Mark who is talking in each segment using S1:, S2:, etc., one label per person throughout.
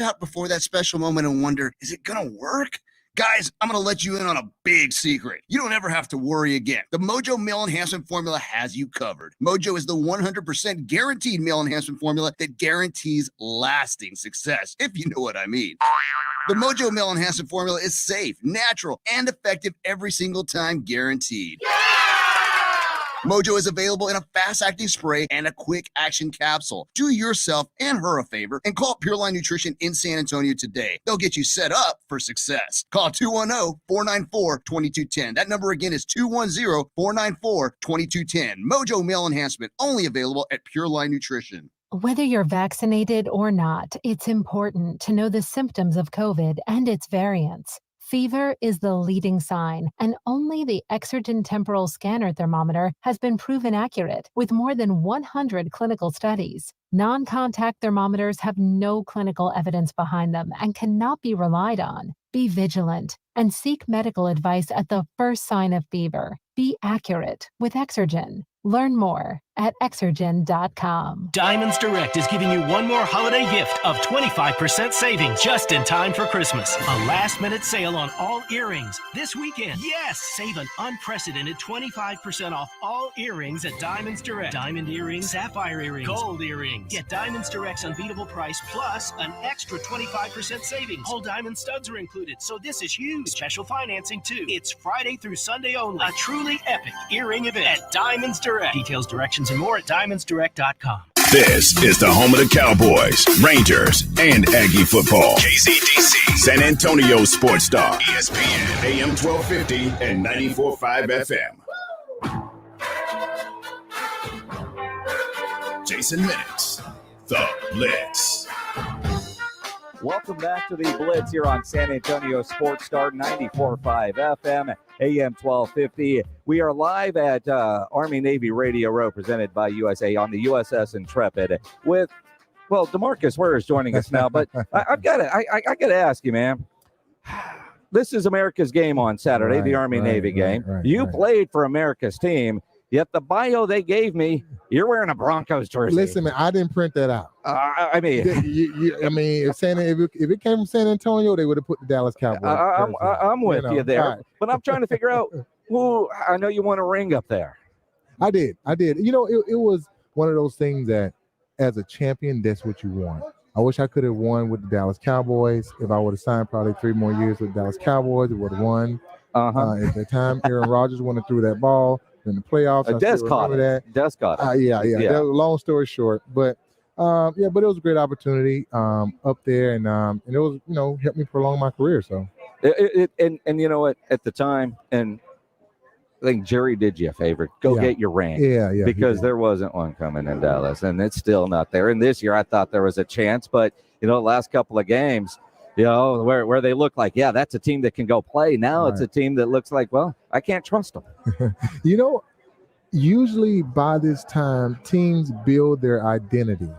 S1: out before that special moment and wonder, is it going to work? Guys, I'm going to let you in on a big secret. You don't ever have to worry again. The Mojo Male Enhancement Formula has you covered. Mojo is the 100% guaranteed male enhancement formula that guarantees lasting success, if you know what I mean. The Mojo Male Enhancement Formula is safe, natural, and effective every single time, guaranteed. Mojo is available in a fast-acting spray and a quick-action capsule. Do yourself and her a favor and call Pure Line Nutrition in San Antonio today. They'll get you set up for success. Call 210-494-2210. That number again is 210-494-2210. Mojo Male Enhancement, only available at Pure Line Nutrition.
S2: Whether you're vaccinated or not, it's important to know the symptoms of COVID and its variants. Fever is the leading sign, and only the Exergen temporal scanner thermometer has been proven accurate with more than 100 clinical studies. Non-contact thermometers have no clinical evidence behind them and cannot be relied on. Be vigilant and seek medical advice at the first sign of fever. Be accurate with Exergen. Learn more at Exergen.com.
S3: Diamonds Direct is giving you one more holiday gift of 25% savings just in time for Christmas. A last-minute sale on all earrings this weekend. Yes, save an unprecedented 25% off all earrings at Diamonds Direct. Diamond earrings, sapphire earrings, gold earrings. Get Diamonds Direct's unbeatable price plus an extra 25% savings. Whole diamond studs are included, so this is huge. Special financing, too. It's Friday through Sunday only. A truly epic earring event at Diamonds Direct. Details, directions, and more at diamondsdirect.com.
S4: This is the home of the Cowboys, Rangers, and Aggie football. KCDC, San Antonio Sports Star, ESPN, AM 1250 and 94.5 FM. Jason Minix, the Blitz.
S5: Welcome back to the Blitz here on San Antonio Sports Star 94.5 FM, AM 1250. We are live at Army-Navy Radio Row, presented by USA on the USS Intrepid with, well, DeMarcus Ware is joining us now, but I got to ask you, man. This is America's game on Saturday, the Army-Navy game. You played for America's team, yet the bio they gave me, you're wearing a Broncos jersey.
S6: Listen, man, I didn't print that out.
S5: I mean,
S6: if it came from San Antonio, they would have put the Dallas Cowboys.
S5: I'm with you there,
S6: right.
S5: But I'm trying to figure out who. I know you want a ring up there.
S6: I did. You know, it was one of those things that, as a champion, that's what you want. I wish I could have won with the Dallas Cowboys. If I would have signed probably 3 more years with the Dallas Cowboys, it would have won. At the time, Aaron Rodgers went and threw that ball in the playoffs.
S5: Des caught it. Des caught it.
S6: Yeah. That was, long story short, but but it was a great opportunity up there, and it was, helped me prolong my career. So
S5: and you know what, at the time, and I think Jerry did you a favor. Go get your ring.
S6: Yeah.
S5: Because there wasn't one coming in Dallas, and it's still not there. And this year I thought there was a chance, but the last couple of games, where they look like, that's a team that can go play. Now It's a team that looks like, well, I can't trust them.
S6: Usually by this time, teams build their identity.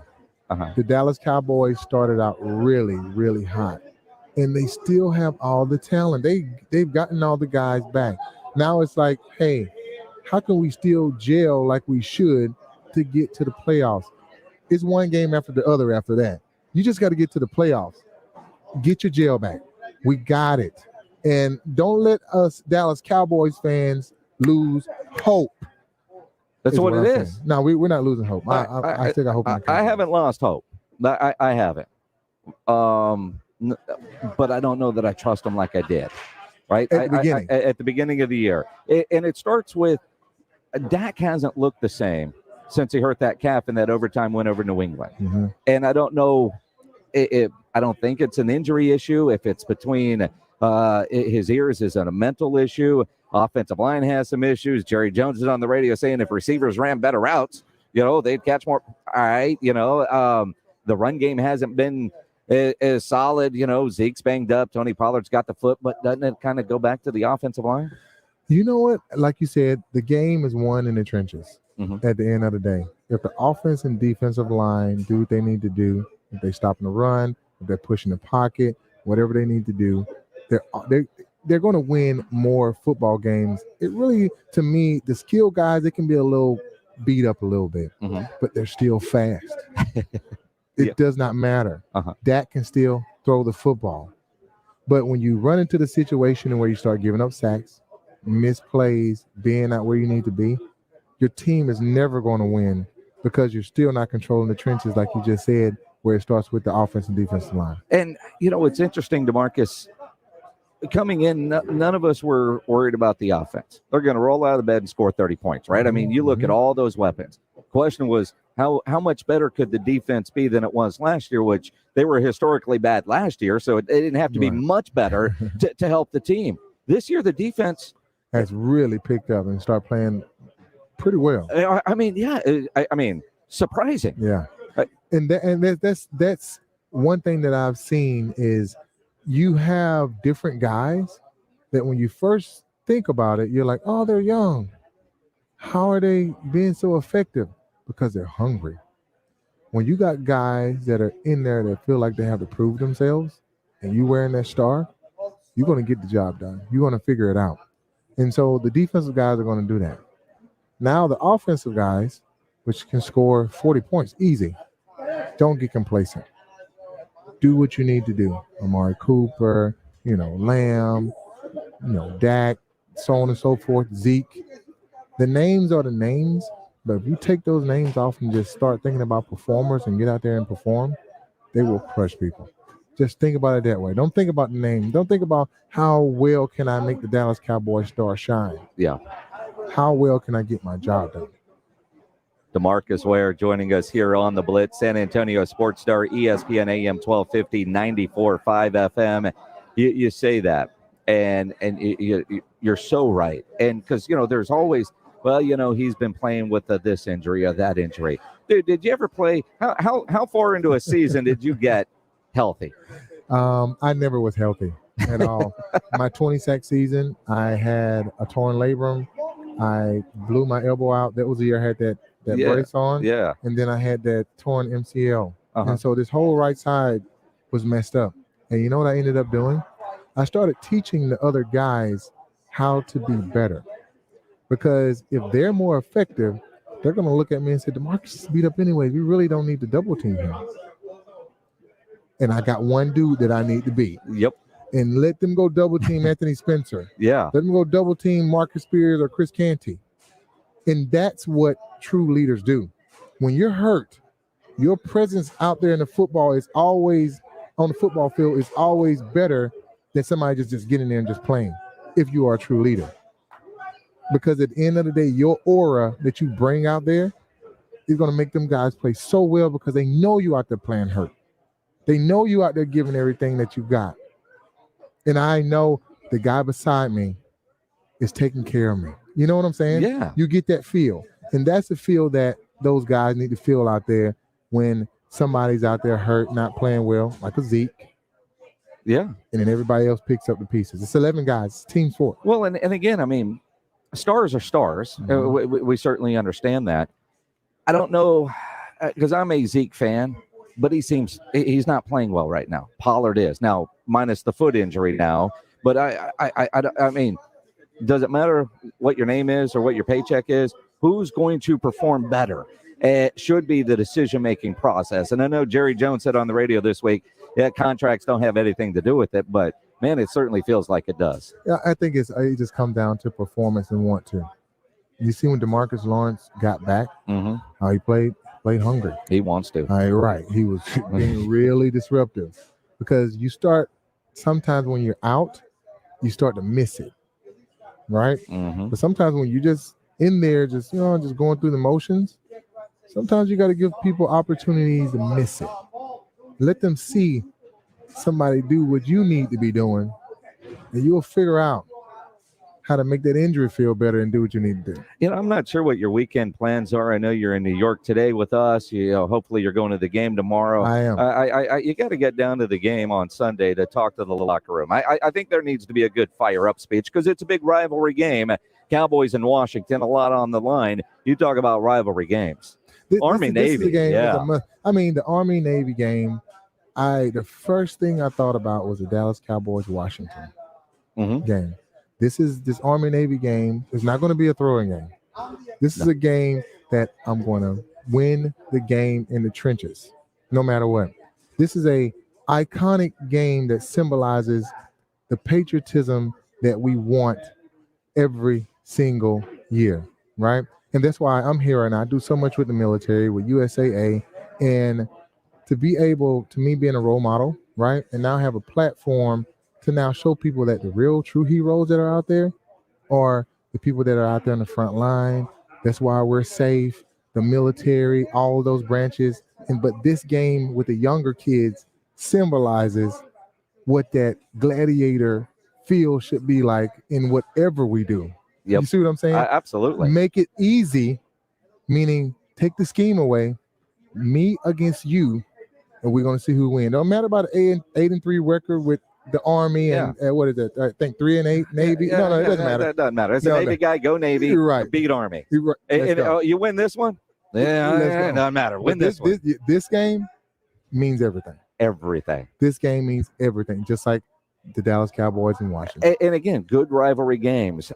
S6: The Dallas Cowboys started out really, really hot, and they still have all the talent. They've gotten all the guys back. Now it's like, hey, how can we still gel like we should to get to the playoffs? It's one game after the other after that. You just got to get to the playoffs. Get your gel back. We got it. And don't let us Dallas Cowboys fans lose hope.
S5: That's what it is.
S6: No, we're not losing hope. I still got hope.
S5: I haven't lost hope. I haven't. But I don't know that I trust them like I did. Right? At the beginning of the year. And it starts with Dak hasn't looked the same since he hurt that calf in that overtime win over New England. And I don't know. I don't think it's an injury issue. If it's between his ears, is it a mental issue? Offensive line has some issues. Jerry Jones is on the radio saying if receivers ran better routes, they'd catch more. All right, the run game hasn't been as solid. Zeke's banged up. Tony Pollard's got the foot, but doesn't it kind of go back to the offensive line?
S6: You know what? Like you said, the game is won in the trenches at the end of the day. If the offense and defensive line do what they need to do, if they stop in the run, if they're pushing the pocket, whatever they need to do, they're going to win more football games. It really, to me, the skill guys, they can be a little beat up a little bit, but they're still fast. It does not matter. Dak can still throw the football. But when you run into the situation where you start giving up sacks, misplays, being not where you need to be, your team is never going to win because you're still not controlling the trenches like you just said, where it starts with the offense and defensive line.
S5: And, it's interesting, DeMarcus, coming in, none of us were worried about the offense. They're going to roll out of the bed and score 30 points, right? I mean, you look at all those weapons. Question was, how much better could the defense be than it was last year, which they were historically bad last year, so they didn't have to be much better to help the team. This year, the defense
S6: has really picked up and start playing pretty well.
S5: I mean, surprising.
S6: Yeah. And that's one thing that I've seen is you have different guys that when you first think about it, you're like, oh, they're young. How are they being so effective? Because they're hungry. When you got guys that are in there that feel like they have to prove themselves and you wearing that star, you're going to get the job done. You're going to figure it out. And so the defensive guys are going to do that. Now the offensive guys, which can score 40 points, easy. Don't get complacent. Do what you need to do. Amari Cooper, Lamb, Dak, so on and so forth, Zeke. The names are the names, but if you take those names off and just start thinking about performers and get out there and perform, they will crush people. Just think about it that way. Don't think about the name. Don't think about how well can I make the Dallas Cowboys star shine.
S5: Yeah. How
S6: well can I get my job done?
S5: DeMarcus Ware joining us here on the Blitz, San Antonio Sports Star, ESPN AM 1250, 94.5 FM. You say that, and you're so right. And because, there's always, he's been playing with this injury or that injury. Dude, did you ever play? How far into a season did you get healthy?
S6: I never was healthy at all. My 20-sack season, I had a torn labrum. I blew my elbow out. That was the year I had that brace on.
S5: Yeah.
S6: And then I had that torn MCL. And so this whole right side was messed up. And you know what I ended up doing? I started teaching the other guys how to be better. Because if they're more effective, they're going to look at me and say, DeMarcus is beat up anyway. We really don't need to double team him. And I got one dude that I need to beat.
S5: Yep.
S6: And let them go double team Anthony Spencer.
S5: Yeah.
S6: Let them go double team Marcus Spears or Chris Canty. And that's what true leaders do. When you're hurt, your presence out there in the football is always on the football field is always better than somebody just getting there and just playing if you are a true leader. Because at the end of the day, your aura that you bring out there is going to make them guys play so well because they know you out there playing hurt. They know you out there giving everything that you got. And I know the guy beside me is taking care of me. You know what I'm saying?
S5: Yeah.
S6: You get that feel. And that's the feel that those guys need to feel out there when somebody's out there hurt, not playing well, like a Zeke.
S5: Yeah.
S6: And then everybody else picks up the pieces. It's 11 guys. It's team sport.
S5: Well, and again, I mean, stars are stars. We certainly understand that. I don't know, because I'm a Zeke fan, but he's not playing well right now. Pollard is. Now, minus the foot injury now. But I mean, does it matter what your name is or what your paycheck is? Who's going to perform better? It should be the decision-making process. And I know Jerry Jones said on the radio this week, contracts don't have anything to do with it, but man, it certainly feels like it does.
S6: Yeah, I think it just comes down to performance and want to. You see when DeMarcus Lawrence got back, how he played hungry.
S5: He wants to.
S6: Right. He was being really disruptive because you start sometimes when you're out, you start to miss it. Right. But sometimes when you just in there, just going through the motions, sometimes you got to give people opportunities to miss it. Let them see somebody do what you need to be doing, and you'll figure out how to make that injury feel better and do what you need to do.
S5: I'm not sure what your weekend plans are. I know you're in New York today with us. Hopefully you're going to the game tomorrow.
S6: I am.
S5: You got to get down to the game on Sunday to talk to the locker room. I think there needs to be a good fire-up speech because it's a big rivalry game. Cowboys in Washington, a lot on the line. You talk about rivalry games. Army-Navy.
S6: The Army-Navy game, the first thing I thought about was the Dallas Cowboys-Washington game. This Army-Navy game is not going to be a throwing game. This is a game that I'm going to win the game in the trenches. no matter what. This is a iconic game that symbolizes the patriotism that we want every single year, right? And that's why I'm here and I do so much with the military, with USAA, and to be able to me being a role model, right? And now have a platform to now show people that the real true heroes that are out there are the people that are out there on the front line. That's why we're safe, the military, all of those branches. But this game with the younger kids symbolizes what that gladiator feel should be like in whatever we do.
S5: Yep.
S6: You see what I'm saying?
S5: Absolutely.
S6: Make it easy, meaning take the scheme away, me against you, and we're going to see who wins. Don't matter about an 8-3 record with the Army and what is it? I think 3-8 Navy. No, it doesn't matter.
S5: That doesn't matter. As a Navy guy, go Navy.
S6: You're right.
S5: Beat Army.
S6: You're right.
S5: And you win this one? Yeah, it doesn't matter. Win this one.
S6: This game means everything.
S5: Everything.
S6: This game means everything, just like the Dallas Cowboys in Washington.
S5: And again, good rivalry games,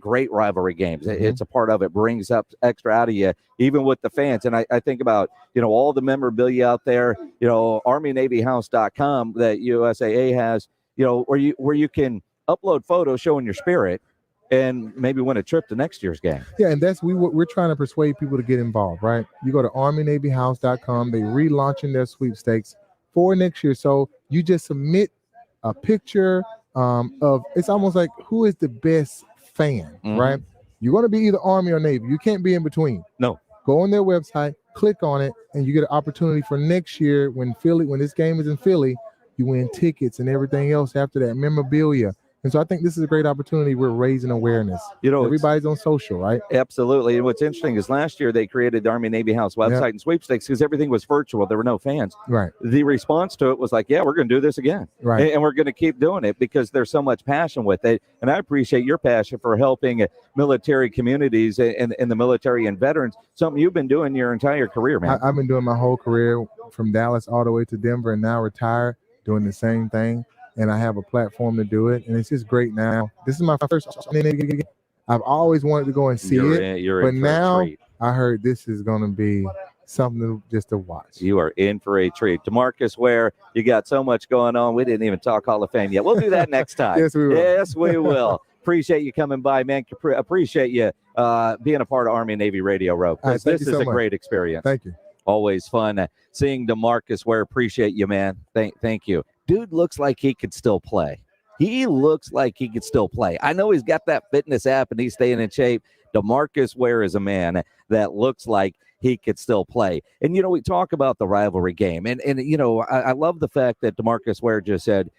S5: great rivalry games.
S6: Mm-hmm.
S5: It's a part of it, brings up extra out of you, even with the fans. And I think about, all the memorabilia out there, ArmyNavyHouse.com that USAA has, where you can upload photos showing your spirit and maybe win a trip to next year's game.
S6: Yeah, and that's we're trying to persuade people to get involved, right? You go to ArmyNavyHouse.com. They relaunching their sweepstakes for next year. So you just submit a picture of, it's almost like who is the best fan, right? You're going to be either Army or Navy. You can't be in between.
S5: No.
S6: Go on their website, click on it, and you get an opportunity for next year when this game is in Philly, you win tickets and everything else after that, memorabilia. And so I think this is a great opportunity. We're raising awareness. Everybody's on social, right?
S5: Absolutely. And what's interesting is last year they created the Army Navy House website and sweepstakes because everything was virtual. There were no fans.
S6: Right.
S5: The response to it was like, yeah, we're going to do this again.
S6: Right.
S5: And we're going to keep doing it because there's so much passion with it. And I appreciate your passion for helping military communities and the military and veterans, something you've been doing your entire career, man.
S6: I've been doing my whole career from Dallas all the way to Denver and now retired, doing the same thing. And I have a platform to do it, and it's just great now. This is my first. I've always wanted to go and see but now I heard this is going to be something just to watch.
S5: You are in for a treat. DeMarcus Ware, you got so much going on. We didn't even talk Hall of Fame yet. We'll do that next time.
S6: Yes, we will.
S5: Yes, we will. Appreciate you coming by, man. Appreciate you being a part of Army and Navy Radio Row. This is a great experience.
S6: Thank you.
S5: Always fun seeing DeMarcus Ware. Appreciate you, man. Thank you. Dude looks like he could still play. He looks like he could still play. I know he's got that fitness app and he's staying in shape. DeMarcus Ware is a man that looks like he could still play. And, we talk about the rivalry game. And I love the fact that DeMarcus Ware just said,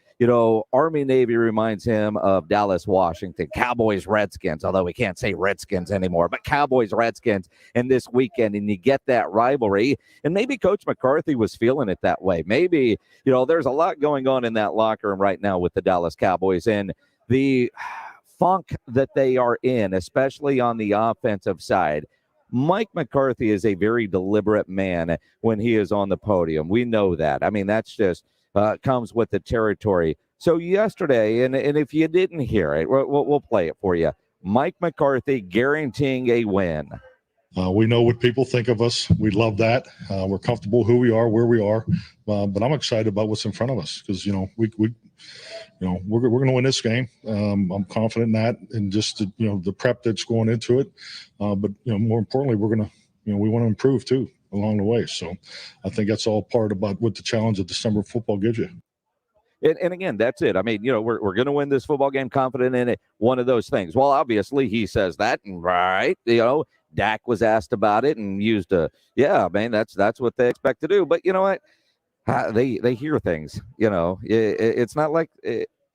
S5: Army Navy reminds him of Dallas, Washington, Cowboys, Redskins, although we can't say Redskins anymore, but Cowboys, Redskins, and this weekend, and you get that rivalry. And maybe Coach McCarthy was feeling it that way. Maybe, there's a lot going on in that locker room right now with the Dallas Cowboys and the funk that they are in, especially on the offensive side. Mike McCarthy is a very deliberate man when he is on the podium. We know that. I mean, that's just comes with the territory. So yesterday, and if you didn't hear it, we'll play it for you. Mike McCarthy guaranteeing a win.
S7: We know what people think of us. We love that. We're comfortable who we are, where we are. But I'm excited about what's in front of us because we're going to win this game. I'm confident in that, and just the prep that's going into it. But more importantly, we're going to we want to improve too along the way. So I think that's all part about what the challenge of December football gives you.
S5: And again, that's it. I mean, we're going to win this football game, confident in it. One of those things. Well, obviously he says that, and right, Dak was asked about it and used that's what they expect to do. But you know what? They hear things. It's not like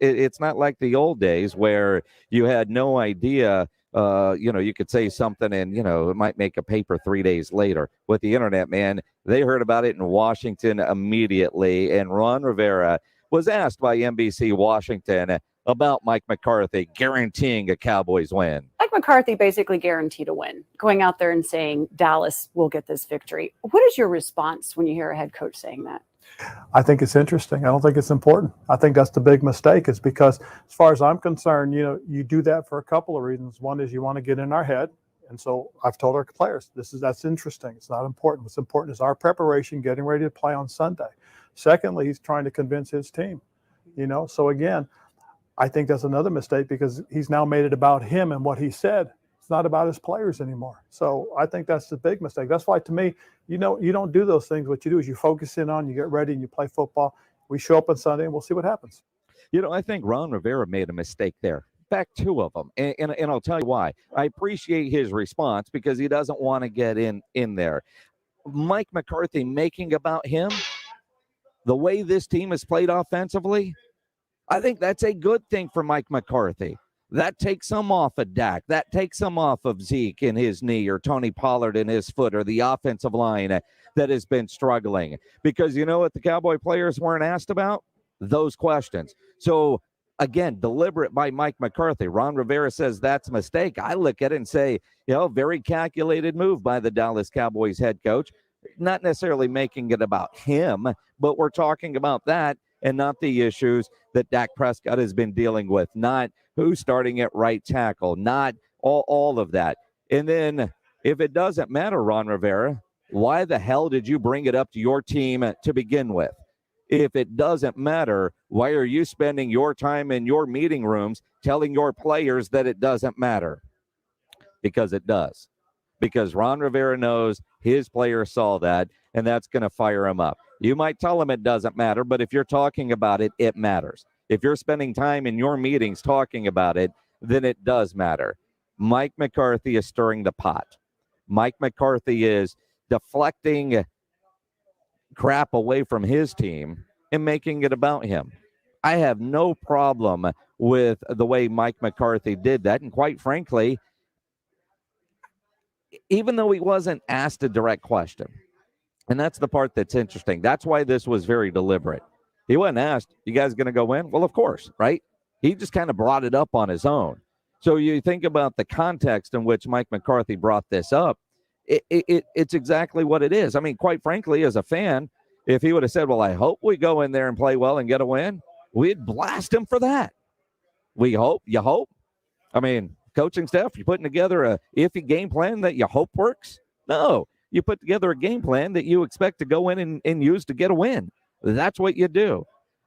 S5: it's not like the old days where you had no idea. You could say something and, it might make a paper 3 days later. With the internet, man, they heard about it in Washington immediately. And Ron Rivera was asked by NBC Washington about Mike McCarthy guaranteeing a Cowboys win.
S8: Mike McCarthy basically guaranteed a win, going out there and saying Dallas will get this victory. What is your response when you hear a head coach saying that?
S9: I think it's interesting. I don't think it's important. I think that's the big mistake, is because as far as I'm concerned, you do that for a couple of reasons. One is you want to get in our head And so I've told our players, that's interesting. It's not important. What's important is our preparation, getting ready to play on Sunday. Secondly, he's trying to convince his team, So again, I think that's another mistake because he's now made it about him and what he said. It's not about his players anymore. So I think that's the big mistake. That's why, to me, you don't do those things. What you do is you focus in on, you get ready, and you play football. We show up on Sunday, and we'll see what happens.
S5: I think Ron Rivera made a mistake there. In fact, two of them. And I'll tell you why. I appreciate his response because he doesn't want to get in there. Mike McCarthy making about him, the way this team has played offensively, I think that's a good thing for Mike McCarthy. That takes him off of Dak. That takes him off of Zeke in his knee or Tony Pollard in his foot or the offensive line that has been struggling. Because you know what the Cowboy players weren't asked about? Those questions. So, again, deliberate by Mike McCarthy. Ron Rivera says that's a mistake. I look at it and say, very calculated move by the Dallas Cowboys head coach. Not necessarily making it about him, but we're talking about that and not the issues that Dak Prescott has been dealing with, not who's starting at right tackle, not all of that. And then if it doesn't matter, Ron Rivera, why the hell did you bring it up to your team to begin with? If it doesn't matter, why are you spending your time in your meeting rooms telling your players that it doesn't matter? Because it does. Because Ron Rivera knows his players saw that, and that's going to fire him up. You might tell him it doesn't matter, but if you're talking about it, it matters. If you're spending time in your meetings talking about it, then it does matter. Mike McCarthy is stirring the pot. Mike McCarthy is deflecting crap away from his team and making it about him. I have no problem with the way Mike McCarthy did that. And quite frankly, even though he wasn't asked a direct question, and that's the part that's interesting. That's why this was very deliberate. He wasn't asked, you guys going to go in? Well, of course, right? He just kind of brought it up on his own. So you think about the context in which Mike McCarthy brought this up, it's exactly what it is. I mean, quite frankly, as a fan, if he would have said, well, I hope we go in there and play well and get a win, we'd blast him for that. We hope, you hope. I mean, coaching staff, you're putting together a iffy game plan that you hope works? No. You put together a game plan that you expect to go in and use to get a win. That's what you do.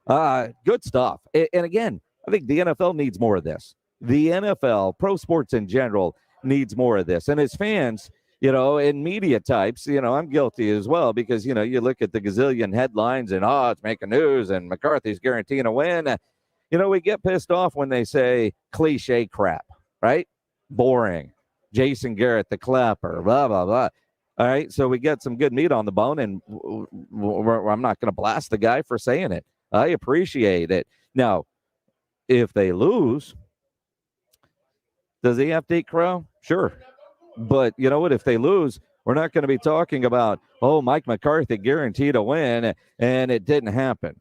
S5: Good stuff. And again, I think the NFL needs more of this. The NFL, pro sports in general, needs more of this. And as fans, and media types, I'm guilty as well because, you look at the gazillion headlines and, it's making news and McCarthy's guaranteeing a win. We get pissed off when they say cliche crap, right? Boring. Jason Garrett, the clapper, blah, blah, blah. All right, so we get some good meat on the bone, and I'm not going to blast the guy for saying it. I appreciate it. Now, if they lose, does he have to eat crow? Sure. But you know what? If they lose, we're not going to be talking about, Mike McCarthy guaranteed a win, and it didn't happen,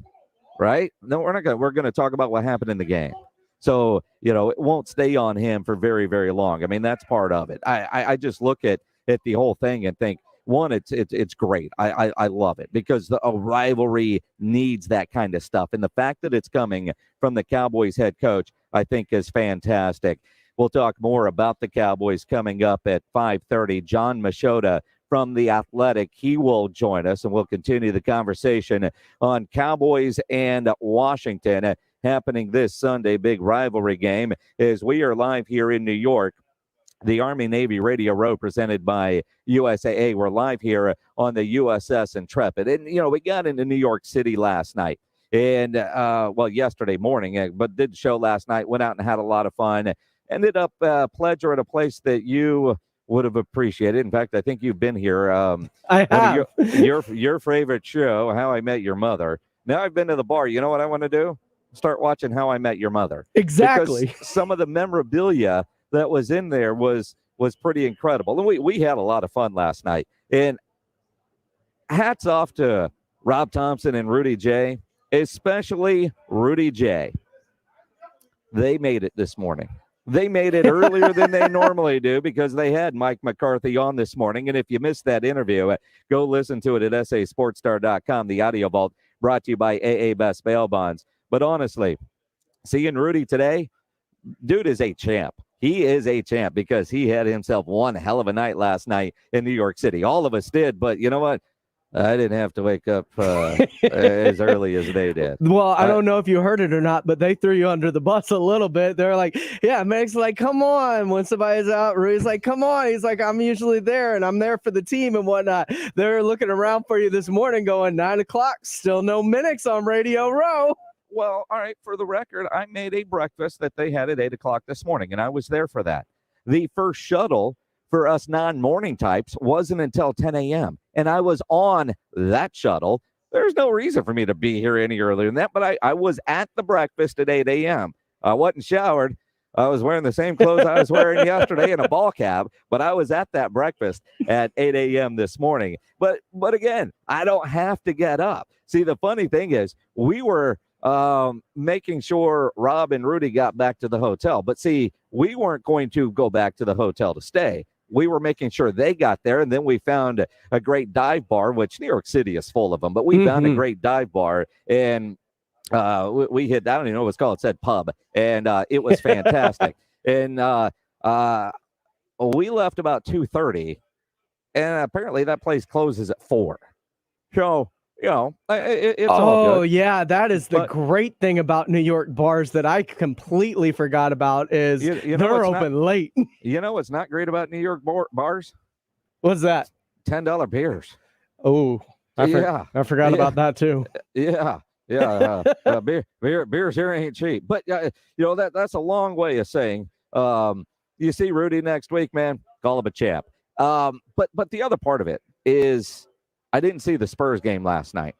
S5: right? No, we're not going to. We're going to talk about what happened in the game. So, it won't stay on him for very, very long. I mean, that's part of it. I just look at the whole thing and think, one, it's great. I love it because a rivalry needs that kind of stuff. And the fact that it's coming from the Cowboys head coach, I think is fantastic. We'll talk more about the Cowboys coming up at 5:30. John Machota from The Athletic, he will join us, and we'll continue the conversation on Cowboys and Washington happening this Sunday. Big rivalry game as we are live here in New York. The Army-Navy Radio Row presented by USAA. We're live here on the USS Intrepid. And, we got into New York City last night. And, yesterday morning, but did the show last night, went out and had a lot of fun. Ended up pleasure at a place that you would have appreciated. In fact, I think you've been here.
S10: I have.
S5: Your favorite show, How I Met Your Mother. Now I've been to the bar. You know what I want to do? Start watching How I Met Your Mother.
S10: Exactly.
S5: Because some of the memorabilia that was in there was pretty incredible. And we had a lot of fun last night. And hats off to Rob Thompson and Rudy J, especially Rudy J. They made it this morning. They made it earlier than they normally do because they had Mike McCarthy on this morning. And if you missed that interview, go listen to it at sasportstar.com. The audio vault brought to you by AA Best Bail Bonds. But honestly, seeing Rudy today, dude is a champ. he is a champ because he had himself one hell of a night last night in New York City. All of us did, but you know what? I didn't have to wake up as early as they did.
S10: Well, I don't know if you heard it or not, but they threw you under the bus a little bit. They're like, yeah, Meg's like, come on. When somebody's out, Rudy's like, come on. He's like, I'm usually there, and I'm there for the team and whatnot. They're looking around for you this morning going, 9 o'clock, still no Minix on Radio Row.
S5: Well, all right, for the record, I made a breakfast that they had at 8 o'clock this morning, and I was there for that. The first shuttle for us non-morning types wasn't until 10 a.m., and I was on that shuttle. There's no reason for me to be here any earlier than that, but I was at the breakfast at 8 a.m. I wasn't showered. I was wearing the same clothes I was wearing yesterday in a ball cap, but I was at that breakfast at 8 a.m. this morning. But again, I don't have to get up. See, the funny thing is we were making sure Rob and Rudy got back to the hotel. But see, we weren't going to go back to the hotel to stay. We were making sure they got there, and then we found a great dive bar, which New York City is full of them, but we found a great dive bar, and we hit, I don't even know what it's called. It said pub, and it was fantastic. And we left about 2:30, and apparently that place closes at 4. So, you know, it's all good.
S10: Yeah, that is the great thing about New York bars that I completely forgot about is they're open late.
S5: You know what's not great about New York bars?
S10: What's that?
S5: $10 beers.
S10: Oh, I forgot about that too.
S5: Yeah. Beers here ain't cheap. But you know, that's a long way of saying you see Rudy next week, man, call him a champ. But the other part of it is I didn't see the Spurs game last night.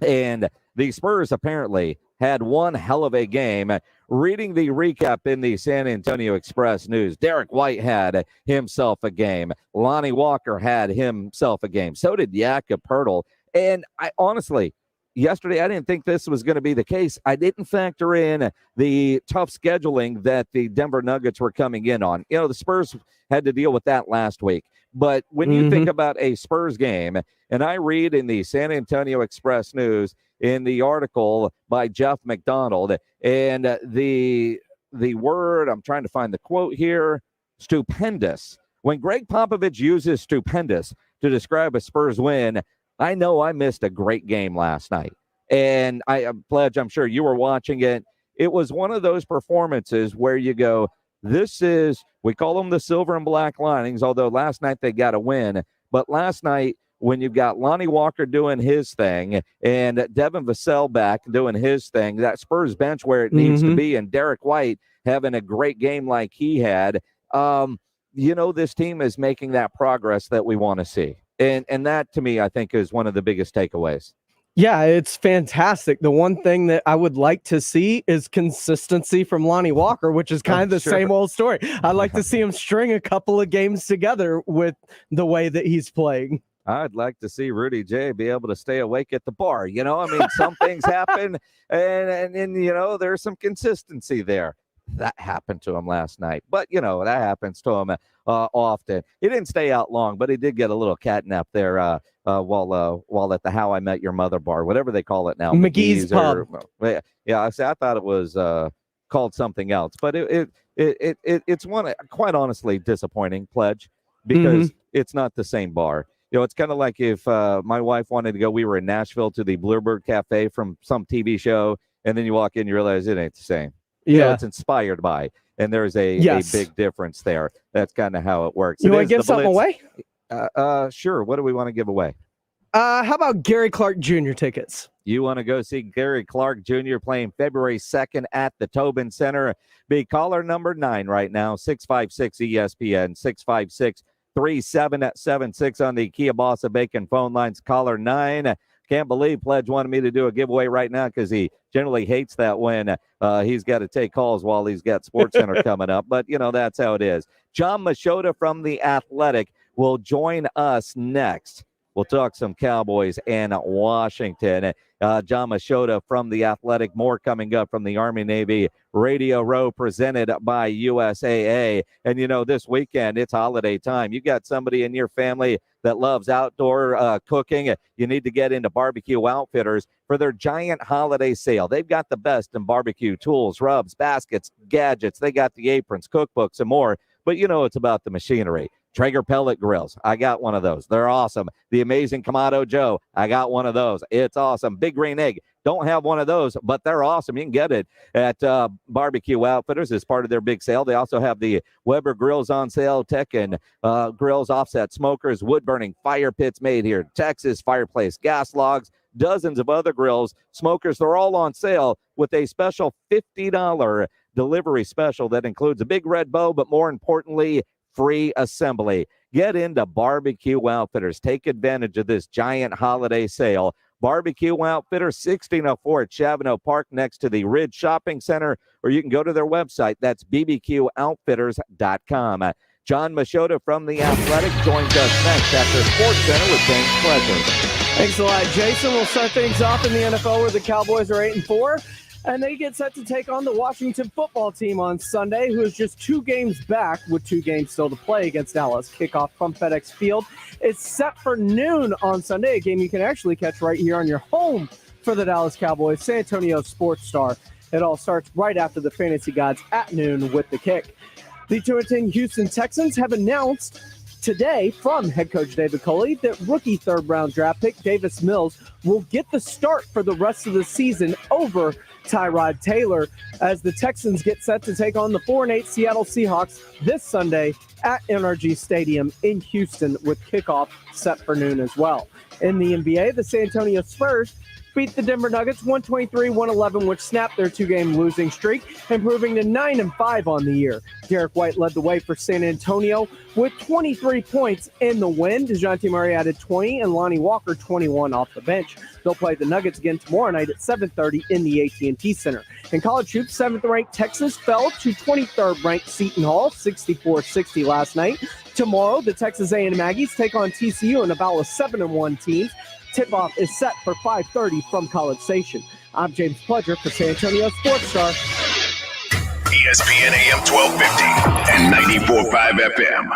S5: And the Spurs apparently had one hell of a game. Reading the recap in the San Antonio Express News, Derek White had himself a game. Lonnie Walker had himself a game. So did Jakob Poeltl. And I honestly, yesterday, I didn't think this was going to be the case. I didn't factor in the tough scheduling that the Denver Nuggets were coming in on. You know, the Spurs had to deal with that last week. But when you think about a Spurs game, and I read in the San Antonio Express News in the article by Jeff McDonald, and the word, I'm trying to find the quote here, stupendous. When Greg Popovich uses stupendous to describe a Spurs win, I know I missed a great game last night. And Pledge, I'm sure you were watching it. It was one of those performances where you go, this is, we call them the silver and black linings, although last night they got a win. But last night, when you've got Lonnie Walker doing his thing and Devin Vassell back doing his thing, that Spurs bench where it needs to be, and Derek White having a great game like he had, you know, this team is making that progress that we want to see. And that, to me, I think is one of the biggest takeaways.
S10: Yeah, it's fantastic. The one thing that I would like to see is consistency from Lonnie Walker, which is kind of the same old story. I'd like to see him string a couple of games together with the way that he's playing.
S5: I'd like to see Rudy J be able to stay awake at the bar. You know, I mean, some things happen, and you know, there's some consistency there. That happened to him last night, but you know, that happens to him often. He didn't stay out long, but he did get a little catnap there while at the How I Met Your Mother bar, whatever they call it now,
S10: McGee's Pub.
S5: Yeah, I thought it was called something else, but it's one, quite honestly, disappointing, Pledge, because it's not the same bar. You know, it's kind of like if my wife wanted to go, we were in Nashville to the Bluebird Cafe from some TV show, and then you walk in, you realize it ain't the same. You know, it's inspired by, and there's a big difference there. That's kind of how it works.
S10: You want to give something away?
S5: Sure. What do we want to give away?
S10: How about Gary Clark Jr. tickets?
S5: You want to go see Gary Clark Jr. playing February 2nd at the Tobin Center? Be caller number 9 right now, 656-ESPN, 656-3776 on the Kia Bossa Bacon phone lines. Caller 9. Can't believe Pledge wanted me to do a giveaway right now because he generally hates that when he's got to take calls while he's got SportsCenter coming up. But, you know, that's how it is. John Machota from The Athletic will join us next. We'll talk some Cowboys and Washington. John Machota from The Athletic. More coming up from the Army-Navy Radio Row presented by USAA. And, you know, this weekend, it's holiday time. You got somebody in your family that loves outdoor cooking. You need to get into Barbecue Outfitters for their giant holiday sale. They've got the best in barbecue tools, rubs, baskets, gadgets. They got the aprons, cookbooks, and more. But, you know, it's about the machinery. Traeger pellet grills. I got one of those. They're awesome. The amazing Kamado Joe. I got one of those. It's awesome. Big Green Egg. Don't have one of those, but they're awesome. You can get it at Barbecue Outfitters as part of their big sale. They also have the Weber grills on sale, Tekken grills, offset smokers, wood-burning fire pits made here, Texas fireplace, gas logs, dozens of other grills, smokers. They're all on sale with a special $50 delivery special that includes a big red bow, but more importantly, free assembly. Get into Barbecue Outfitters. Take advantage of this giant holiday sale. Barbecue Outfitters, 1604 at Chavano Park next to the Ridge Shopping Center, or you can go to their website. That's bbqoutfitters.com. John Machota from The Athletic joins us next after Sports Center with James Pleasure.
S10: Thanks a lot, Jason. We'll start things off in the NFL where the Cowboys are 8-4. And they get set to take on the Washington football team on Sunday, who is just 2 games back with 2 games still to play against Dallas. Kickoff from FedEx Field is set for noon on Sunday, a game you can actually catch right here on your home for the Dallas Cowboys, San Antonio Sports Star. It all starts right after the Fantasy Gods at noon with the kick. The 2-10 Houston Texans have announced today from head coach David Culley that rookie 3rd-round draft pick Davis Mills will get the start for the rest of the season over Tyrod Taylor as the Texans get set to take on the 4-8 Seattle Seahawks this Sunday at NRG Stadium in Houston with kickoff set for noon as well. In the NBA, the San Antonio Spurs beat the Denver Nuggets 123-111, which snapped their 2-game losing streak, improving to 9-5 on the year. Derek White led the way for San Antonio with 23 points in the win. DeJounte Murray added 20 and Lonnie Walker 21 off the bench. They'll play the Nuggets again tomorrow night at 7:30 in the AT&T Center. In college hoops, 7th-ranked Texas fell to 23rd-ranked Seton Hall, 64-60 last night. Tomorrow, the Texas A&M Aggies take on TCU in a battle of 7-1 teams. Tip-off is set for 5:30 from College Station. I'm James Pledger for San Antonio Sports Star.
S4: ESPN AM 1250 and 94.5 FM.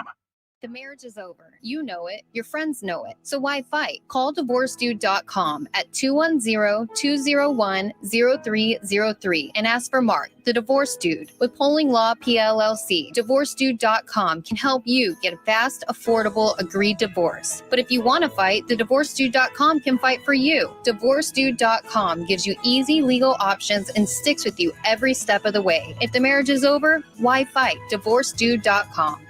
S11: The marriage is over. You know it. Your friends know it. So why fight? Call DivorceDude.com at 210-201-0303 and ask for Mark, the Divorce Dude, with Polling Law PLLC. DivorceDude.com can help you get a fast, affordable, agreed divorce. But if you want to fight, the DivorceDude.com can fight for you. DivorceDude.com gives you easy legal options and sticks with you every step of the way. If the marriage is over, why fight? DivorceDude.com.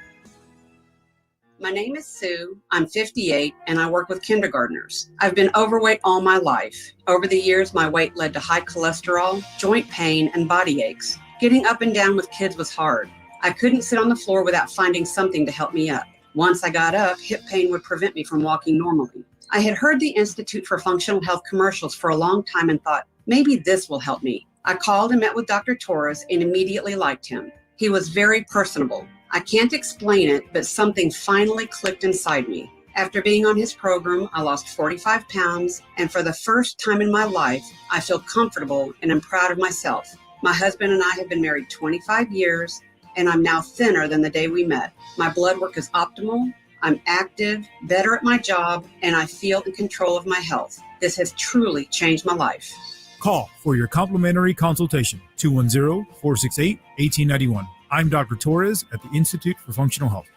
S12: My name is Sue. I'm 58 and I work with kindergartners. I've been overweight all my life. Over the years, my weight led to high cholesterol, joint pain, and body aches. Getting up and down with kids was hard. I couldn't sit on the floor without finding something to help me up. Once I got up, hip pain would prevent me from walking normally. I had heard the Institute for Functional Health commercials for a long time and thought, maybe this will help me. I called and met with Dr. Torres and immediately liked him. He was very personable. I can't explain it, but something finally clicked inside me. After being on his program, I lost 45 pounds, and for the first time in my life, I feel comfortable and am proud of myself. My husband and I have been married 25 years, and I'm now thinner than the day we met. My blood work is optimal, I'm active, better at my job, and I feel in control of my health. This has truly changed my life.
S13: Call for your complimentary consultation, 210-468-1891. I'm Dr. Torres at the Institute for Functional Health.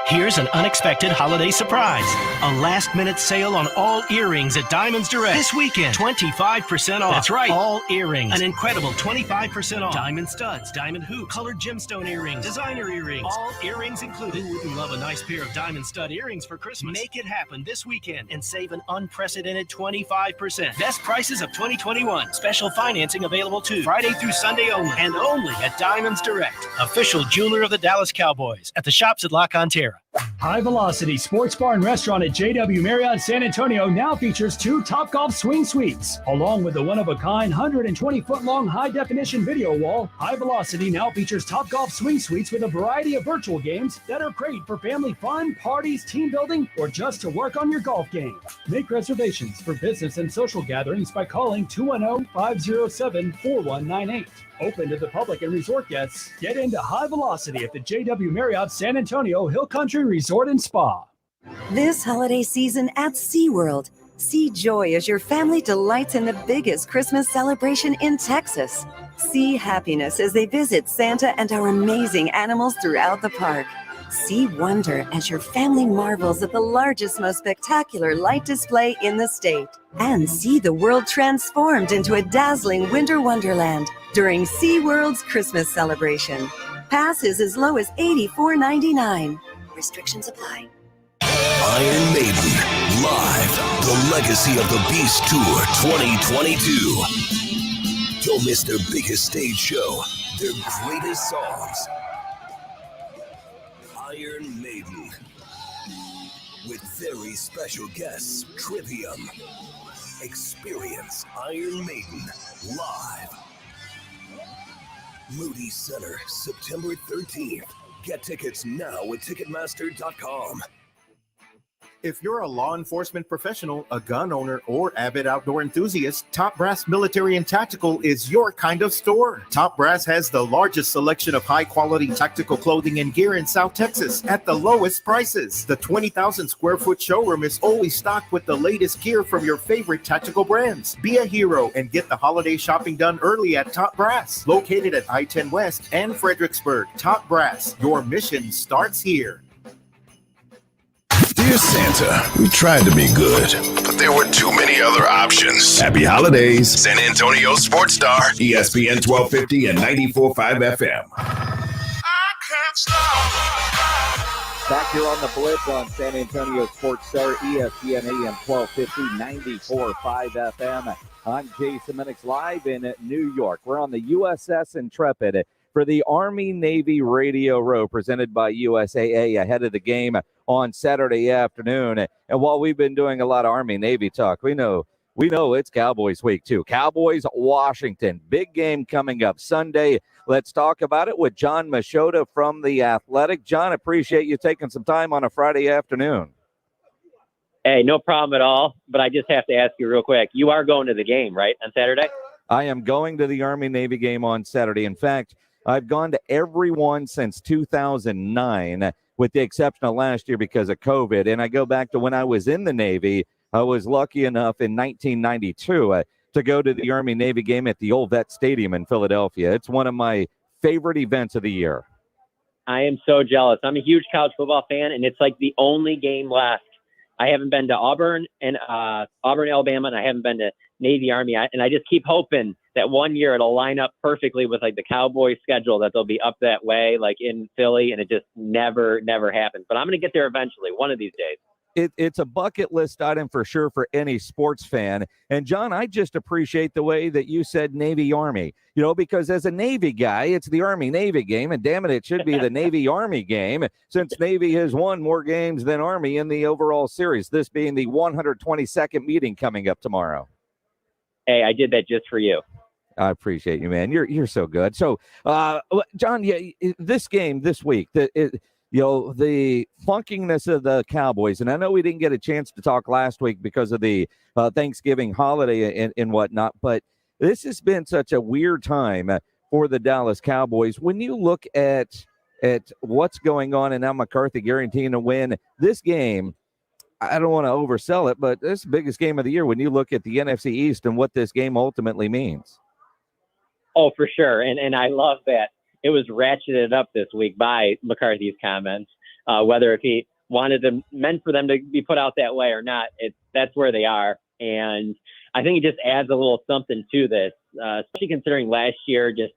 S3: Here's an unexpected holiday surprise. A last-minute sale on all earrings at Diamonds Direct. This weekend, 25% off. That's right, all earrings. An incredible 25% off. Diamond studs, diamond hoops, colored gemstone earrings, designer earrings. All earrings included. Who wouldn't love a nice pair of diamond stud earrings for Christmas? Make it happen this weekend and save an unprecedented 25%. Best prices of 2021. Special financing available too. Friday through Sunday only. And only at Diamonds Direct. Official jeweler of the Dallas Cowboys. At the shops at La Cantera.
S14: High Velocity Sports Bar and Restaurant at JW Marriott San Antonio now features 2 Topgolf swing suites. Along with the one-of-a-kind 120-foot-long high-definition video wall, High Velocity now features Topgolf swing suites with a variety of virtual games that are great for family fun, parties, team building, or just to work on your golf game. Make reservations for business and social gatherings by calling 210-507-4198. Open to the public and resort guests. Get into High Velocity at the JW Marriott San Antonio Hill Country Resort and Spa.
S15: This holiday season at SeaWorld, see joy as your family delights in the biggest Christmas celebration in Texas. See happiness as they visit Santa and our amazing animals throughout the park. See wonder as your family marvels at the largest, most spectacular light display in the state. And see the world transformed into a dazzling winter wonderland during SeaWorld's Christmas celebration. Passes as low as $84.99. Restrictions apply.
S16: Iron Maiden, live, the legacy of the Beast Tour 2022. Don't miss their biggest stage show, their greatest songs. Iron Maiden, with very special guests, Trivium. Experience Iron Maiden live. Moody Center, September 13th. Get tickets now at Ticketmaster.com.
S17: If you're a law enforcement professional, a gun owner, or avid outdoor enthusiast, Top Brass Military and Tactical is your kind of store. Top Brass has the largest selection of high-quality tactical clothing and gear in South Texas at the lowest prices. The 20,000 square foot showroom is always stocked with the latest gear from your favorite tactical brands. Be a hero and get the holiday shopping done early at Top Brass, located at I-10 West and Fredericksburg. Top Brass, your mission starts here.
S4: Dear Santa, we tried to be good, but there were too many other options. Happy holidays, San Antonio Sports Star, ESPN 1250 and 94.5 FM.
S5: Back here on the Blitz on San Antonio Sports Star, ESPN AM 1250, 94.5 FM. I'm Jason Minix, live in New York. We're on the USS Intrepid for the Army-Navy Radio Row, presented by USAA, ahead of the game on Saturday afternoon. And while we've been doing a lot of Army-Navy talk, we know it's Cowboys week too. Cowboys, Washington, big game coming up Sunday. Let's talk about it with John Machota from The Athletic. John, appreciate you taking some time on a Friday afternoon.
S18: Hey, no problem at all. But I just have to ask you real quick. You are going to the game, right, on Saturday?
S5: I am going to the Army-Navy game on Saturday. In fact, I've gone to every one since 2009, with the exception of last year because of COVID. And I go back to when I was in the Navy. I was lucky enough in 1992 to go to the Army-Navy game at the old Vet Stadium in Philadelphia. It's one of my favorite events of the year.
S18: I am so jealous. I'm a huge college football fan, and it's like the only game left. I haven't been to Auburn, Alabama, and I haven't been to Navy Army. And I just keep hoping that one year it'll line up perfectly with like the Cowboys schedule, that they'll be up that way, like in Philly, and it just never happens. But I'm going to get there eventually, one of these days.
S5: It's a bucket list item for sure for any sports fan. And John, I just appreciate the way that you said Navy Army, because as a Navy guy, it's the Army-Navy game, and damn it should be the Navy-Army game, since Navy has won more games than Army in the overall series, this being the 122nd meeting coming up tomorrow.
S18: Hey, I did that just for you.
S5: I appreciate you, man. You're so good. So, John, this game this week, the funkiness of the Cowboys, and I know we didn't get a chance to talk last week because of the Thanksgiving holiday and whatnot, but this has been such a weird time for the Dallas Cowboys. When you look at what's going on and now McCarthy guaranteeing to win this game, I don't want to oversell it, but it's the biggest game of the year when you look at the NFC East and what this game ultimately means.
S18: Oh, for sure. And I love that it was ratcheted up this week by McCarthy's comments, whether if he meant for them to be put out that way or not, that's where they are. And I think it just adds a little something to this, especially considering last year, you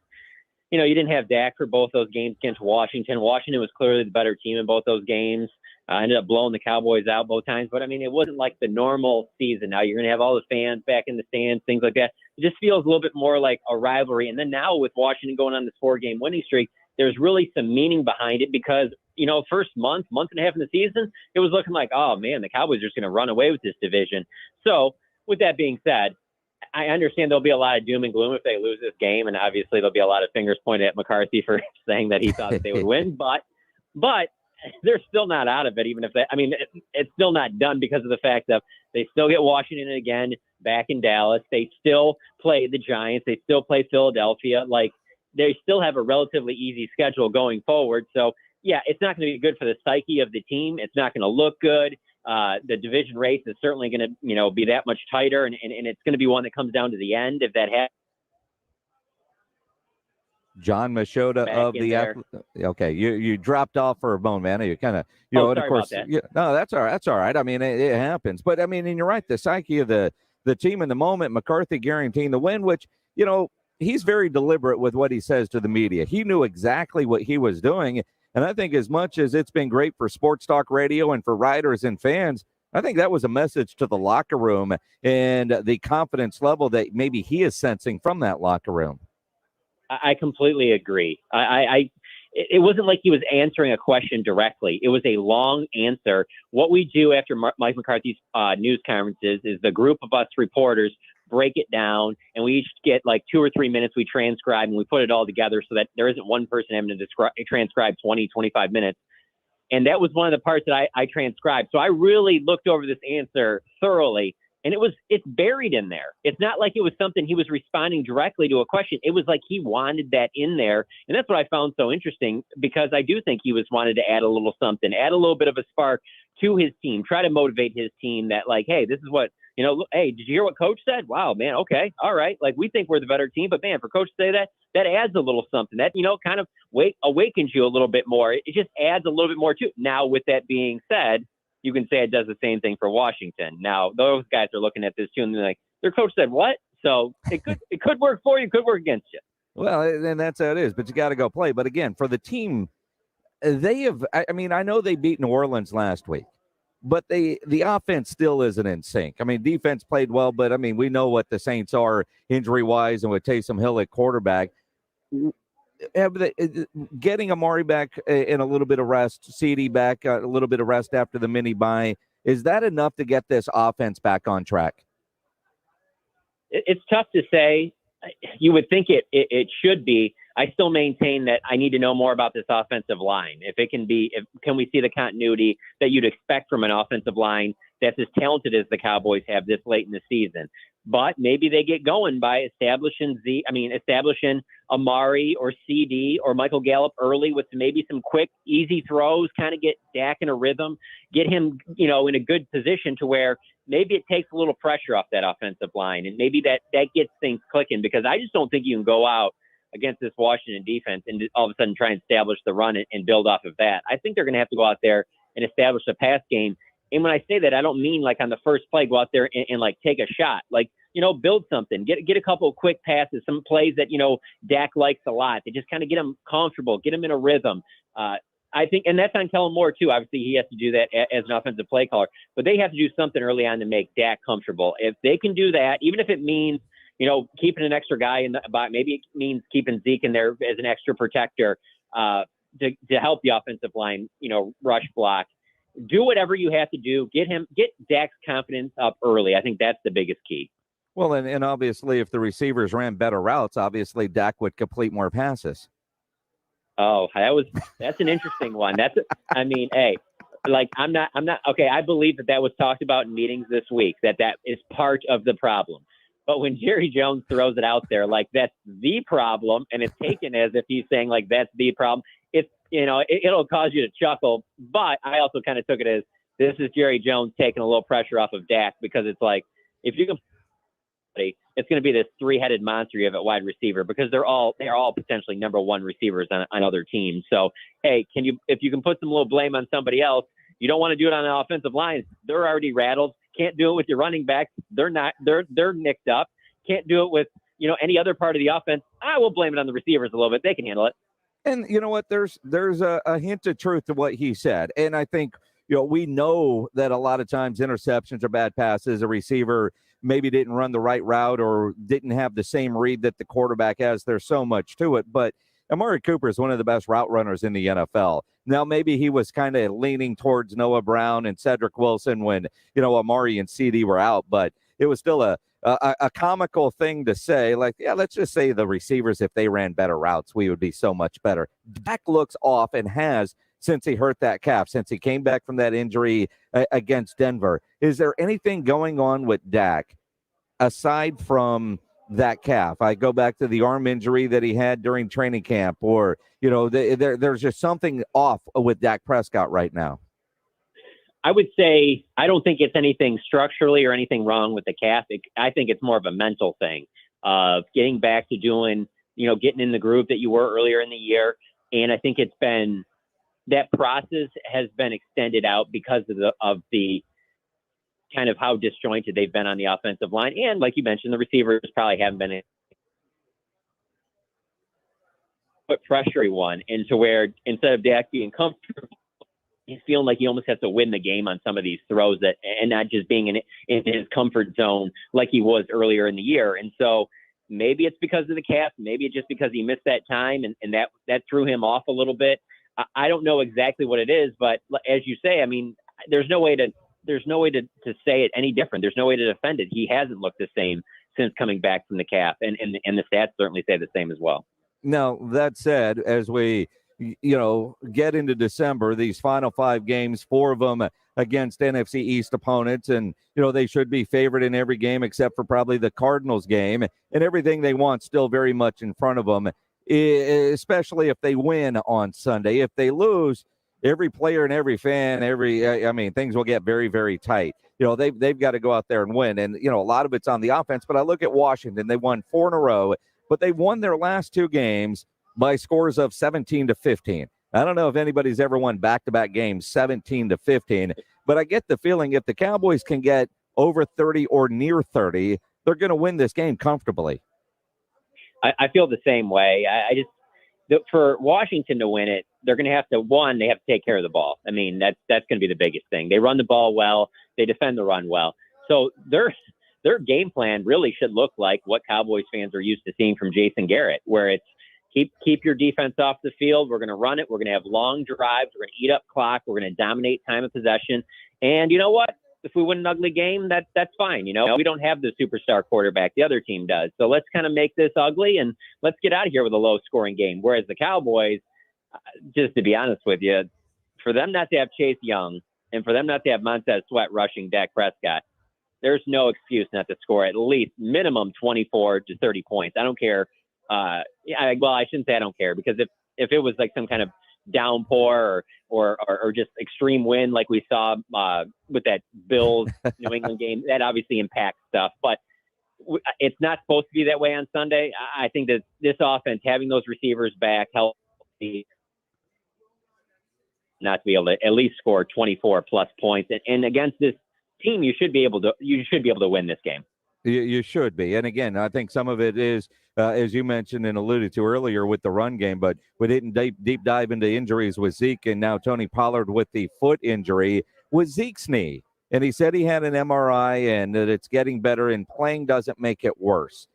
S18: didn't have Dak for both those games against Washington. Washington was clearly the better team in both those games. Ended up blowing the Cowboys out both times. But, it wasn't like the normal season. Now you're going to have all the fans back in the stands, things like that. It just feels a little bit more like a rivalry. And then now with Washington going on this 4-game winning streak, there's really some meaning behind it because first month and a half in the season, it was looking like, oh man, the Cowboys are just going to run away with this division. So with that being said, I understand there'll be a lot of doom and gloom if they lose this game, and obviously there'll be a lot of fingers pointed at McCarthy for saying that he thought that they would win. But they're still not out of it, even if it's still not done because of the fact that they still get Washington again back in Dallas. They still play the Giants. They still play Philadelphia. Like, they still have a relatively easy schedule going forward. So, yeah, it's not going to be good for the psyche of the team. It's not going to look good. The division race is certainly going to, be that much tighter, and it's going to be one that comes down to the end if that happens.
S5: John Machota of the okay, you dropped off for a moment, man. You kind of and of course no, that's all right. That's all right. I mean, it happens, but I mean, and you're right. The psyche of the team in the moment, McCarthy guaranteeing the win, which he's very deliberate with what he says to the media. He knew exactly what he was doing, and I think as much as it's been great for sports talk radio and for writers and fans, I think that was a message to the locker room and the confidence level that maybe he is sensing from that locker room.
S18: I completely agree. It wasn't like he was answering a question directly. It was a long answer. What we do after Mike McCarthy's news conferences is the group of us reporters break it down, and we each get like 2 or 3 minutes. We transcribe, and we put it all together so that there isn't one person having to transcribe 20, 25 minutes. And that was one of the parts that I transcribed. So I really looked over this answer thoroughly. And it's buried in there. It's not like it was something he was responding directly to a question. It was like he wanted that in there. And that's what I found so interesting, because I do think he wanted to add a little something, add a little bit of a spark to his team, try to motivate his team that, like, hey, this is what, hey, did you hear what coach said? Wow, man. Okay. All right. Like, we think we're the better team, but man, for coach to say that adds a little something that, kind of awakens you a little bit more. It just adds a little bit more to it. Now, with that being said, you can say it does the same thing for Washington. Now, those guys are looking at this too, and they're like, their coach said what? So it could work for you, could work against you.
S5: Well, and that's how it is, but you got to go play. But again, for the team, I know they beat New Orleans last week, but the offense still isn't in sync. I mean, defense played well, but I mean, we know what the Saints are injury-wise and with Taysom Hill at quarterback. Getting Amari back in a little bit of rest, CD back a little bit of rest after the mini bye, is that enough to get this offense back on track?
S18: It's tough to say. You would think it should be. I still maintain that I need to know more about this offensive line. Can we see the continuity that you'd expect from an offensive line that's as talented as the Cowboys have this late in the season? But maybe they get going by establishing Amari or CD or Michael Gallup early with maybe some quick, easy throws, kind of get Dak in a rhythm, get him, in a good position to where maybe it takes a little pressure off that offensive line. And maybe that gets things clicking, because I just don't think you can go out against this Washington defense and all of a sudden try and establish the run and build off of that. I think they're going to have to go out there and establish a pass game. And when I say that, I don't mean like on the first play, go out there and like take a shot, like, build something, get a couple of quick passes, some plays that, Dak likes a lot. They just kind of get him comfortable, get him in a rhythm. I think, and that's on Kellen Moore too. Obviously he has to do that as an offensive play caller, but they have to do something early on to make Dak comfortable. If they can do that, even if it means, keeping an extra guy in the box, maybe it means keeping Zeke in there as an extra protector, to help the offensive line, rush block. Do whatever you have to do. Get Dak's confidence up early. I think that's the biggest key.
S5: Well, and obviously, if the receivers ran better routes, obviously Dak would complete more passes.
S18: Oh, that's an interesting one. Hey, like I'm not okay. I believe that was talked about in meetings this week. That is part of the problem. But when Jerry Jones throws it out there like that's the problem, and it's taken as if he's saying like that's the problem, it's it'll cause you to chuckle. But I also kind of took it as this is Jerry Jones taking a little pressure off of Dak, because it's like if you can. It's going to be this three-headed monster you have at wide receiver, because they are all potentially number one receivers on other teams. So, hey, if you can put some little blame on somebody else, you don't want to do it on the offensive line. They're already rattled. Can't do it with your running backs. They're nicked up. Can't do it with, any other part of the offense. I will blame it on the receivers a little bit. They can handle it.
S5: And you know what? There's a hint of truth to what he said. And I think, we know that a lot of times interceptions are bad passes. A receiver maybe didn't run the right route or didn't have the same read that the quarterback has. There's so much to it. But Amari Cooper is one of the best route runners in the NFL. Now, maybe he was kind of leaning towards Noah Brown and Cedric Wilson when, Amari and CD were out, but it was still a comical thing to say, like, yeah, let's just say the receivers, if they ran better routes, we would be so much better. Dak looks off and has since he hurt that calf, since he came back from that injury against Denver. Is there anything going on with Dak aside from that calf? I go back to the arm injury that he had during training camp, or, there's just something off with Dak Prescott right now.
S18: I would say I don't think it's anything structurally or anything wrong with the calf. I think it's more of a mental thing of getting back to doing, getting in the groove that you were earlier in the year. And I think it's been that process has been extended out because of the kind of how disjointed they've been on the offensive line. And like you mentioned, the receivers probably haven't been put pressure one into where instead of Dak being comfortable, he's feeling like he almost has to win the game on some of these throws and not just being in his comfort zone like he was earlier in the year. And so maybe it's because of the calf, maybe it's just because he missed that time and that threw him off a little bit. I don't know exactly what it is, but as you say, I mean, there's no way to say it any different. There's no way to defend it. He hasn't looked the same since coming back from the calf, and the stats certainly say the same as well.
S5: Now, that said, as we get into December, these final 5 games, 4 of them against NFC East opponents, and they should be favored in every game except for probably the Cardinals game, and everything they want still very much in front of them, especially if they win on Sunday. If they lose, every player and every fan, things will get very, very tight. They've got to go out there and win, and a lot of it's on the offense. But I look at Washington; they won 4 in a row, but they won their last 2 games by scores of 17-15. I don't know if anybody's ever won back-to-back games 17-15, but I get the feeling if the Cowboys can get over 30 or near 30, they're going to win this game comfortably.
S18: I feel the same way. For Washington to win it, they're going to have to, they have to take care of the ball. I mean, that's going to be the biggest thing. They run the ball well. They defend the run well. So their game plan really should look like what Cowboys fans are used to seeing from Jason Garrett, where it's keep your defense off the field. We're going to run it. We're going to have long drives. We're going to eat up clock. We're going to dominate time of possession. And you know what? If we win an ugly game, that's fine. We don't have the superstar quarterback. The other team does. So let's kind of make this ugly and let's get out of here with a low-scoring game. Whereas the Cowboys, just to be honest with you, for them not to have Chase Young and for them not to have Montez Sweat rushing Dak Prescott, there's no excuse not to score at least minimum 24 to 30 points. I don't care. I shouldn't say I don't care, because if it was like some kind of downpour or just extreme wind like we saw with that Bills New England game, that obviously impacts stuff. But it's not supposed to be that way on Sunday. I think that this offense, having those receivers back, helps not to be able to at least score 24 plus points. And against this team, you should be able to win this game.
S5: You should be. And again, I think some of it is, as you mentioned and alluded to earlier, with the run game, but we didn't deep dive into injuries with Zeke, and now Tony Pollard with the foot injury with Zeke's knee. And he said he had an MRI and that it's getting better, and playing doesn't make it worse.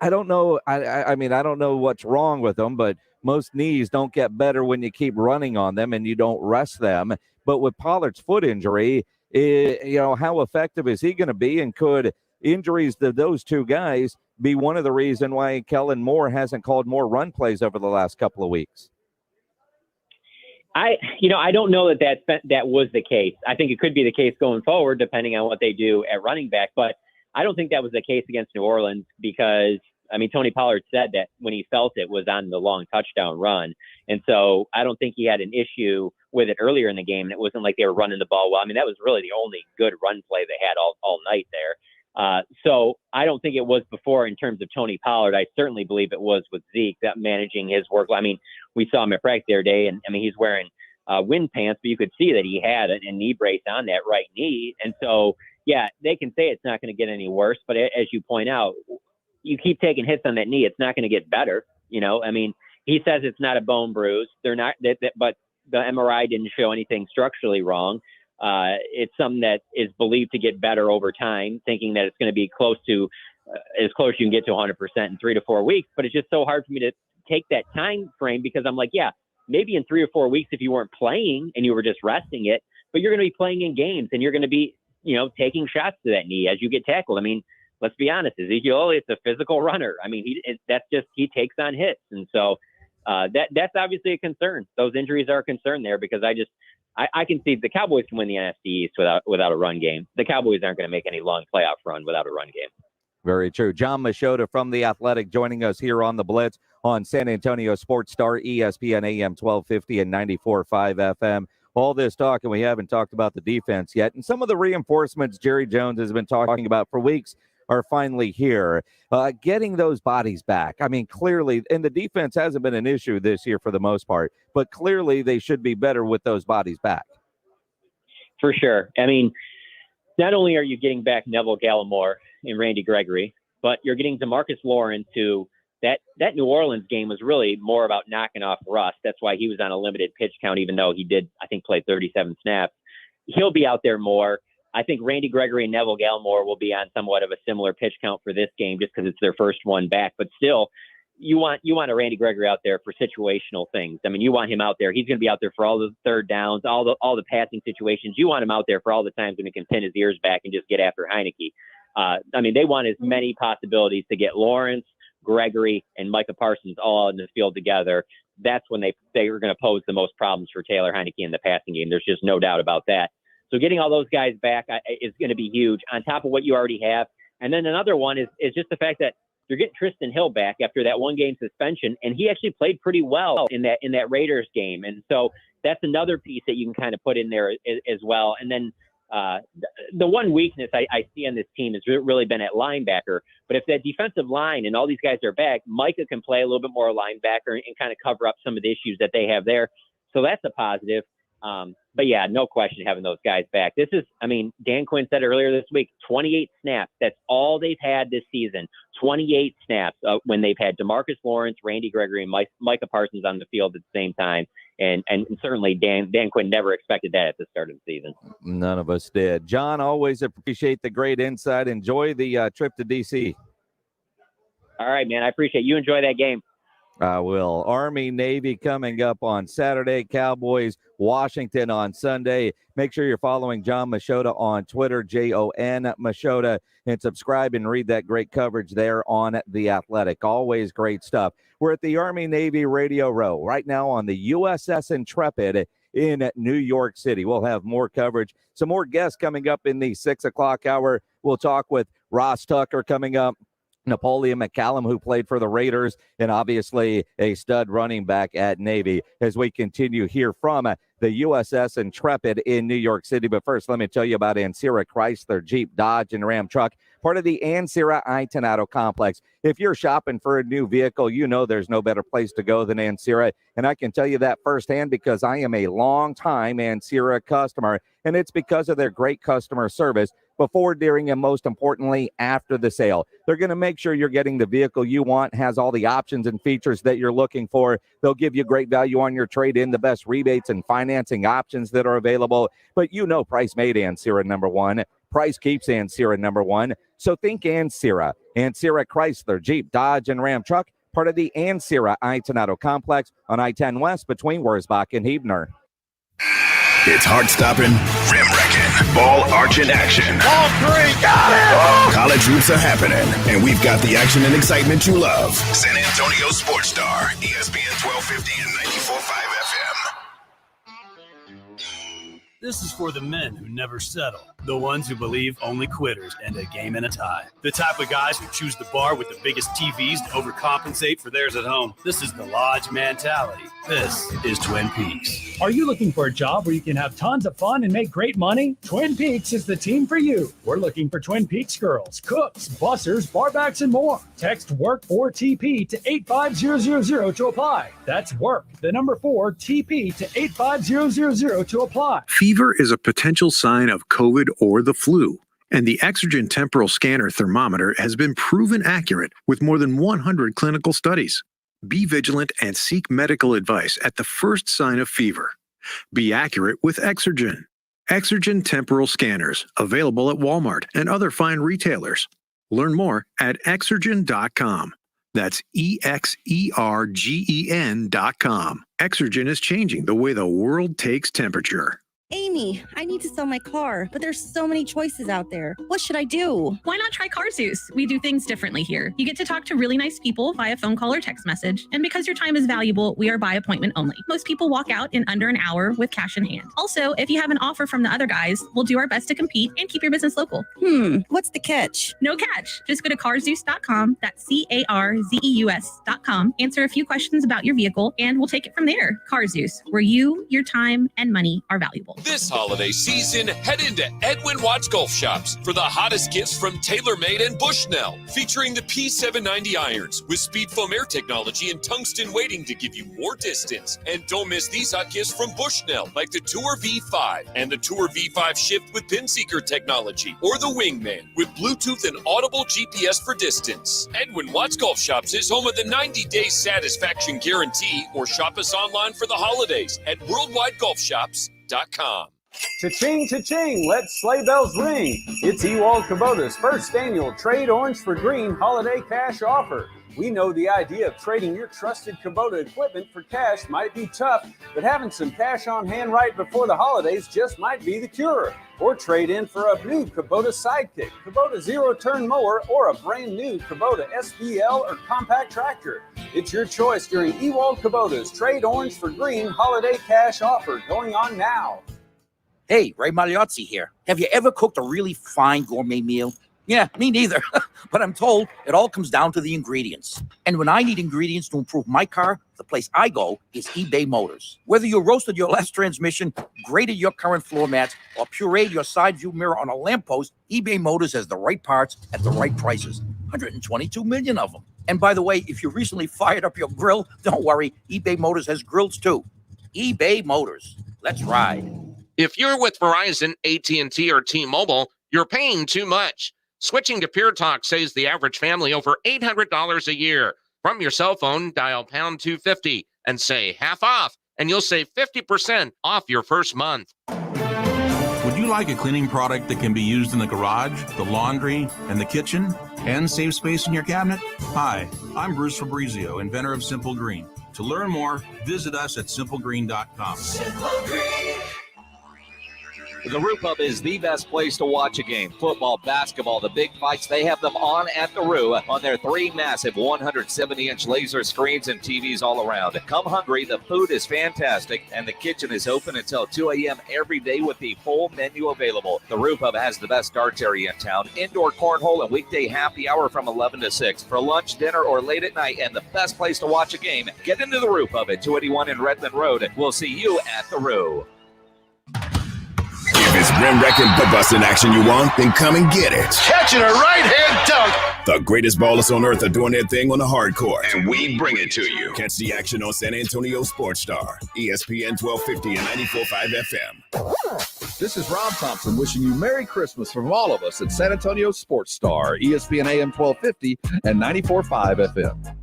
S5: I don't know. I mean, I don't know what's wrong with them, but most knees don't get better when you keep running on them and you don't rest them. But with Pollard's foot injury, how effective is he going to be? And could injuries to those 2 guys be one of the reasons why Kellen Moore hasn't called more run plays over the last couple of weeks?
S18: I don't know that was the case. I think it could be the case going forward, depending on what they do at running back. But I don't think that was the case against New Orleans, because, Tony Pollard said that when he felt it was on the long touchdown run. And so I don't think he had an issue with it earlier in the game. And it wasn't like they were running the ball well. That was really the only good run play they had all night there. So I don't think it was before in terms of Tony Pollard. I certainly believe it was with Zeke, that managing his work. We saw him at practice the other day, and he's wearing wind pants, but you could see that he had a knee brace on that right knee. And so, yeah, they can say it's not going to get any worse, but as you point out, you keep taking hits on that knee, it's not going to get better. He says it's not a bone bruise. They're not, but the MRI didn't show anything structurally wrong. It's something that is believed to get better over time, thinking that it's going to be close to as close you can get to 100% in 3 to 4 weeks. But it's just so hard for me to take that time frame, because I'm like, yeah, maybe in 3 or 4 weeks if you weren't playing and you were just resting it, but you're going to be playing in games and you're going to be, taking shots to that knee as you get tackled. I mean, let's be honest, Ezekiel Elliott's a physical runner. I mean, he takes on hits. And so that's obviously a concern. Those injuries are a concern there because I can see the Cowboys can win the NFC East without a run game. The Cowboys aren't going to make any long playoff run without a run game.
S5: Very true. John Machota from The Athletic joining us here on the Blitz on San Antonio Sports Star, ESPN AM 1250 and 94.5 FM. All this talk, and we haven't talked about the defense yet. And some of the reinforcements Jerry Jones has been talking about for weeks are finally here. Getting those bodies back. I mean, clearly, and the defense hasn't been an issue this year for the most part, but clearly they should be better with those bodies back.
S18: For sure. I mean, not only are you getting back Neville Gallimore and Randy Gregory, but you're getting DeMarcus Lawrence, who that New Orleans game was really more about knocking off rust. That's why he was on a limited pitch count, even though he did, I think, play 37 snaps. He'll be out there more. I think Randy Gregory and Neville Gallimore will be on somewhat of a similar pitch count for this game just because it's their first one back. But still, you want a Randy Gregory out there for situational things. I mean, you want him out there. He's going to be out there for all the third downs, all the passing situations. You want him out there for all the times when he can pin his ears back and just get after Heineke. I mean, they want as many possibilities to get Lawrence, Gregory, and Micah Parsons all in the field together. That's when they are going to pose the most problems for Taylor Heineke in the passing game. There's just no doubt about that. So getting all those guys back is going to be huge on top of what you already have. And then another one is just the fact that you're getting Tristan Hill back after that 1-game suspension, and he actually played pretty well in that Raiders game. And so that's another piece that you can kind of put in there as well. And then the one weakness I see on this team has really been at linebacker. But if that defensive line and all these guys are back, Micah can play a little bit more linebacker and kind of cover up some of the issues that they have there. So that's a positive. But yeah, no question having those guys back. Dan Quinn said earlier this week, 28 snaps. That's all they've had this season. 28 snaps when they've had DeMarcus Lawrence, Randy Gregory, and Micah Parsons on the field at the same time. And certainly Dan Quinn never expected that at the start of the season.
S5: None of us did. John, always appreciate the great insight. Enjoy the trip to D.C.
S18: All right, man. I appreciate you. Enjoy that game.
S5: I will. Army-Navy coming up on Saturday. Cowboys, Washington on Sunday. Make sure you're following John Machota on Twitter, Jon Machota, and subscribe and read that great coverage there on The Athletic. Always great stuff. We're at the Army-Navy Radio Row right now on the USS Intrepid in New York City. We'll have more coverage. Some more guests coming up in the 6 o'clock hour. We'll talk with Ross Tucker coming up. Napoleon McCallum, who played for the Raiders, and obviously a stud running back at Navy, as we continue here from the USS Intrepid in New York City. But first, let me tell you about Ancira Chrysler, Jeep, Dodge, and Ram truck, part of the Ancira Itinado complex. If you're shopping for a new vehicle, you know there's no better place to go than Ancira. And I can tell you that firsthand because I am a long-time Ancira customer, and it's because of their great customer service before, during, and most importantly, after the sale. They're going to make sure you're getting the vehicle you want, has all the options and features that you're looking for. They'll give you great value on your trade-in, the best rebates and financing options that are available. But you know price made Ancira number one. Price keeps Ancira number one. So think Ancira. Ancira Chrysler, Jeep, Dodge, and Ram truck, part of the Ancira Itinado complex on I-10 West between Wurzbach and Huebner.
S4: It's heart-stopping, rim-wrecking, ball-arching action.
S19: Ball three, got it!
S4: College hoops are happening, and we've got the action and excitement you love. San Antonio Sports Star, ESPN 1250 and 94.5 FM.
S14: This is for the men who never settle, the ones who believe only quitters end a game in a tie, the type of guys who choose the bar with the biggest TVs to overcompensate for theirs at home. This is the Lodge mentality. This is Twin Peaks. Are you looking for a job where you can have tons of fun and make great money? Twin Peaks is the team for you. We're looking for Twin Peaks girls, cooks, bussers, barbacks, and more. Text WORK 4TP to 85000 to apply. That's WORK, the number 4 TP to 85000 to apply.
S20: Fever is a potential sign of COVID or the flu, and the Exergen temporal scanner thermometer has been proven accurate with more than 100 clinical studies. Be vigilant and seek medical advice at the first sign of fever. Be accurate with Exergen. Exergen temporal scanners, available at Walmart and other fine retailers. Learn more at Exergen.com. That's EXERGEN.com. Exergen is changing the way the world takes temperature.
S21: Amy, I need to sell my car, but there's so many choices out there. What should I do?
S22: Why not try CarZeus? We do things differently here. You get to talk to really nice people via phone call or text message. And because your time is valuable, we are by appointment only. Most people walk out in under an hour with cash in hand. Also, if you have an offer from the other guys, we'll do our best to compete and keep your business local.
S21: What's the catch?
S22: No catch. Just go to CarZeus.com. That's CarZeus.com. Answer a few questions about your vehicle, and we'll take it from there. CarZeus, where you, your time, and money are valuable.
S23: This holiday season, head into Edwin Watts Golf Shops for the hottest gifts from TaylorMade and Bushnell, featuring the P790 irons with speed foam air technology and tungsten weighting to give you more distance. And don't miss these hot gifts from Bushnell, like the Tour V5 and the Tour V5 Shift with pin seeker technology, or the Wingman with Bluetooth and audible GPS for distance. Edwin Watts Golf Shops is home of the 90-day satisfaction guarantee, or shop us online for the holidays at worldwidegolfshops.com.
S24: Cha-ching, cha-ching, let sleigh bells ring. It's Ewald Kubota's first annual Trade Orange for Green holiday cash offer. We know the idea of trading your trusted Kubota equipment for cash might be tough, but having some cash on hand right before the holidays just might be the cure. Or trade in for a new Kubota Sidekick, Kubota zero-turn mower, or a brand new Kubota SBL or compact tractor. It's your choice during Ewald Kubota's Trade Orange for Green holiday cash offer going on now.
S25: Hey, Ray Magliozzi here. Have you ever cooked a really fine gourmet meal? Yeah, me neither. But I'm told it all comes down to the ingredients. And when I need ingredients to improve my car, the place I go is eBay Motors. Whether you roasted your last transmission, graded your current floor mats, or pureed your side view mirror on a lamppost, eBay Motors has the right parts at the right prices. 122 million of them. And by the way, if you recently fired up your grill, don't worry, eBay Motors has grills too. eBay Motors. Let's ride.
S26: If you're with Verizon, AT&T, or T-Mobile, you're paying too much. Switching to Pure Talk saves the average family over $800 a year. From your cell phone, dial pound 250 and say half off, and you'll save 50% off your first month.
S27: Would you like a cleaning product that can be used in the garage, the laundry, and the kitchen, and save space in your cabinet? Hi, I'm Bruce Fabrizio, inventor of Simple Green. To learn more, visit us at simplegreen.com.
S28: Simple Green.
S29: The Roo Pub is the best place to watch a game. Football, basketball, the big fights, they have them on at the Roo on their 3 massive 170-inch laser screens and TVs all around. Come hungry, the food is fantastic, and the kitchen is open until 2 a.m. every day with the full menu available. The Roo Pub has the best darts area in town, indoor cornhole, and weekday happy hour from 11 to 6. For lunch, dinner, or late at night, and the best place to watch a game, get into the Roo Pub at 281 in Redmond Road. We'll see you at the Roo.
S4: If it's rim wrecking but busting action you want, then come and get it.
S19: Catching a right-hand dunk.
S4: The greatest ballers on earth are doing their thing on the hard court, and we bring it to you. Catch the action on San Antonio Sports Star, ESPN 1250 and 94.5 FM.
S30: This is Rob Thompson wishing you Merry Christmas from all of us at San Antonio Sports Star, ESPN AM 1250 and 94.5 FM.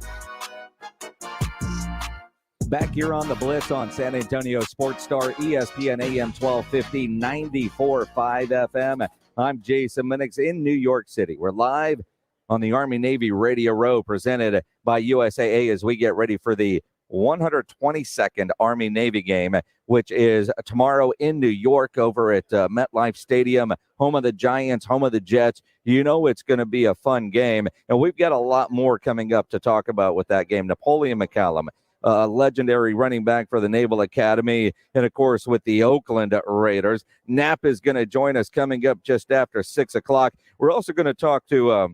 S5: Back here on the Blitz on San Antonio Sports Star, ESPN AM 1250, 94.5 FM. I'm Jason Minix in New York City. We're live on the Army-Navy Radio Row presented by USAA as we get ready for the 122nd Army-Navy game, which is tomorrow in New York over at MetLife Stadium, home of the Giants, home of the Jets. You know it's going to be a fun game, and we've got a lot more coming up to talk about with that game. Napoleon McCallum, legendary running back for the Naval Academy, and of course with the Oakland Raiders. Knapp is going to join us coming up just after 6 o'clock. We're also going to talk to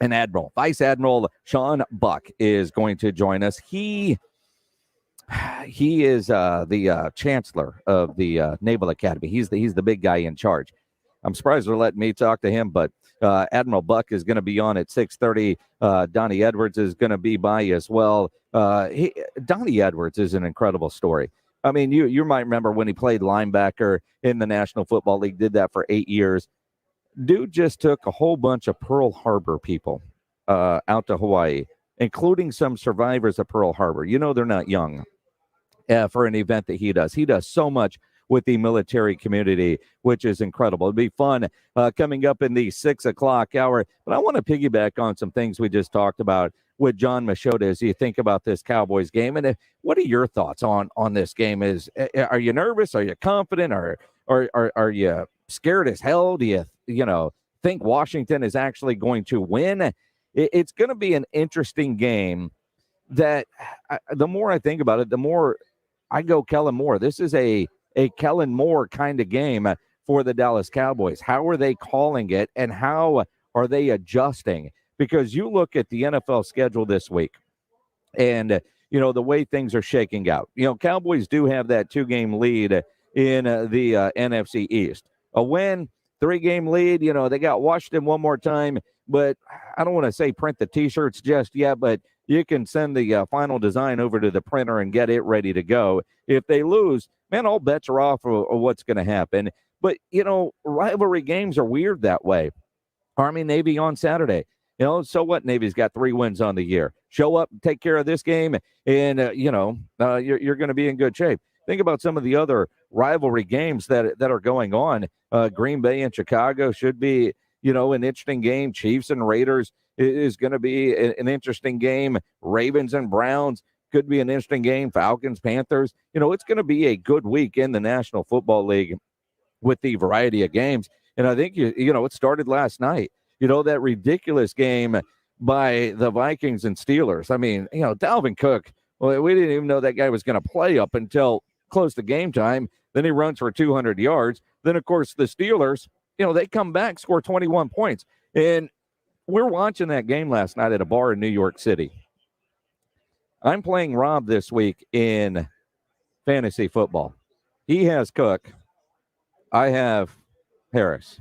S5: an Admiral. Vice Admiral Sean Buck is going to join us. He is the chancellor of the Naval Academy. He's the big guy in charge. I'm surprised they're letting me talk to him, but Admiral Buck is going to be on at 6:30. Donnie Edwards is going to be by as well. Donnie Edwards is an incredible story. I mean, you might remember when he played linebacker in the National Football League, did that for 8 years. Dude just took a whole bunch of Pearl Harbor people out to Hawaii, including some survivors of Pearl Harbor. You know they're not young for an event that he does. He does so much with the military community, which is incredible. It'll be fun coming up in the 6 o'clock hour. But I want to piggyback on some things we just talked about with John Machota as you think about this Cowboys game. And what are your thoughts on this game? Are you nervous? Are you confident? Are you scared as hell? Do you think Washington is actually going to win? It's going to be an interesting game that the more I think about it, the more I go Kellen Moore. This is a Kellen Moore kind of game for the Dallas Cowboys. How are they calling it, and how are they adjusting? Because you look at the NFL schedule this week and, the way things are shaking out. Cowboys do have that 2-game lead in the NFC East. A win, 3-game lead. They got Washington one more time, but I don't want to say print the T-shirts just yet, but you can send the final design over to the printer and get it ready to go. If they lose, man, all bets are off of what's going to happen. But, rivalry games are weird that way. Army-Navy on Saturday. So what? Navy's got 3 wins on the year. Show up, take care of this game, and, you're going to be in good shape. Think about some of the other rivalry games that are going on. Green Bay and Chicago should be, an interesting game. Chiefs and Raiders is going to be an interesting game. Ravens and Browns could be an interesting game. Falcons, Panthers. It's going to be a good week in the National Football League with the variety of games. And I think, it started last night. That ridiculous game by the Vikings and Steelers. I mean, Dalvin Cook, well, we didn't even know that guy was going to play up until close to game time. Then he runs for 200 yards. Then, of course, the Steelers, they come back, score 21 points. And we're watching that game last night at a bar in New York City. I'm playing Rob this week in fantasy football. He has Cook. I have Harris.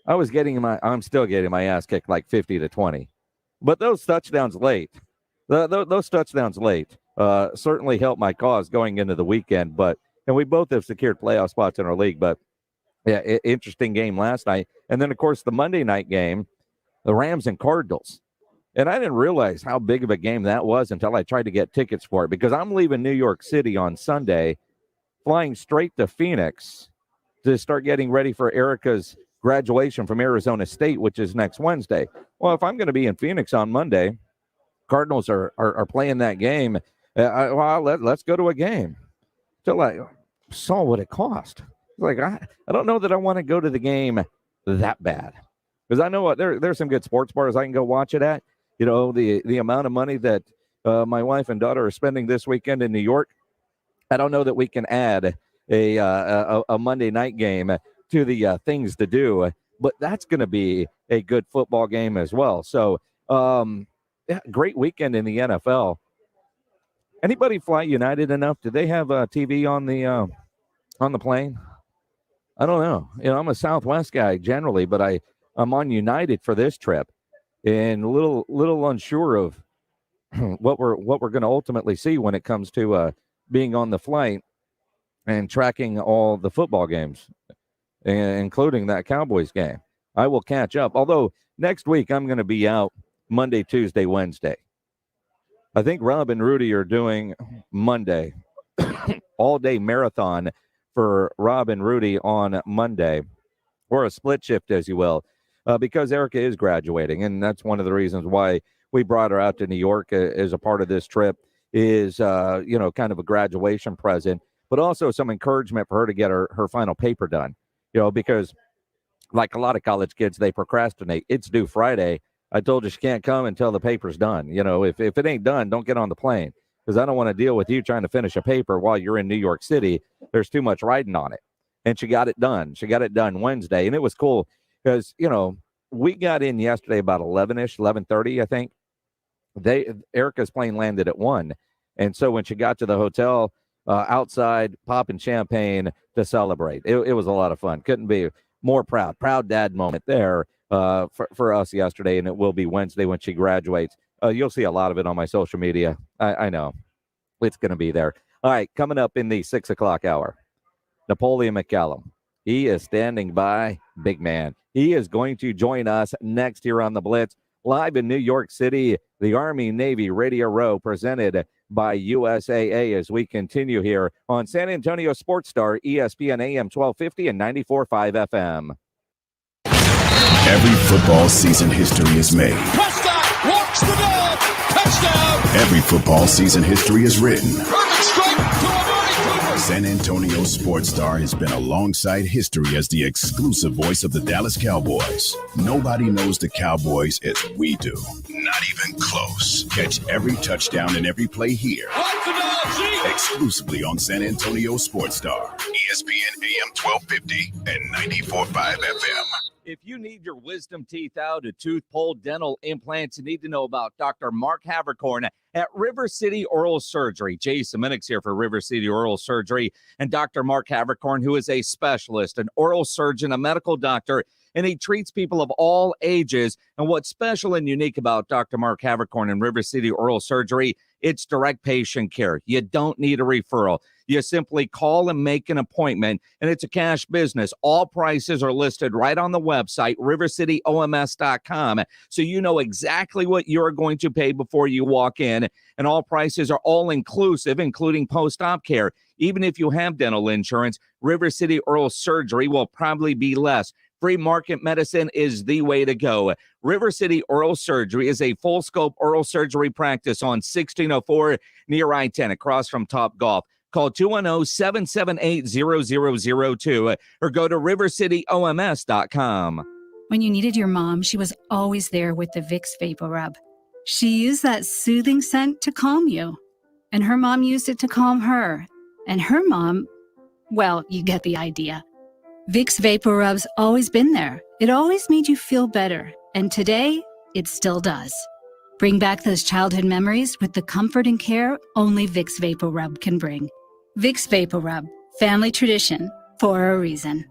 S5: I'm still getting my ass kicked like 50-20. But those touchdowns late, certainly helped my cause going into the weekend. And we both have secured playoff spots in our league. But, yeah, interesting game last night. And then, of course, the Monday night game, the Rams and Cardinals. And I didn't realize how big of a game that was until I tried to get tickets for it, because I'm leaving New York City on Sunday, flying straight to Phoenix to start getting ready for Erica's graduation from Arizona State, which is next Wednesday. Well, if I'm going to be in Phoenix on Monday, Cardinals are playing that game. Let's go to a game. Till I saw what it cost. Like, I don't know that I want to go to the game that bad, because I know what there's some good sports bars I can go watch it at. The amount of money that my wife and daughter are spending this weekend in New York, I don't know that we can add a Monday night game to the things to do, but that's going to be a good football game as well. So, great weekend in the NFL. Anybody fly United enough? Do they have TV on the plane? I don't know. I'm a Southwest guy generally, but I'm on United for this trip, and a little unsure of what we're going to ultimately see when it comes to being on the flight and tracking all the football games, including that Cowboys game. I will catch up. Although next week I'm going to be out Monday, Tuesday, Wednesday. I think Rob and Rudy are doing Monday, all-day marathon for Rob and Rudy on Monday, or a split shift, as you will, because Erica is graduating, and that's one of the reasons why we brought her out to New York as a part of this trip is, kind of a graduation present, but also some encouragement for her to get her final paper done, because like a lot of college kids, they procrastinate. It's due Friday. I told you she can't come until the paper's done. If it ain't done, don't get on the plane, because I don't want to deal with you trying to finish a paper while you're in New York City. There's too much riding on it. And she got it done. She got it done Wednesday. And it was cool because, we got in yesterday about 11-ish, 11:30, I think. Erica's plane landed at 1. And so when she got to the hotel outside, popping champagne to celebrate, it was a lot of fun. Couldn't be more proud. Proud dad moment there for us yesterday. And it will be Wednesday when she graduates. You'll see a lot of it on my social media. I know it's going to be there. All right, coming up in the 6 o'clock hour, Napoleon McCallum. He is standing by, big man. He is going to join us next here on the Blitz, live in New York City, the Army-Navy Radio Row, presented by USAA as we continue here on San Antonio Sports Star, ESPN AM 1250 and 94.5 FM.
S4: Every football season history is made.
S19: Prescott walks the dog. Touchdown.
S4: Every football season history is written.
S19: Perfect strike to Amari Cooper.
S4: San Antonio Sports Star has been alongside history as the exclusive voice of the Dallas Cowboys. Nobody knows the Cowboys as we do. Not even close. Catch every touchdown and every play here. Exclusively on San Antonio Sports Star, ESPN AM 1250 and 94.5 FM.
S5: If you need your wisdom teeth out, a tooth pull, dental implants, you need to know about Dr. Mark Havercorn at River City Oral Surgery. Jason Minix here for River City Oral Surgery, and Dr. Mark Havercorn, who is a specialist, an oral surgeon, a medical doctor, and he treats people of all ages. And what's special and unique about Dr. Mark Havercorn and River City Oral Surgery, it's direct patient care. You don't need a referral. You simply call and make an appointment, and it's a cash business. All prices are listed right on the website, rivercityoms.com, so you know exactly what you're going to pay before you walk in, and all prices are all inclusive, including post-op care. Even if you have dental insurance, River City Oral Surgery will probably be less. Free market medicine is the way to go. River City Oral Surgery is a full-scope oral surgery practice on 1604 near I-10 across from Top Golf. Call 210-778-0002 or go to rivercityoms.com.
S1: When you needed your mom, she was always there with the Vicks Vapor Rub. She used that soothing scent to calm you. And her mom used it to calm her. And her mom, well, you get the idea. Vicks Vapor Rub's always been there. It always made you feel better. And today, it still does. Bring back those childhood memories with the comfort and care only Vicks Vapor Rub can bring. Vicks Vapor Rub, family tradition for a reason.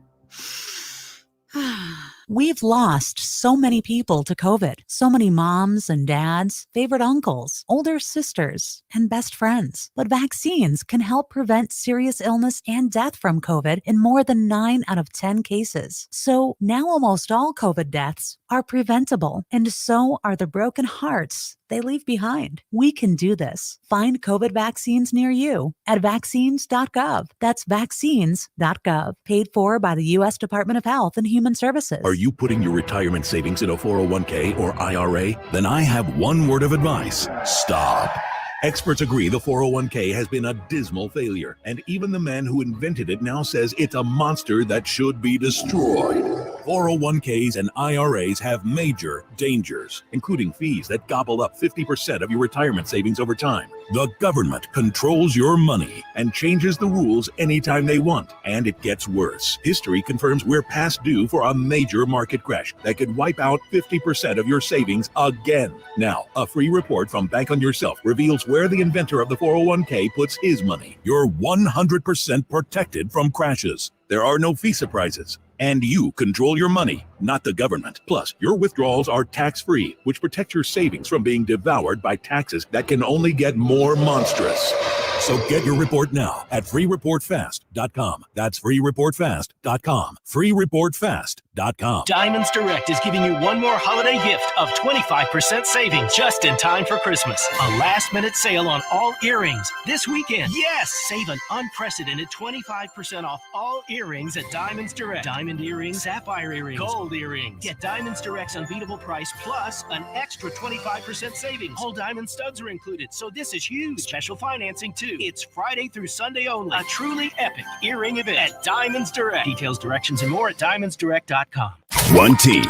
S2: We've lost so many people to COVID. So many moms and dads, favorite uncles, older sisters, and best friends. But vaccines can help prevent serious illness and death from COVID in more than 9 out of 10 cases. So now almost all COVID deaths are preventable, and so are the broken hearts they leave behind. We can do this. Find COVID vaccines near you at vaccines.gov. That's vaccines.gov. Paid for by the U.S. Department of Health and Human Services.
S6: Are you putting your retirement savings in a 401k or IRA? Then I have one word of advice. Stop. Experts agree the 401k has been a dismal failure, and even the man who invented it now says it's a monster that should be destroyed. 401ks and IRAs have major dangers, including fees that gobble up 50% of your retirement savings over time. The government controls your money and changes the rules anytime they want, and it gets worse. History confirms we're past due for a major market crash that could wipe out 50% of your savings again. Now, a free report from Bank on Yourself reveals where the inventor of the 401k puts his money. You're 100% protected from crashes. There are no fee surprises. And you control your money, not the government. Plus, your withdrawals are tax-free, which protects your savings from being devoured by taxes that can only get more monstrous. So get your report now at freereportfast.com. That's freereportfast.com. freereportfast.com.
S3: Diamonds Direct is giving you one more holiday gift of 25% savings just in time for Christmas. A last-minute sale on all earrings this weekend. Yes, save an unprecedented 25% off all earrings at Diamonds Direct. Diamond earrings, sapphire earrings, gold earrings. Get Diamonds Direct's unbeatable price plus an extra 25% savings. All diamond studs are included, so this is huge. Special financing too. It's Friday through Sunday only. A truly epic earring event at Diamonds Direct. Details, directions, and more at diamondsdirect.com.
S4: One team,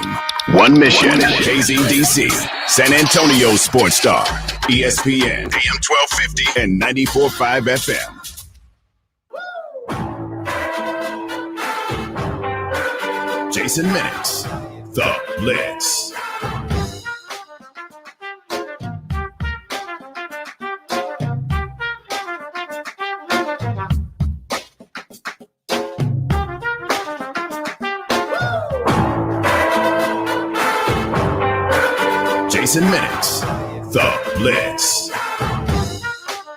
S4: one mission. KZDC, San Antonio Sports Star, ESPN, AM 1250 and 94.5 FM. Jason Minix, The Blitz. Jason Minix, The Blitz.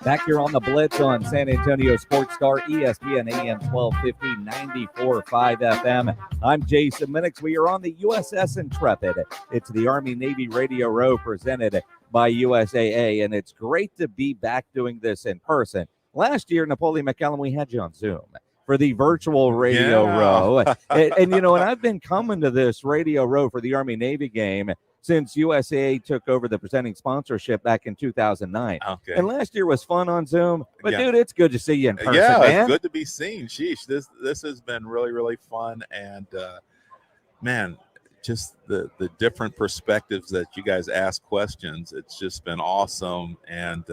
S5: Back here on the Blitz on San Antonio Sports Star, ESPN AM 1250, 94.5 FM. I'm Jason Minix. We are on the USS Intrepid. It's the Army-Navy Radio Row presented by USAA, and it's great to be back doing this in person. Last year, Napoleon McCallum, we had you on Zoom for the virtual Radio Row. And I've been coming to this Radio Row for the Army-Navy game since USAA took over the presenting sponsorship back in 2009.
S7: Okay.
S5: And last year was fun on Zoom. But, dude, it's good to see you in person, man.
S7: It's good to be seen. Sheesh, this has been really, really fun. And, man, just the different perspectives that you guys ask questions, it's just been awesome. And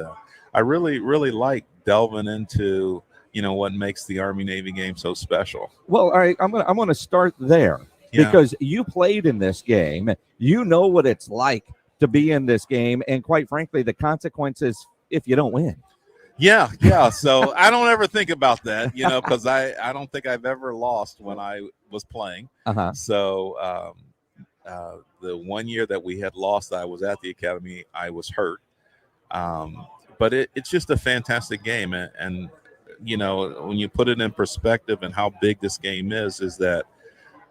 S7: I really, really like delving into what makes the Army-Navy game so special.
S5: Well, all right, I'm gonna start there because you played in this game. You know what it's like to be in this game, and quite frankly, the consequences if you don't win.
S7: Yeah. So I don't ever think about that, because I don't think I've ever lost when I was playing. So the 1 year that we had lost, I was at the academy. I was hurt, but it's just a fantastic game, and when you put it in perspective and how big this game is that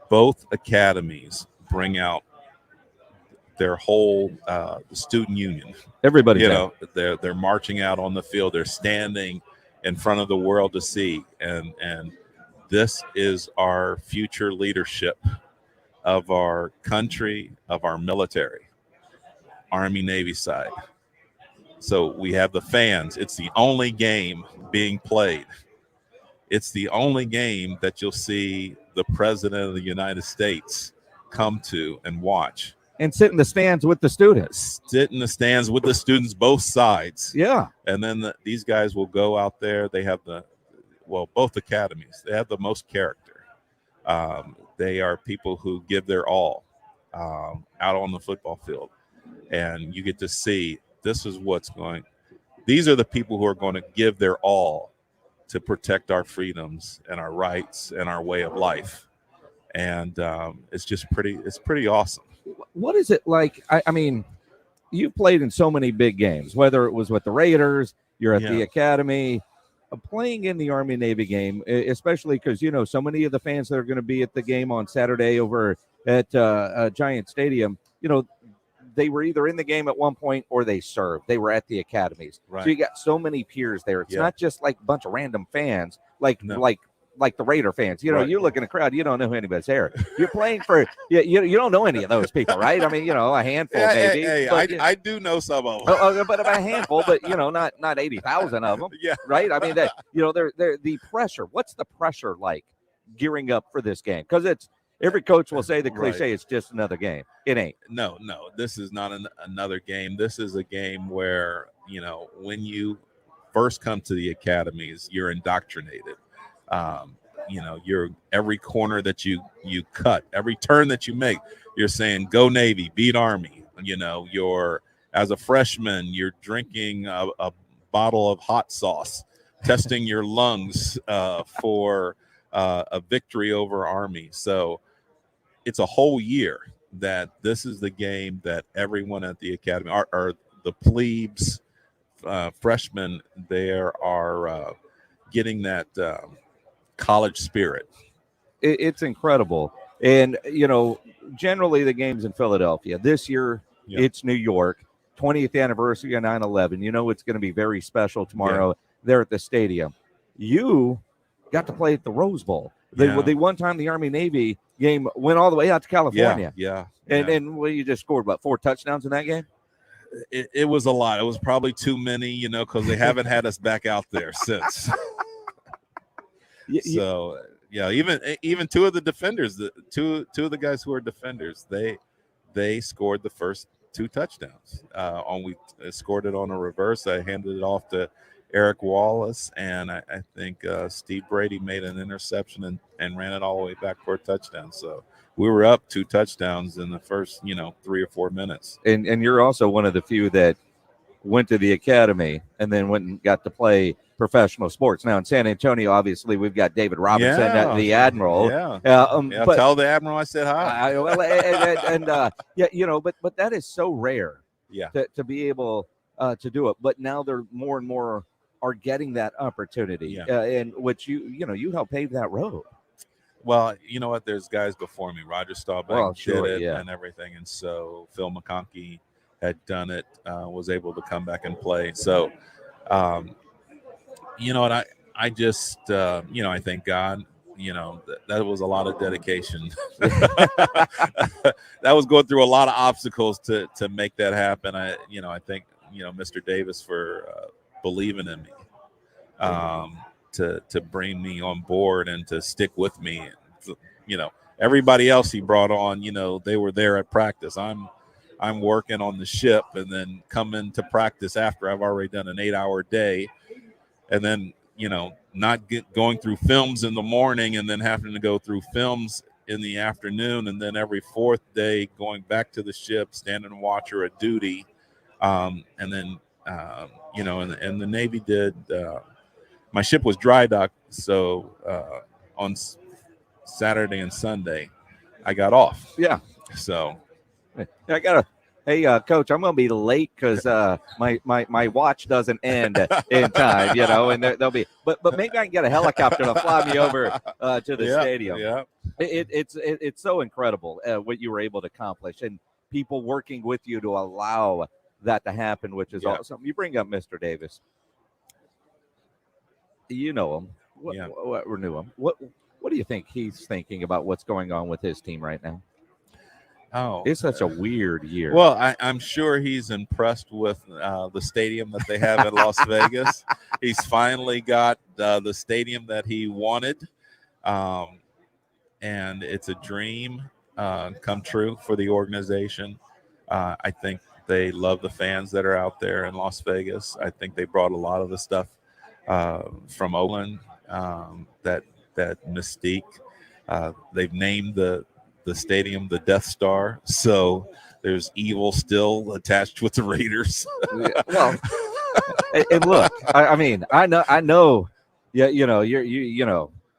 S7: both academies bring out their whole the student union.
S5: Everybody,
S7: they're marching out on the field. They're standing in front of the world to see, and this is our future leadership of our country, of our military, Army, Navy side. So we have the fans. It's the only game being played. It's the only game that you'll see the President of the United States come to and watch.
S5: And sit in the stands with the students.
S7: Sit in the stands with the students, both sides.
S5: Yeah.
S7: And then these guys will go out there. They have both academies. They have the most character. They are people who give their all out on the football field. And you get to see these are the people who are going to give their all to protect our freedoms and our rights and our way of life. And it's pretty awesome.
S5: What is it like? I mean, you played in so many big games, whether it was with the Raiders, you're at the academy, playing in the Army-Navy game, especially because, so many of the fans that are going to be at the game on Saturday over at Giant Stadium, they were either in the game at one point or they served. They were at the academies.
S7: Right.
S5: So you got so many peers there. It's not just like a bunch of random fans, like the Raider fans. You look in the crowd, you don't know who anybody's there. You're playing for you don't know any of those people, right? I mean, a handful maybe.
S7: Hey, I do know some of them.
S5: But a handful, but not 80,000 of them.
S7: Yeah.
S5: Right. I mean, they're the pressure. What's the pressure like gearing up for this game? Because it's every coach will say the cliche, it's just another game. It ain't.
S7: No, this is not another game. This is a game where, when you first come to the academies, you're indoctrinated. You're every corner that you cut, every turn that you make, you're saying, go Navy, beat Army. You're as a freshman, you're drinking a bottle of hot sauce, testing your lungs for a victory over Army. So it's a whole year that this is the game that everyone at the academy are the plebes, freshmen, they are getting that college spirit.
S5: It's incredible. And, generally the game's in Philadelphia. This year, it's New York, 20th anniversary of 9/11. It's going to be very special tomorrow there at the stadium. You got to play at the Rose Bowl. The one time the Army-Navy game went all the way out to California.
S7: Yeah.
S5: And you just scored, 4 touchdowns in that game?
S7: It was a lot. It was probably too many, because they haven't had us back out there since. So, even two of the defenders, two of the guys who are defenders, they scored the first 2 touchdowns. We scored it on a reverse. I handed it off to Eric Wallace, and I think Steve Brady made an interception and ran it all the way back for a touchdown. So we were up 2 touchdowns in the first, 3 or 4 minutes.
S5: And you're also one of the few that went to the academy and then went and got to play professional sports. Now in San Antonio, obviously, we've got David Robinson, the Admiral.
S7: But tell the Admiral I said hi.
S5: But that is so rare.
S7: Yeah.
S5: To be able to do it. But now they're more and more are getting that opportunity, and which you helped pave that road.
S7: Well, you know what? There's guys before me. Roger Staubach did it and everything, and so Phil McConkey had done it, was able to come back and play. So, you know, and I just, you know, I thank God. You know, that was a lot of dedication. That was going through a lot of obstacles to make that happen. I thank, Mr. Davis for believing in me, to bring me on board and to stick with me. You know, everybody else he brought on, they were there at practice. I'm working on the ship and then coming to practice after I've already done an 8-hour day, and then, not going through films in the morning and then having to go through films in the afternoon, and then every fourth day going back to the ship, standing watch or a duty. And then, and the Navy did, my ship was dry docked. So on Saturday and Sunday, I got off.
S5: Yeah.
S7: So
S5: I got hey, Coach, I'm going to be late because my watch doesn't end in time, and there'll be, but maybe I can get a helicopter to fly me over to the stadium.
S7: Yeah.
S5: It's so incredible what you were able to accomplish, and people working with you to allow that to happen, which is awesome. You bring up Mr. Davis. You know him. What renew him? What do you think he's thinking about what's going on with his team right now?
S7: Oh,
S5: it's such a weird year.
S7: Well, I'm sure he's impressed with the stadium that they have in Las Vegas. He's finally got the stadium that he wanted, and it's a dream come true for the organization. I think they love the fans that are out there in Las Vegas. I think they brought a lot of the stuff from Oakland, that mystique. They've named the stadium the Death Star, so there's evil still attached with the Raiders.
S5: Well, and look, I mean, I know, yeah,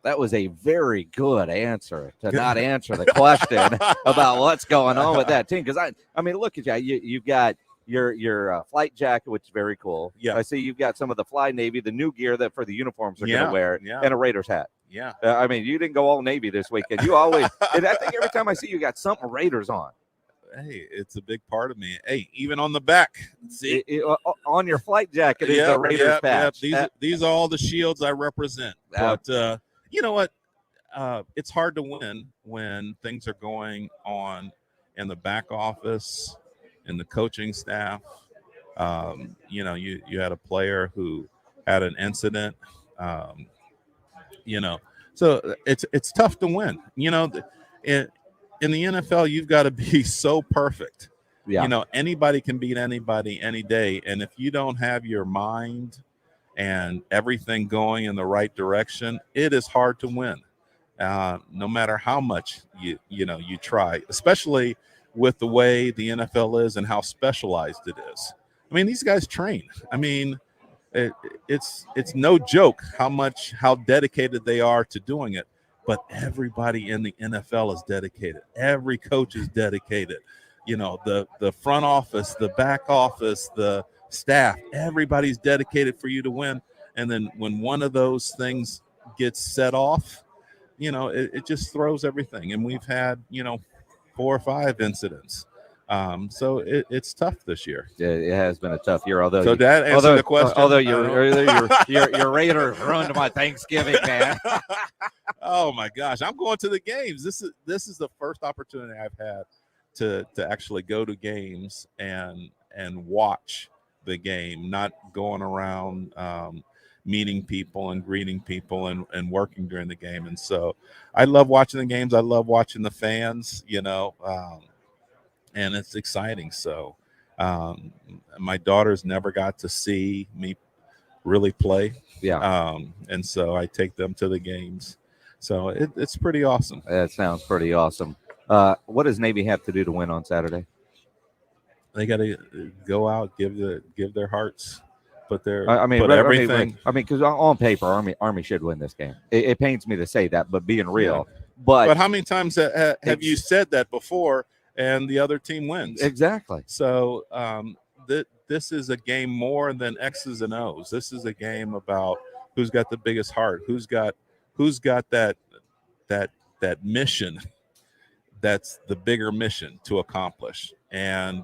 S5: that was a very good answer to not answer the question about what's going on with that team, because I mean, look at you. You've got your flight jacket, which is very cool.
S7: Yeah,
S5: I see you've got some of the Fly Navy, the new gear that for the uniforms are going to wear,
S7: yeah,
S5: and a Raiders hat.
S7: Yeah,
S5: I mean, you didn't go all Navy this weekend. You always, and I think every time I see you got something Raiders on.
S7: Hey, it's a big part of me. Hey, even on the back, see,
S5: on your flight jacket is the Raiders patch.
S7: These are all the shields I represent. But you know what? It's hard to win when things are going on in the back office, in the coaching staff. You had a player who had an incident. So it's tough to win. In the NFL, you've got to be so perfect.
S5: Yeah.
S7: Anybody can beat anybody any day, and if you don't have your mind and everything going in the right direction, it is hard to win. No matter how much you try, especially with the way the NFL is and how specialized it is. I mean, these guys train. I mean, it's no joke how dedicated they are to doing it. But everybody in the NFL is dedicated. Every coach is dedicated. The front office, the back office, the staff, everybody's dedicated for you to win. And then when one of those things gets set off, it just throws everything. And we've had, 4 or 5 incidents. So it's tough this year.
S5: Yeah, it has been a tough year. Although
S7: that answered the question.
S5: Although your Raiders ruined my Thanksgiving, man.
S7: Oh my gosh, I'm going to the games. This is the first opportunity I've had to actually go to games and watch the game, not going around meeting people and greeting people and working during the game. And so I love watching the games. I love watching the fans, and it's exciting. So my daughters never got to see me really play.
S5: Yeah.
S7: And so I take them to the games. So it's pretty awesome.
S5: That sounds pretty awesome. What does Navy have to do to win on Saturday?
S7: They got to go out, give their hearts, put
S5: everything. Because on paper, Army should win this game. It pains me to say that, but being real.
S7: Yeah.
S5: But
S7: how many times have you said that before and the other team wins?
S5: Exactly.
S7: So this is a game more than X's and O's. This is a game about who's got the biggest heart, who's got that mission that's the bigger mission to accomplish. And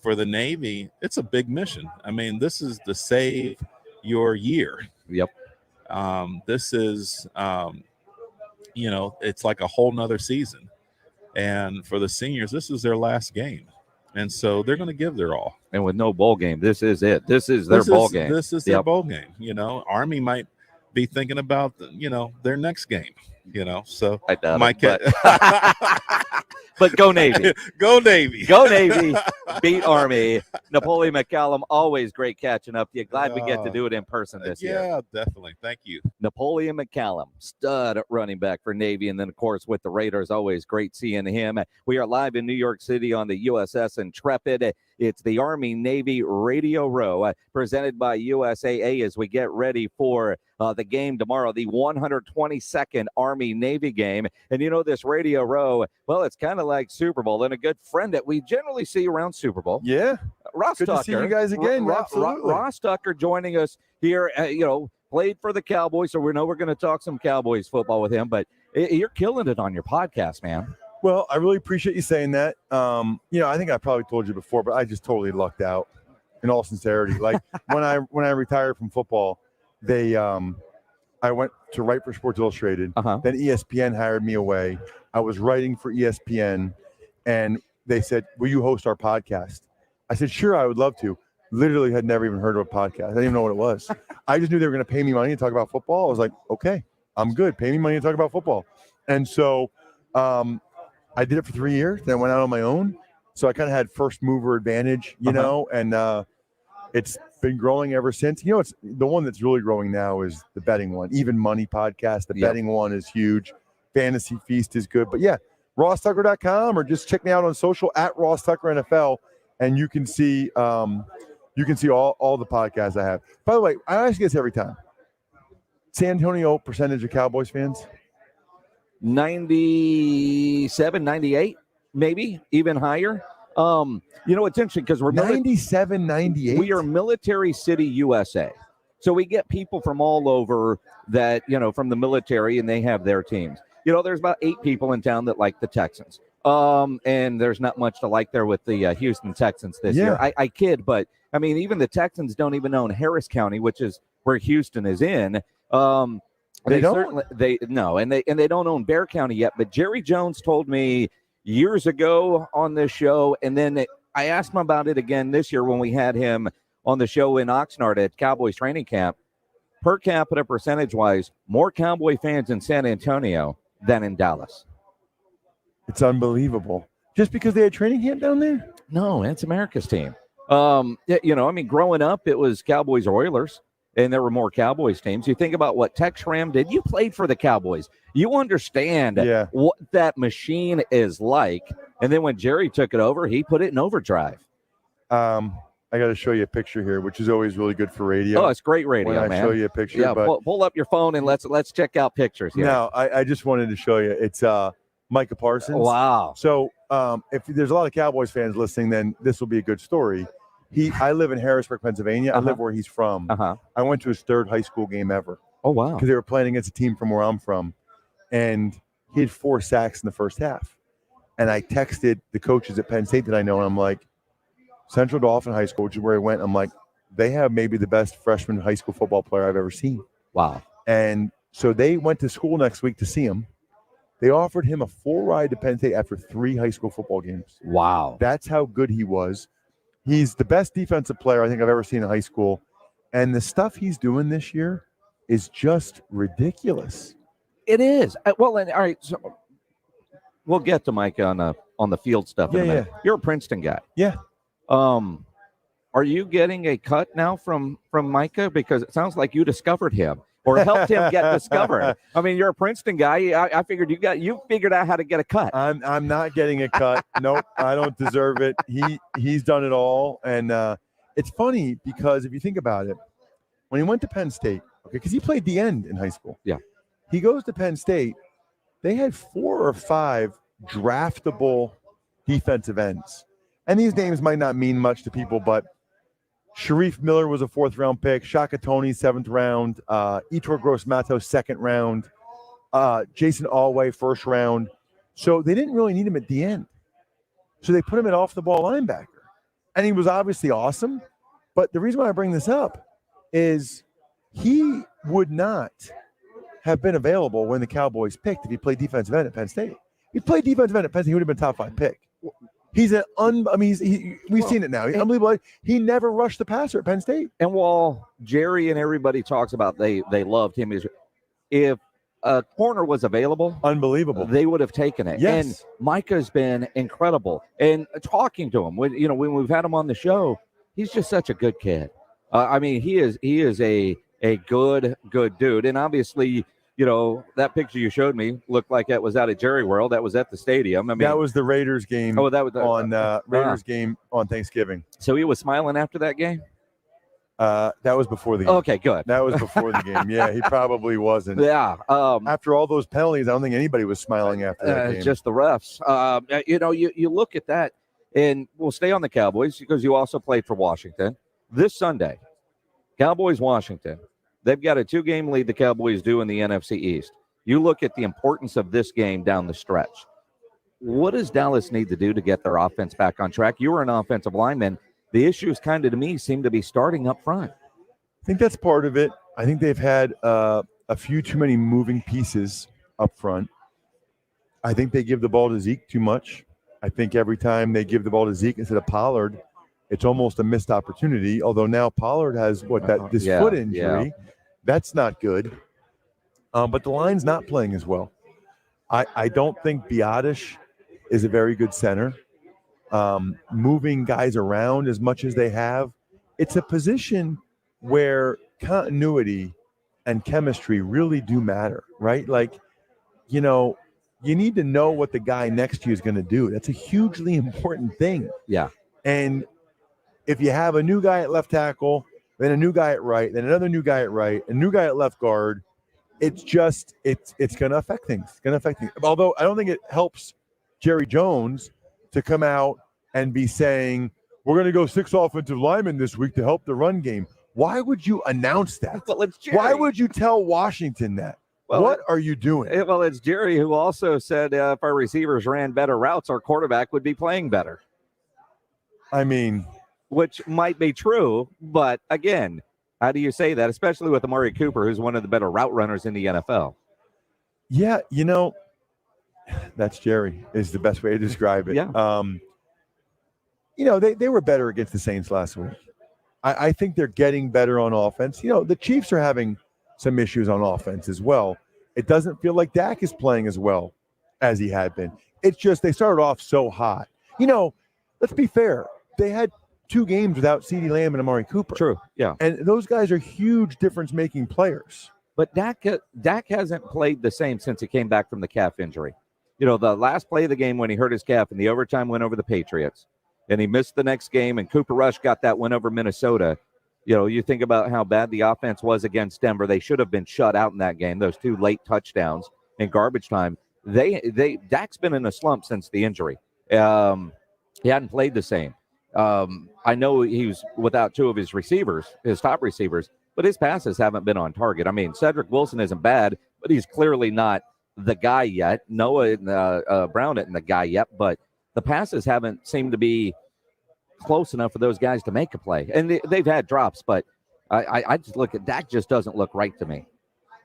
S7: for the Navy, it's a big mission. I mean, this is to save your year.
S5: Yep.
S7: This is, it's like a whole nother season. And for the seniors, this is their last game. And so they're going to give their all.
S5: And with no bowl game, this is it. This is their bowl game.
S7: This is their bowl game. Army might be thinking about, their next game, so
S5: I doubt
S7: might
S5: it, but go Navy.
S7: Go Navy.
S5: Go Navy. Beat Army. Napoleon McCallum, always great catching up to you. Glad we get to do it in person this year.
S7: Yeah, definitely. Thank you.
S5: Napoleon McCallum, stud running back for Navy. And then, of course, with the Raiders, always great seeing him. We are live in New York City on the USS Intrepid. It's the Army-Navy Radio Row presented by USAA as we get ready for the game tomorrow, the 122nd Army-Navy game. And this Radio Row, well, it's kind of like Super Bowl and a good friend that we generally see around Super Bowl.
S8: Yeah.
S5: Ross
S8: Good
S5: Tucker.
S8: to see you guys again. Absolutely.
S5: Ross Tucker joining us here, played for the Cowboys, so we know we're going to talk some Cowboys football with him, but you're killing it on your podcast, man.
S8: Well, I really appreciate you saying that. I think I probably told you before, but I just totally lucked out in all sincerity. Like when I retired from football, I went to write for Sports Illustrated. Then ESPN hired me away. I was writing for ESPN, and they said, "Will you host our podcast?" I said, "Sure, I would love to." Literally had never even heard of a podcast. I didn't even know what it was. I just knew they were going to pay me money to talk about football. I was like, okay, I'm good. Pay me money to talk about football. And so I did it for 3 years. Then I went out on my own. So I kind of had first mover advantage, and it's been growing ever since. It's the one that's really growing now is the betting one. Even Money podcast. The betting one is huge. Fantasy Feast is good. But yeah, RossTucker.com or just check me out on social at Ross Tucker NFL, and you can see all the podcasts I have. By the way, I ask you this every time. San Antonio percentage of Cowboys fans?
S5: 97, 98, maybe even higher. It's interesting because we're
S8: 97, 98.
S5: We are Military City, USA. So we get people from all over that, from the military, and they have their teams. There's about 8 people in town that like the Texans. And there's not much to like there with the Houston Texans this year. I kid, but I mean, even the Texans don't even own Harris County, which is where Houston is in. They don't. They don't own Bear County yet. But Jerry Jones told me years ago on this show, and then I asked him about it again this year when we had him on the show in Oxnard at Cowboys training camp. Per capita percentage-wise, more Cowboy fans in San Antonio than in Dallas.
S8: It's unbelievable. Just because they had training camp down there?
S5: No, it's America's team. Growing up, it was Cowboys or Oilers, and there were more Cowboys teams. You think about what Tex Ram did. You played for the Cowboys. You understand what that machine is like. And then when Jerry took it over, he put it in overdrive.
S8: I got to show you a picture here, which is always really good for radio.
S5: Oh, it's great radio,
S8: when
S5: man.
S8: I show you a picture.
S5: Yeah,
S8: but
S5: pull up your phone and let's check out pictures here.
S8: Now, I just wanted to show you. It's Micah Parsons.
S5: Wow.
S8: So if there's a lot of Cowboys fans listening, then this will be a good story. I live in Harrisburg, Pennsylvania. I live where he's from. I went to his third high school game ever.
S5: Oh, wow.
S8: Because they were playing against a team from where I'm from. And he had 4 sacks in the first half. And I texted the coaches at Penn State that I know, and I'm like, Central Dauphin High School, which is where I went. I'm like, they have maybe the best freshman high school football player I've ever seen.
S5: Wow.
S8: And so they went to school next week to see him. They offered him a full ride to Penn State after 3 high school football games.
S5: Wow.
S8: That's how good he was. He's the best defensive player I think I've ever seen in high school. And the stuff he's doing this year is just ridiculous.
S5: It is. All right. So we'll get to Mike on the field stuff in a minute. You're a Princeton guy.
S8: Yeah.
S5: Are you getting a cut now from Micah? Because it sounds like you discovered him or helped him get discovered. I mean, you're a Princeton guy. I figured you figured out how to get a cut.
S8: I'm not getting a cut. Nope, I don't deserve it. He's done it all, and it's funny because if you think about it, when he went to Penn State, because he played the end in high school.
S5: Yeah,
S8: he goes to Penn State. They had 4 or 5 draftable defensive ends. And these names might not mean much to people, but Sharif Miller was a 4th-round pick. Shaka Toney, 7th round. Itor Gross-Matos, 2nd round. Jason Alway, 1st round. So they didn't really need him at the end. So they put him at off-the-ball linebacker. And he was obviously awesome. But the reason why I bring this up is he would not have been available when the Cowboys picked if he played defensive end at Penn State. If he played defensive end at Penn State, he would have been top 5 pick. We've seen it now. He's unbelievable. He never rushed the passer at Penn State.
S5: And while Jerry and everybody talks about they loved him, if a corner was available,
S8: unbelievable,
S5: they would have taken it.
S8: Yes.
S5: And Micah's been incredible. And talking to him, when we've had him on the show, he's just such a good kid. He is a good dude. And obviously, that picture you showed me looked like it was out at Jerry World. That was at the stadium.
S8: That was the Raiders game.
S5: Oh, that was the
S8: Raiders game on Thanksgiving.
S5: So he was smiling after that game?
S8: That was before the game.
S5: Okay, good.
S8: That was before the game. Yeah, he probably wasn't.
S5: Yeah.
S8: After all those penalties, I don't think anybody was smiling after that game.
S5: Just the refs. You look at that, and we'll stay on the Cowboys because you also played for Washington. This Sunday, Cowboys-Washington. They've got a 2-game lead the Cowboys do in the NFC East. You look at the importance of this game down the stretch. What does Dallas need to do to get their offense back on track? You were an offensive lineman. The issues kind of, to me, seem to be starting up front.
S8: I think that's part of it. I think they've had a few too many moving pieces up front. I think they give the ball to Zeke too much. I think every time they give the ball to Zeke instead of Pollard, it's almost a missed opportunity. Although now Pollard has this foot injury. Yeah. That's not good. But the line's not playing as well. I don't think Biotish is a very good center. Moving guys around as much as they have, it's a position where continuity and chemistry really do matter, right? You need to know what the guy next to you is going to do. That's a hugely important thing.
S5: Yeah.
S8: And if you have a new guy at left tackle, then a new guy at right, then another new guy at right, a new guy at left guard, it's going to affect things. It's going to affect things. Although I don't think it helps Jerry Jones to come out and be saying, we're going to go 6 offensive linemen this week to help the run game. Why would you announce that?
S5: Well, it's Jerry.
S8: Why would you tell Washington that? Well, what are you doing?
S5: Well, it's Jerry who also said if our receivers ran better routes, our quarterback would be playing better. Which might be true, but again, how do you say that, especially with Amari Cooper, who's one of the better route runners in the NFL?
S8: Yeah, that's Jerry is the best way to describe it.
S5: Yeah.
S8: They were better against the Saints last week. I think they're getting better on offense. The Chiefs are having some issues on offense as well. It doesn't feel like Dak is playing as well as he had been. It's just they started off so hot. Let's be fair. They had 2 games without CeeDee Lamb and Amari Cooper.
S5: True, yeah.
S8: And those guys are huge difference-making players.
S5: But Dak hasn't played the same since he came back from the calf injury. The last play of the game when he hurt his calf in the overtime win over the Patriots, and he missed the next game, and Cooper Rush got that win over Minnesota. You think about how bad the offense was against Denver. They should have been shut out in that game, those 2 late touchdowns in garbage time. Dak's been in a slump since the injury. He hadn't played the same. I know he was without 2 of his receivers, his top receivers, but his passes haven't been on target. Cedric Wilson isn't bad, but he's clearly not the guy yet. Noah Brown isn't the guy yet, but the passes haven't seemed to be close enough for those guys to make a play. And they've had drops, but I just look at Dak, just doesn't look right to me.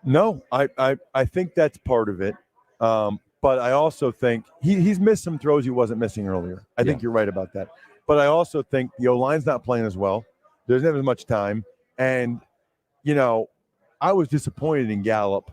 S8: No, I think that's part of it. But I also think he's missed some throws he wasn't missing earlier. I think you're right about that. But I also think the O-line's not playing as well. There's not as much time. And, I was disappointed in Gallup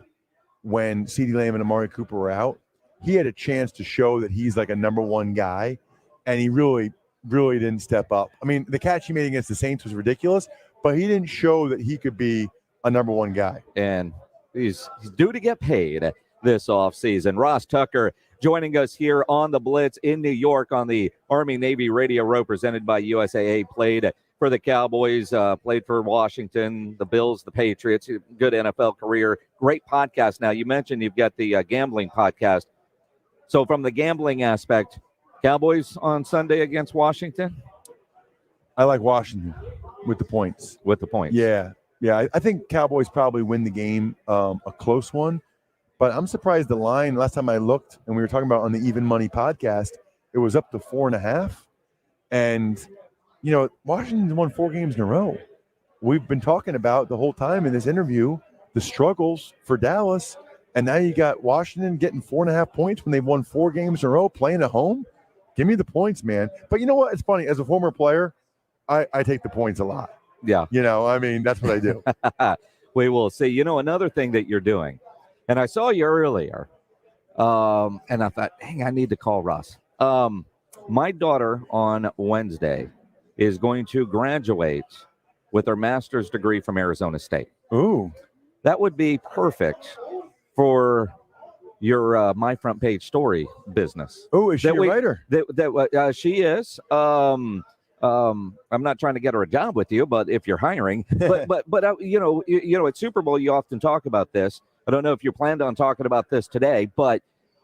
S8: when CeeDee Lamb and Amari Cooper were out. He had a chance to show that he's like a number 1 guy, and he really, really didn't step up. The catch he made against the Saints was ridiculous, but he didn't show that he could be a number 1 guy.
S5: And he's due to get paid this offseason. Ross Tucker joining us here on the Blitz in New York on the Army-Navy Radio Row presented by USAA. Played for the Cowboys, played for Washington, the Bills, the Patriots. Good NFL career. Great podcast. Now, you mentioned you've got the gambling podcast. So from the gambling aspect, Cowboys on Sunday against Washington?
S8: I like Washington with the points.
S5: With the points.
S8: Yeah. I think Cowboys probably win the game, a close one. But I'm surprised the line, last time I looked, and we were talking about on the Even Money podcast, it was up to 4.5. And, Washington's won 4 games in a row. We've been talking about the whole time in this interview the struggles for Dallas, and now you got Washington getting 4.5 points when they've won 4 games in a row playing at home. Give me the points, man. But you know what? It's funny. As a former player, I take the points a lot.
S5: Yeah.
S8: That's what I do.
S5: We will see. Another thing that you're doing, and I saw you earlier, and I thought, dang, I need to call Russ. My daughter on Wednesday is going to graduate with her master's degree from Arizona State.
S8: Ooh.
S5: That would be perfect for your My Front Page Story business.
S8: Oh, is she a writer?
S5: She is. I'm not trying to get her a job with you, but if you're hiring, but at Super Bowl, you often talk about this. I don't know if you planned on talking about this today, but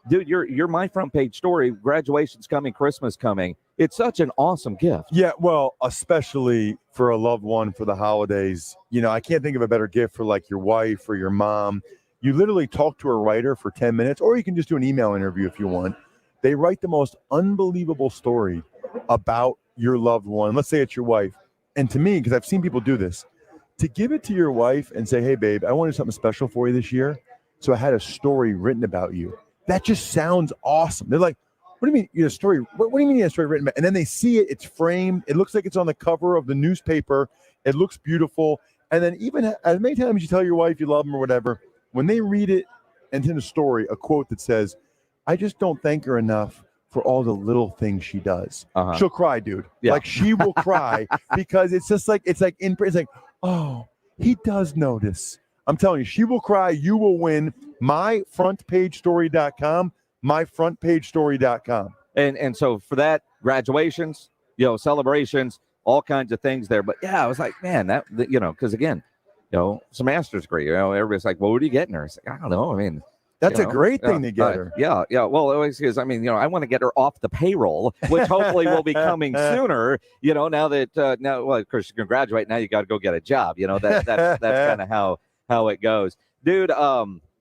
S5: dude, your My Front Page Story, graduation's coming, Christmas coming. It's such an awesome gift.
S8: Yeah, well, especially for a loved one for the holidays. I can't think of a better gift for like your wife or your mom. You literally talk to a writer for 10 minutes, or you can just do an email interview if you want. They write the most unbelievable story about your loved one. Let's say it's your wife. And to me, because I've seen people do this, to give it to your wife and say, hey, babe, I wanted something special for you this year, so I had a story written about you. That just sounds awesome. They're like, what do you mean you have a story? What do you mean you have a story written about? And then they see it, it's framed. It looks like it's on the cover of the newspaper. It looks beautiful. And then even as many times you tell your wife you love them or whatever, when they read it and in a story, a quote that says, I just don't thank her enough for all the little things she does. Uh-huh. She'll cry, dude. Yeah. Like she will cry because it's just like, it's like, oh, he does notice. I'm telling you, she will cry. You will win. MyFrontPageStory.com. MyFrontPageStory.com.
S5: And so for that, graduations, celebrations, all kinds of things there. But yeah, I was like, man, that because again, it's a master's degree. Everybody's like, well, what are you getting her? It's like, I don't know. I mean,
S8: that's a great thing to get her.
S5: Yeah. Well, it always is. I mean, I want to get her off the payroll, which hopefully will be coming sooner. Now that of course you can graduate. Now you got to go get a job. That's kind of how it goes, dude.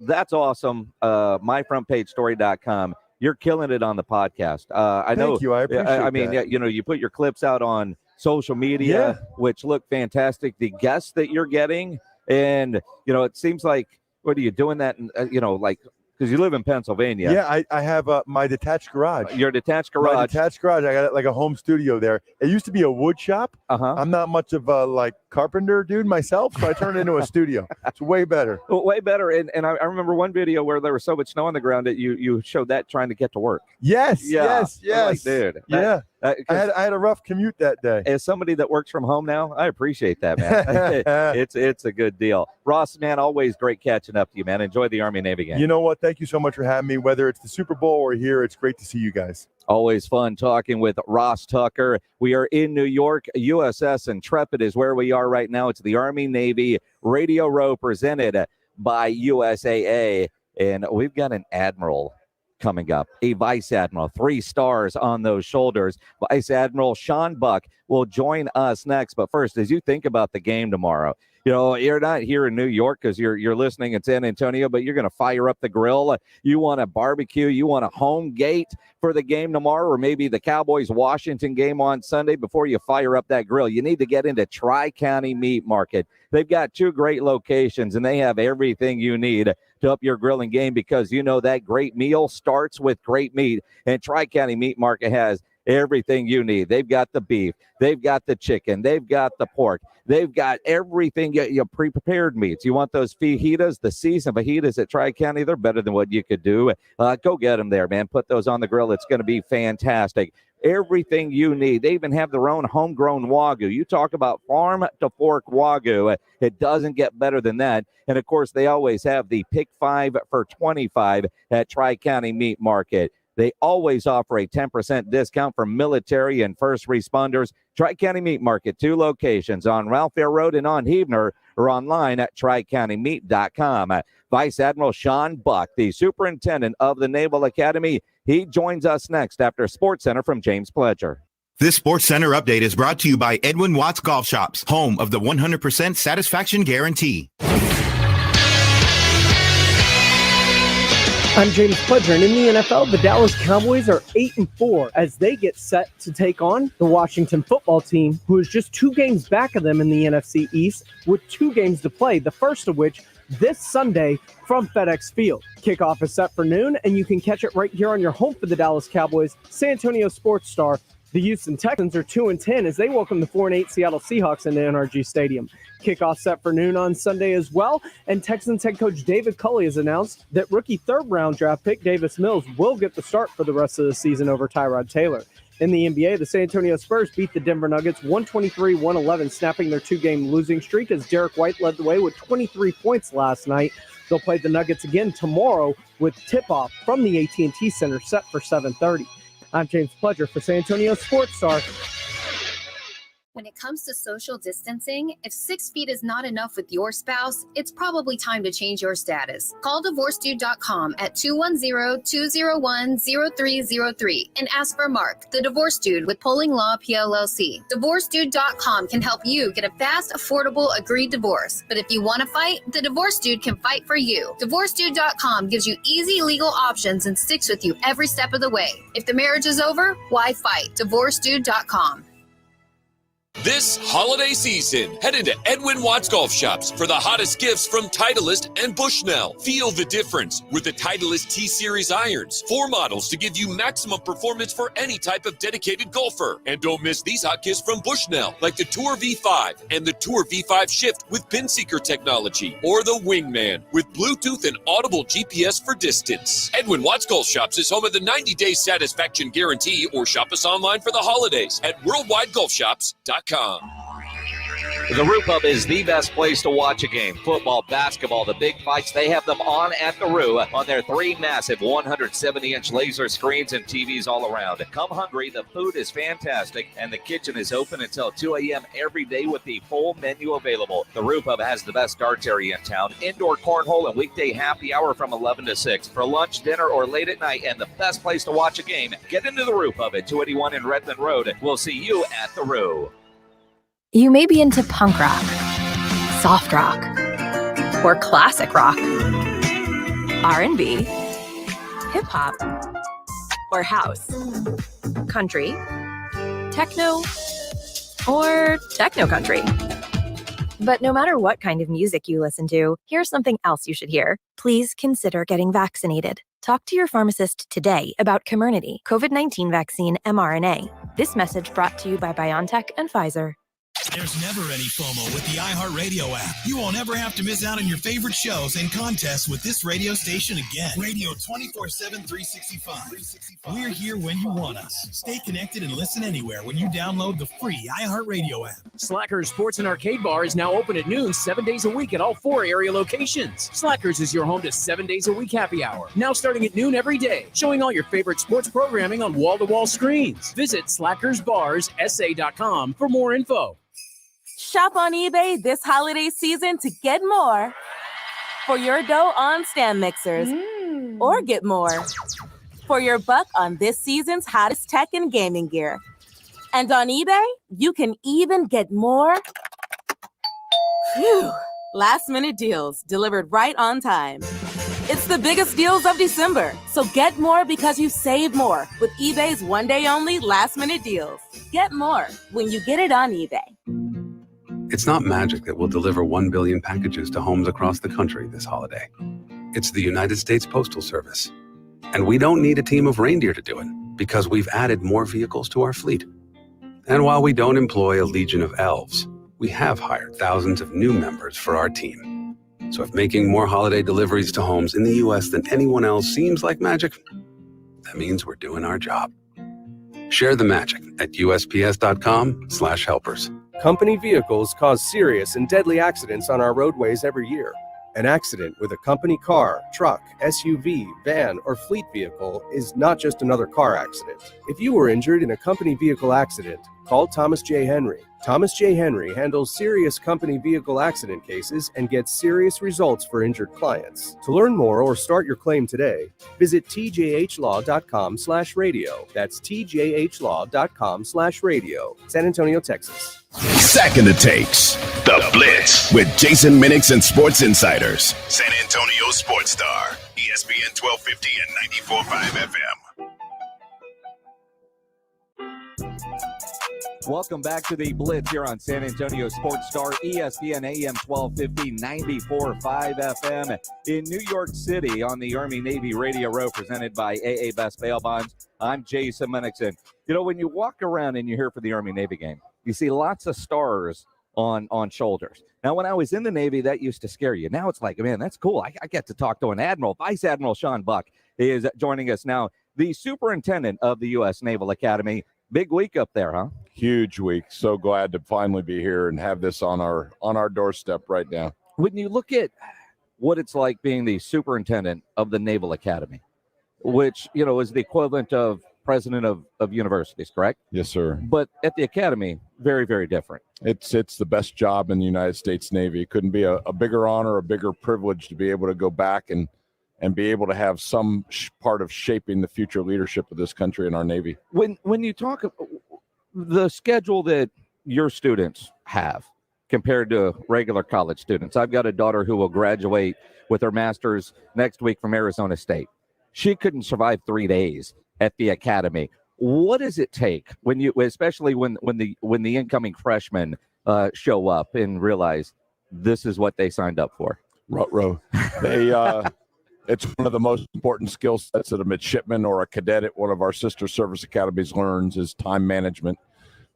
S5: That's awesome. MyFrontPageStory.com. You're killing it on the podcast. I know.
S8: Thank you. I appreciate that.
S5: I mean, you put your clips out on social media, which look fantastic. The guests that you're getting, and it seems like, what are you doing that? Because you live in Pennsylvania.
S8: Yeah, I have my detached garage.
S5: Your detached garage.
S8: My detached garage. I got like a home studio there. It used to be a wood shop.
S5: Uh-huh.
S8: I'm not much of a carpenter dude myself, so I turned it into a studio. It's way better.
S5: Way better. And I remember one video where there was so much snow on the ground that you showed that trying to get to work.
S8: Yes. Like,
S5: dude.
S8: I had a rough commute that day.
S5: As somebody that works from home now, I appreciate that, man. It's a good deal. Ross, man, always great catching up to you, man. Enjoy the Army-Navy game.
S8: You know what? Thank you so much for having me. Whether it's the Super Bowl or here, it's great to see you guys.
S5: Always fun talking with Ross Tucker. We are in New York. USS Intrepid is where we are right now. It's the Army-Navy Radio Row presented by USAA. And we've got an admiral coming up, a vice admiral, 3 stars on those shoulders. Vice Admiral Sean Buck will join us next. But first, as you think about the game tomorrow, you're not here in New York because you're listening in San Antonio, but you're going to fire up the grill. You want a barbecue. You want a home gate for the game tomorrow, or maybe the Cowboys-Washington game on Sunday. Before you fire up that grill, you need to get into Tri-County Meat Market. They've got 2 great locations, and they have everything you need to up your grilling game, because that great meal starts with great meat, and Tri-County Meat Market has everything you need. They've got the beef, they've got the chicken, they've got the pork, they've got everything. Your pre-prepared meats. You want those fajitas, the seasoned fajitas at Tri-County? They're better than what you could do. Go get them there, man. Put those on the grill. It's going to be fantastic. Everything you need. They even have their own homegrown Wagyu. You talk about farm to fork Wagyu. It doesn't get better than that. And of course, they always have the Pick 5 for 25 at Tri-County Meat Market. They always offer a 10% discount for military and first responders. Tri-County Meat Market, 2 locations on Ralph Fair Road and on Heavener, or online at tricountymeat.com. Vice Admiral Sean Buck, the superintendent of the Naval Academy, he joins us next after Sports Center from James Pledger.
S9: This Sports Center update is brought to you by Edwin Watts Golf Shops, home of the 100% satisfaction guarantee.
S10: I'm James Pledger, and in the NFL, the Dallas Cowboys are 8-4 as they get set to take on the Washington football team, who is just 2 games back of them in the NFC East with 2 games to play, the first of which this Sunday from FedEx Field. Kickoff is set for noon, and you can catch it right here on your home for the Dallas Cowboys, San Antonio Sports Star. The Houston Texans are 2-10 as they welcome the 4-8 Seattle Seahawks into NRG Stadium. Kickoff set for noon on Sunday as well, and Texans head coach David Culley has announced that rookie third-round draft pick Davis Mills will get the start for the rest of the season over Tyrod Taylor. In the NBA, the San Antonio Spurs beat the Denver Nuggets 123-111, snapping their 2-game losing streak as Derek White led the way with 23 points last night. They'll play the Nuggets again tomorrow with tip-off from the AT&T Center set for 7:30. I'm James Pledger for San Antonio Sports Star.
S11: When it comes to social distancing, if 6 feet is not enough with your spouse, it's probably time to change your status. Call DivorceDude.com at 210-201-0303 and ask for Mark, the Divorce Dude with Polling Law PLLC. DivorceDude.com can help you get a fast, affordable, agreed divorce. But if you want to fight, the Divorce Dude can fight for you. DivorceDude.com gives you easy legal options and sticks with you every step of the way. If the marriage is over, why fight? DivorceDude.com.
S23: This holiday season, head into Edwin Watts Golf Shops for the hottest gifts from Titleist and Bushnell. Feel the difference with the Titleist T-Series irons. 4 models to give you maximum performance for any type of dedicated golfer. And don't miss these hot gifts from Bushnell, like the Tour V5 and the Tour V5 Shift with pin seeker technology, or the Wingman with Bluetooth and audible GPS for distance. Edwin Watts Golf Shops is home of the 90-day satisfaction guarantee, or shop us online for the holidays at worldwidegolfshops.com.
S29: The Roo Pub is the best place to watch a game. Football, basketball, the big fights, they have them on at the Roo on their 3 massive 170-inch laser screens and TVs all around. Come hungry, the food is fantastic, and the kitchen is open until 2 a.m. every day with the full menu available. The Roo Pub has the best darts area in town, indoor cornhole and weekday happy hour from 11 to 6. For lunch, dinner, or late at night, and the best place to watch a game, get into the Roo Pub at 281 in Redmond Road. We'll see you at the Roo.
S12: You may be into punk rock, soft rock, or classic rock, R&B, hip-hop, or house, country, techno, or techno-country. But no matter what kind of music you listen to, here's something else you should hear. Please consider getting vaccinated. Talk to your pharmacist today about Comirnaty, COVID-19 vaccine mRNA. This message brought to you by BioNTech and Pfizer.
S13: There's never any FOMO with the iHeartRadio app. You won't ever have to miss out on your favorite shows and contests with this radio station again. Radio 24/7, 365. We're here when you want us. Stay connected and listen anywhere when you download the free iHeartRadio app.
S14: Slackers Sports and Arcade Bar is now open at noon 7 days a week at all 4 area locations. Slackers is your home to 7 days a week happy hour. Now starting at noon every day, showing all your favorite sports programming on wall-to-wall screens. Visit slackersbarsa.com for more info.
S15: Shop on eBay this holiday season to get more for your dough on stand mixers, or get more for your buck on this season's hottest tech and gaming gear. And on eBay, you can even get more last-minute deals delivered right on time. It's the biggest deals of December, so get more because you save more with eBay's one-day-only last-minute deals. Get more when you get it on eBay.
S16: It's not magic that will deliver 1 billion packages to homes across the country this holiday. It's the United States Postal Service. And we don't need a team of reindeer to do it because we've added more vehicles to our fleet. And while we don't employ a legion of elves, we have hired thousands of new members for our team. So if making more holiday deliveries to homes in the U.S. than anyone else seems like magic, that means we're doing our job. Share the magic at USPS.com/helpers.
S17: Company vehicles cause serious and deadly accidents on our roadways every year. An accident with a company car, truck, SUV, van, or fleet vehicle is not just another car accident. If you were injured in a company vehicle accident, call Thomas J. Henry. Thomas J. Henry handles serious company vehicle accident cases and gets serious results for injured clients. To learn more or start your claim today, visit tjhlaw.com/radio. That's tjhlaw.com/radio. San Antonio, Texas.
S4: Second it takes. The Blitz with Jason Minix and Sports Insiders. San Antonio Sports Star, ESPN 1250 and 94.5 FM.
S5: Welcome back to the Blitz here on San Antonio Sports Star, ESPN AM 1250, 94.5 FM in New York City on the Army-Navy Radio Row, presented by AA Best Bail Bonds. I'm Jason Menixon. You know, when you walk around and you're here for the Army-Navy game, you see lots of stars on shoulders. Now, when I was in the Navy, that used to scare you. Now it's like, man, that's cool. I get to talk to an admiral. Vice Admiral Sean Buck is joining us now, the superintendent of the U.S. Naval Academy. Big week up there, huh?
S18: Huge week. So glad to finally be here and have this on our doorstep right now.
S5: When you look at what it's like being the superintendent of the Naval Academy, which, you know, is the equivalent of president of universities, correct?
S18: Yes, sir.
S5: But at the academy, very, very different.
S18: It's the best job in the United States Navy. It couldn't be a bigger honor, a bigger privilege to be able to go back and be able to have some part of shaping the future leadership of this country and our Navy.
S5: When you talk the schedule that your students have compared to regular college students, I've got a daughter who will graduate with her master's next week from Arizona State. She couldn't survive 3 days at the academy. What does it take when you, especially when the incoming freshmen show up and realize this is what they signed up for?
S18: Ruh-roh. It's one of the most important skill sets that a midshipman or a cadet at one of our sister service academies learns is time management.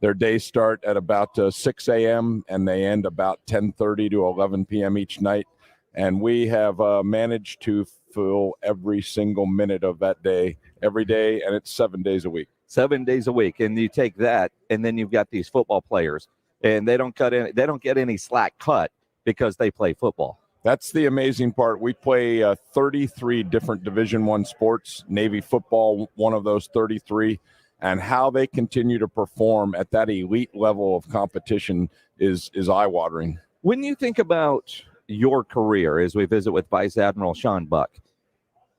S18: Their days start at about 6 a.m. and they end about 10:30 to 11 p.m. each night. And we have managed to fill every single minute of that day, every day, and it's 7 days a week.
S5: 7 days a week. And you take that, and then you've got these football players, and they don't get any slack cut because they play football.
S18: That's the amazing part. We play 33 different Division I sports, Navy football, one of those 33, and how they continue to perform at that elite level of competition is eye-watering.
S5: When you think about your career, as we visit with Vice Admiral Sean Buck,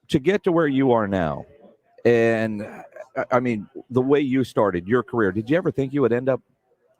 S5: to get to where you are now, and I mean, the way you started your career, did you ever think you would end up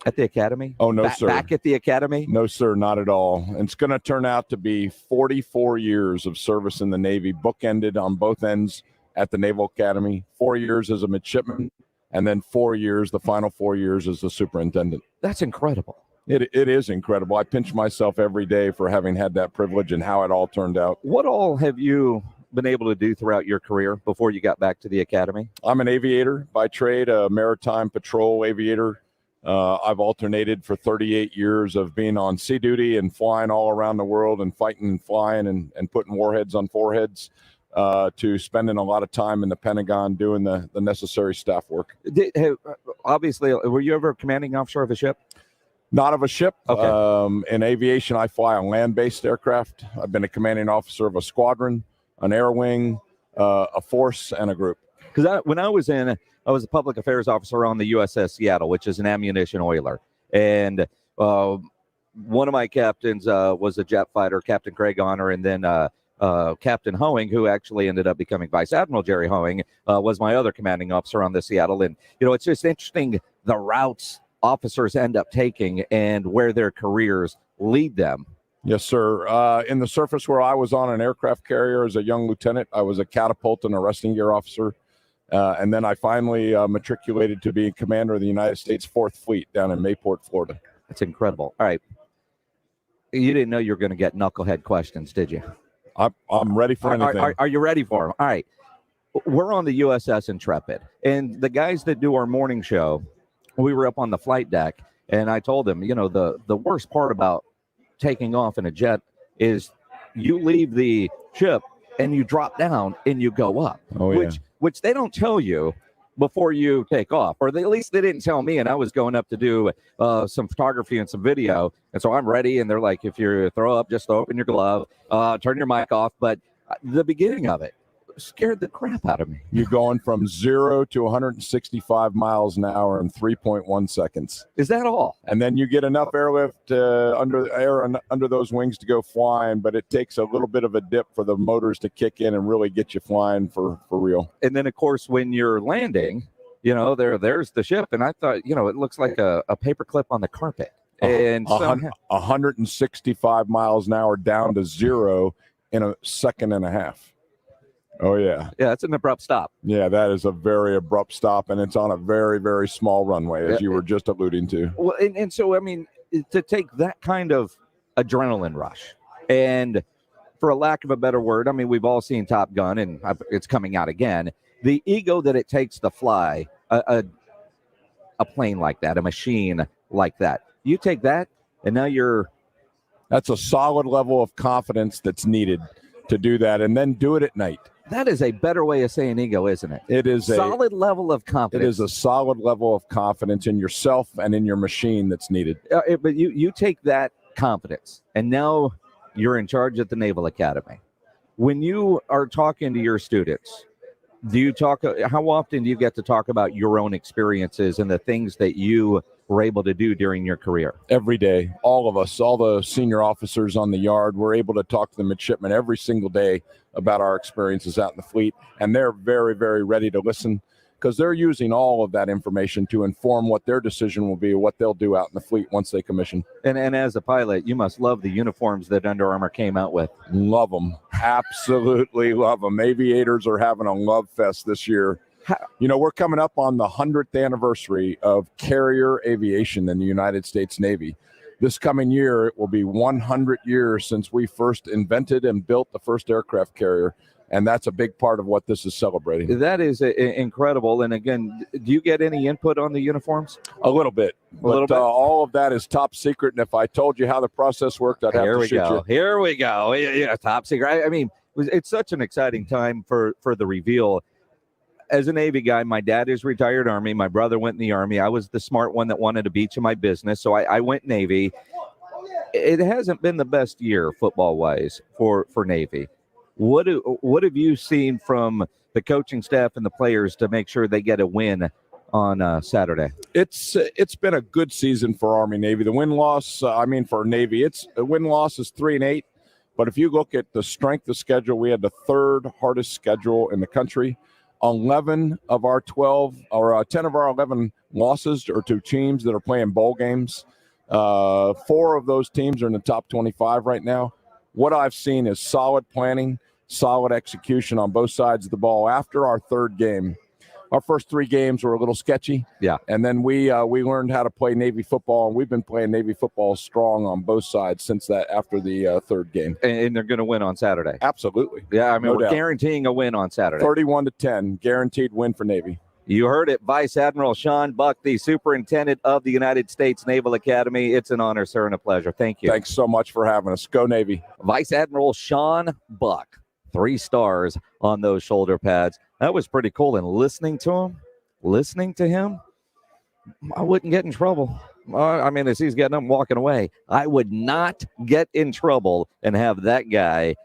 S5: at the academy?
S18: Oh, no, sir.
S5: Back at the academy?
S18: No, sir, not at all. It's going to turn out to be 44 years of service in the Navy, bookended on both ends at the Naval Academy, 4 years as a midshipman, and then 4 years, the final 4 years as the superintendent.
S5: That's incredible.
S18: It is incredible. I pinch myself every day for having had that privilege and how it all turned out.
S5: What all have you been able to do throughout your career before you got back to the academy?
S18: I'm an aviator by trade, a maritime patrol aviator. I've alternated for 38 years of being on sea duty and flying all around the world and fighting and flying and putting warheads on foreheads to spending a lot of time in the Pentagon doing the necessary staff work.
S5: Obviously, were you ever a commanding officer of a ship?
S18: Not of a ship.
S5: Okay.
S18: In aviation, I fly on land-based aircraft. I've been a commanding officer of a squadron, an air wing, a force, and a group.
S5: Because when I was a public affairs officer on the USS Seattle, which is an ammunition oiler. And one of my captains was a jet fighter, Captain Craig Honor, and then Captain Hoeing, who actually ended up becoming Vice Admiral Jerry Hoeing, was my other commanding officer on the Seattle. And, you know, it's just interesting the routes officers end up taking and where their careers lead them.
S18: Yes, sir. In the surface where I was on an aircraft carrier as a young lieutenant, I was a catapult and arresting gear officer. And then I finally matriculated to being commander of the United States 4th Fleet down in Mayport, Florida.
S5: That's incredible. All right. You didn't know you were going to get knucklehead questions, did you?
S18: I'm ready for anything.
S5: Are you ready for them? All right. We're on the USS Intrepid. And the guys that do our morning show, we were up on the flight deck, and I told them, you know, the worst part about taking off in a jet is you leave the ship and you drop down and you go up.
S18: Oh, yeah.
S5: Which they don't tell you before you take off, or at least they didn't tell me. And I was going up to do some photography and some video, and so I'm ready. And they're like, if you throw up, just throw up in your glove, turn your mic off. But the beginning of it scared the crap out of me.
S18: You're going from 0 to 165 miles an hour in 3.1 seconds.
S5: Is that all?
S18: And then you get enough airlift under those wings to go flying, but it takes a little bit of a dip for the motors to kick in and really get you flying for real.
S5: And then, of course, when you're landing, you know, there's the ship, and I thought, you know, it looks like a paperclip on the carpet. And
S18: 165 miles an hour down to 0 in a second and a half. Oh, yeah.
S5: Yeah, it's an abrupt stop.
S18: Yeah, that is a very abrupt stop, and it's on a very, very small runway, as you were just alluding to.
S5: Well, and so, I mean, to take that kind of adrenaline rush, and for a lack of a better word, I mean, we've all seen Top Gun, and it's coming out again, the ego that it takes to fly a plane like that, a machine like that. You take that, and now
S18: that's a solid level of confidence that's needed to do that, and then do it at night.
S5: That is a better way of saying ego, isn't it?
S18: It is
S5: solid level of confidence.
S18: It is a solid level of confidence in yourself and in your machine that's needed.
S5: But you take that confidence, and now you're in charge at the Naval Academy. When you are talking to your students, how often do you get to talk about your own experiences and the things that you were able to do during your career?
S18: Every day, all of us, all the senior officers on the yard, we're able to talk to the midshipmen every single day about our experiences out in the fleet, and they're very, very ready to listen because they're using all of that information to inform what their decision will be, what they'll do out in the fleet once they commission.
S5: And as a pilot, you must love the uniforms that Under Armour came out with.
S18: Love them. Absolutely love them. Aviators are having a love fest this year. You know, we're coming up on the 100th anniversary of carrier aviation in the United States Navy. This coming year, it will be 100 years since we first invented and built the first aircraft carrier, and that's a big part of what this is celebrating.
S5: That is incredible. And again, do you get any input on the uniforms?
S18: A little bit. But all of that is top secret, and if I told you how the process worked, I'd have to shoot you.
S5: Here we go. Yeah, top secret. I mean, it's such an exciting time for the reveal. As a Navy guy, my dad is retired Army. My brother went in the Army. I was the smart one that wanted to be to my business, so I went Navy. It hasn't been the best year football-wise for Navy. What have you seen from the coaching staff and the players to make sure they get a win on Saturday?
S18: It's been a good season for Army Navy. The win-loss, for Navy, the win-loss is 3-8. But if you look at the strength of schedule, we had the third hardest schedule in the country. 11 of our 12 or 10 of our 11 losses are to teams that are playing bowl games. 4 of those teams are in the top 25 right now. What I've seen is solid planning, solid execution on both sides of the ball. After our third game, our first 3 games were a little sketchy.
S5: Yeah.
S18: And then we learned how to play Navy football, and we've been playing Navy football strong on both sides since that, after the third game.
S5: And they're going to win on Saturday.
S18: Absolutely.
S5: Yeah, I mean,
S18: No
S5: we're
S18: doubt.
S5: guaranteeing a win on Saturday.
S18: 31-10, guaranteed win for Navy.
S5: You heard it. Vice Admiral Sean Buck, the superintendent of the United States Naval Academy. It's an honor, sir, and a pleasure. Thank you.
S18: Thanks so much for having us. Go Navy.
S5: Vice Admiral Sean Buck, 3 stars on those shoulder pads. That was pretty cool. And listening to him, I wouldn't get in trouble. As he's getting up and walking away, I would not get in trouble and have that guy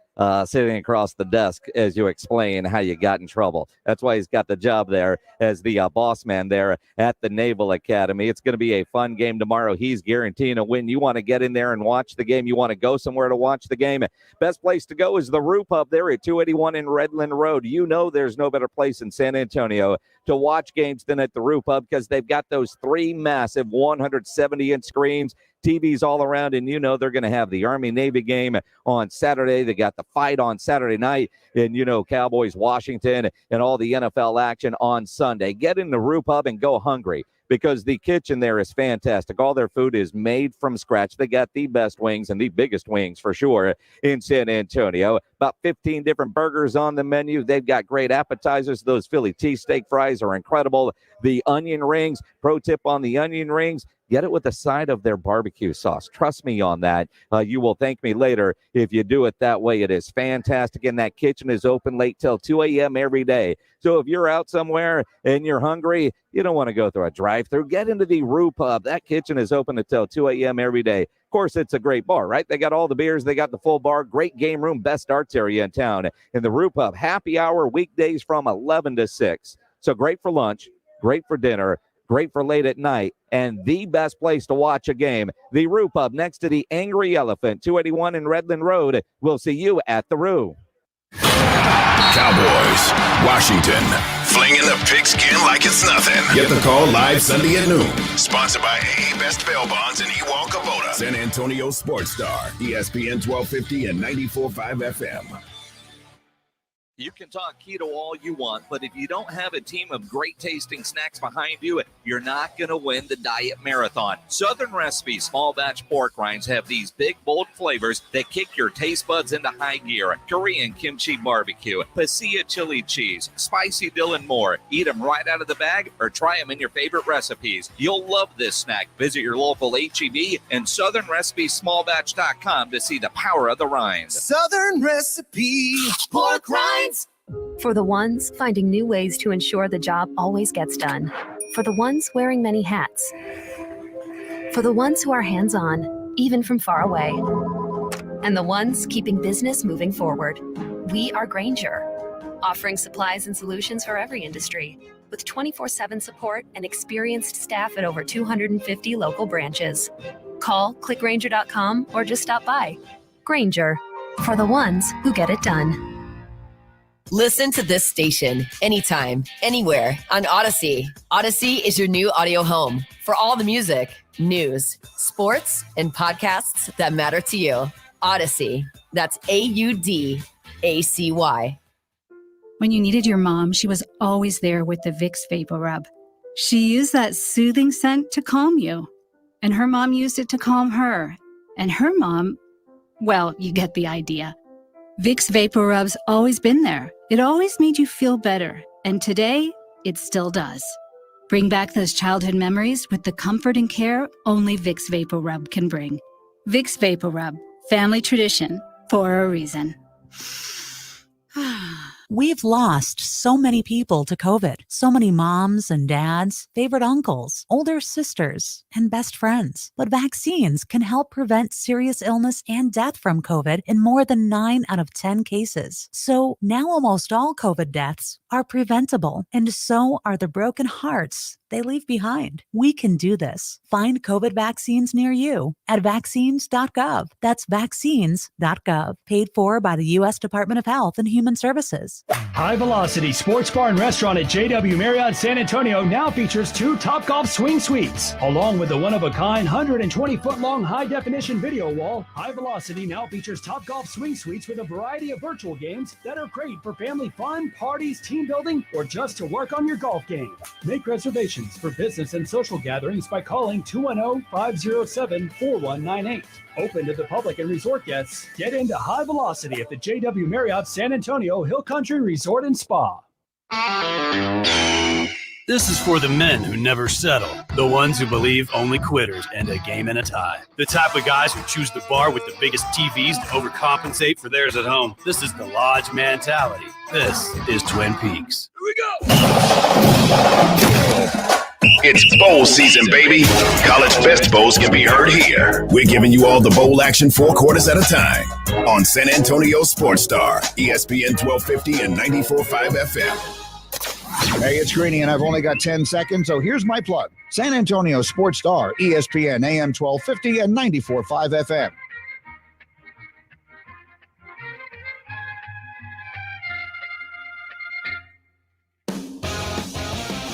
S5: sitting across the desk as you explain how you got in trouble. That's why he's got the job there as the boss man there at the Naval Academy. It's going to be a fun game tomorrow. He's guaranteeing a win. You want to get in there and watch the game. You want to go somewhere to watch the game. Best place to go is the Roo Pub there at 281 in Redland Road. You know there's no better place in San Antonio to watch games than at the Roo Pub because they've got those 3 massive 170-inch screens, TVs all around, and you know they're going to have the Army-Navy game on Saturday. They got the fight on Saturday night, and you know Cowboys-Washington and all the NFL action on Sunday. Get in the Roo Pub and go hungry because the kitchen there is fantastic. All their food is made from scratch. They got the best wings and the biggest wings for sure in San Antonio. About 15 different burgers on the menu. They've got great appetizers. Those Philly cheesesteak fries are incredible. The onion rings, pro tip on the onion rings, get it with a side of their barbecue sauce. Trust me on that. You will thank me later if you do it that way. It is fantastic, and that kitchen is open late till 2 a.m. every day. So if you're out somewhere and you're hungry, you don't want to go through a drive-thru. Get into the Roo Pub. That kitchen is open until 2 a.m. every day. Of course, it's a great bar, right? They got all the beers. They got the full bar, great game room, best darts area in town. In the Roo Pub, happy hour weekdays from 11 to 6. So great for lunch, great for dinner, great for late at night, and the best place to watch a game, the Roo Pub next to the Angry Elephant, 281 in Redland Road. We'll see you at the Roo.
S4: Cowboys, Washington, flinging the pigskin like it's nothing. Get the call live Sunday at noon. Sponsored by AA Best Bail Bonds and Ewald Kubota. San Antonio Sports Star, ESPN 1250 and 94.5 FM.
S29: You can talk keto all you want, but if you don't have a team of great tasting snacks behind you, you're not going to win the diet marathon. Southern Recipe small batch pork rinds have these big, bold flavors that kick your taste buds into high gear. Korean kimchi barbecue, pasilla chili cheese, spicy dill, and more. Eat them right out of the bag or try them in your favorite recipes. You'll love this snack. Visit your local H-E-B and southernrecipesmallbatch.com to see the power of the rinds.
S19: Southern Recipe pork rinds.
S20: For the ones finding new ways to ensure the job always gets done. For the ones wearing many hats. For the ones who are hands-on, even from far away. And the ones keeping business moving forward. We are Grainger, offering supplies and solutions for every industry, with 24/7 support and experienced staff at over 250 local branches. Call, clickgrainger.com, or just stop by. Grainger, for the ones who get it done.
S21: Listen to this station anytime, anywhere on Odyssey. Odyssey is your new audio home for all the music, news, sports, and podcasts that matter to you. Odyssey. That's AUDACY.
S1: When you needed your mom, she was always there with the Vicks Vapor Rub. She used that soothing scent to calm you. And her mom used it to calm her. And her mom, well, you get the idea. Vicks Vapor Rub's always been there. It always made you feel better. And today, it still does. Bring back those childhood memories with the comfort and care only Vicks Vapor Rub can bring. Vicks Vapor Rub, family tradition for a reason.
S2: We've lost so many people to COVID. So many moms and dads, favorite uncles, older sisters, and best friends. But vaccines can help prevent serious illness and death from COVID in more than 9 out of 10 cases. So now almost all COVID deaths are preventable, and so are the broken hearts they leave behind. We can do this. Find COVID vaccines near you at vaccines.gov. That's vaccines.gov. Paid for by the U.S. Department of Health and Human Services.
S22: High Velocity Sports Bar and Restaurant at JW Marriott San Antonio now features 2 Topgolf swing suites. Along with the one-of-a-kind 120-foot-long high-definition video wall, High Velocity now features Topgolf swing suites with a variety of virtual games that are great for family fun, parties, team building, or just to work on your golf game. Make reservations for business and social gatherings by calling 210-507-4198. Open to the public and resort guests. Get into High Velocity at the JW Marriott San Antonio Hill Country Resort and Spa.
S24: This is for the men who never settle, the ones who believe only quitters end a game in a tie, the type of guys who choose the bar with the biggest TVs to overcompensate for theirs at home. This is the Lodge mentality. This is Twin Peaks. Here we go!
S4: It's bowl season, baby. College Best Bowls can be heard here. We're giving you all the bowl action 4 quarters at a time on San Antonio Sports Star, ESPN 1250 and 94.5 FM.
S25: Hey, it's Greeny, and I've only got 10 seconds, so here's my plug. San Antonio Sports Star, ESPN AM 1250 and 94.5 FM.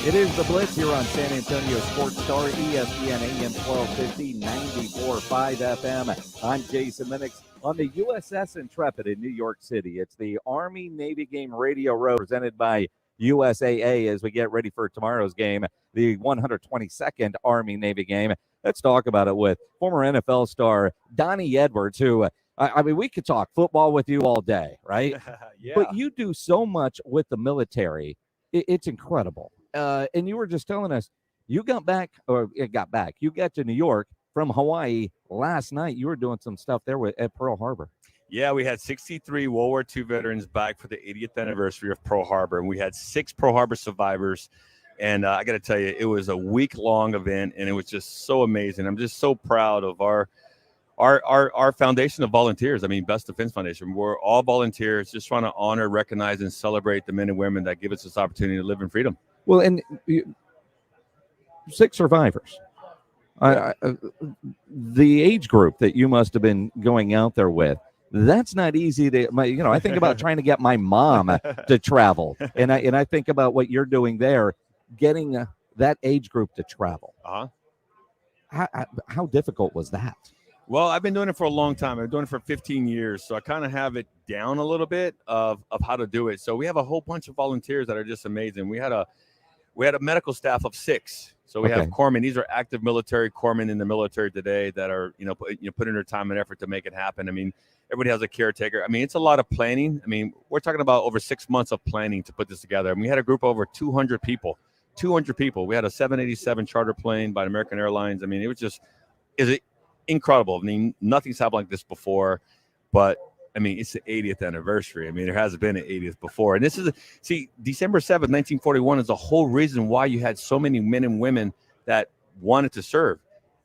S5: It is the Blitz here on San Antonio Sports Star, ESPN AM 1250, 94.5 FM. I'm Jason Minix on the USS Intrepid in New York City. It's the Army-Navy game radio row presented by USAA as we get ready for tomorrow's game, the 122nd Army-Navy game. Let's talk about it with former NFL star Donnie Edwards, who, I mean, we could talk football with you all day, right?
S26: Yeah.
S5: But you do so much with the military. It's incredible. And you were just telling us you got to New York from Hawaii last night. You were doing some stuff there at Pearl Harbor.
S26: Yeah, we had 63 World War II veterans back for the 80th anniversary of Pearl Harbor, and we had 6 Pearl Harbor survivors. And I got to tell you, it was a week-long event, and it was just so amazing. I'm just so proud of our foundation of volunteers. I mean, Best Defense Foundation. We're all volunteers, just trying to honor, recognize, and celebrate the men and women that give us this opportunity to live in freedom.
S5: Well, and 6 survivors. The age group that you must have been going out there with, that's not easy to, I think about trying to get my mom to travel. And I think about what you're doing there, getting that age group to travel.
S26: Uh-huh.
S5: How difficult was that?
S26: Well, I've been doing it for a long time. I've been doing it for 15 years. So I kind of have it down a little bit of how to do it. So we have a whole bunch of volunteers that are just amazing. We had a medical staff of 6. So we have corpsmen. These are active military corpsmen in the military today that are, putting their time and effort to make it happen. I mean, everybody has a caretaker. I mean, it's a lot of planning. I mean, we're talking about over 6 months of planning to put this together. And we had a group of over 200 people. 200 people. We had a 787 charter plane by American Airlines. I mean, it was just incredible. I mean, nothing's happened like this before. But I mean, it's the 80th anniversary. I mean, there hasn't been an 80th before. And this is, December 7th, 1941 is the whole reason why you had so many men and women that wanted to serve.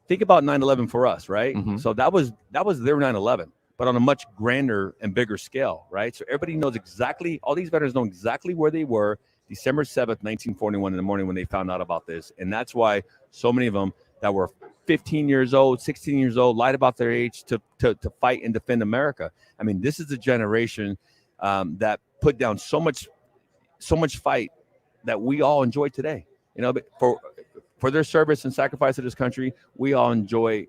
S26: Think about 9/11 for us, right? Mm-hmm. So that was their 9/11, but on a much grander and bigger scale, right? So everybody knows exactly, all these veterans know exactly where they were December 7th, 1941 in the morning when they found out about this. And that's why so many of them that were 15 years old, 16 years old, lied about their age to fight and defend America. I mean, this is a generation that put down so much fight that we all enjoy today. For their service and sacrifice to this country, we all enjoy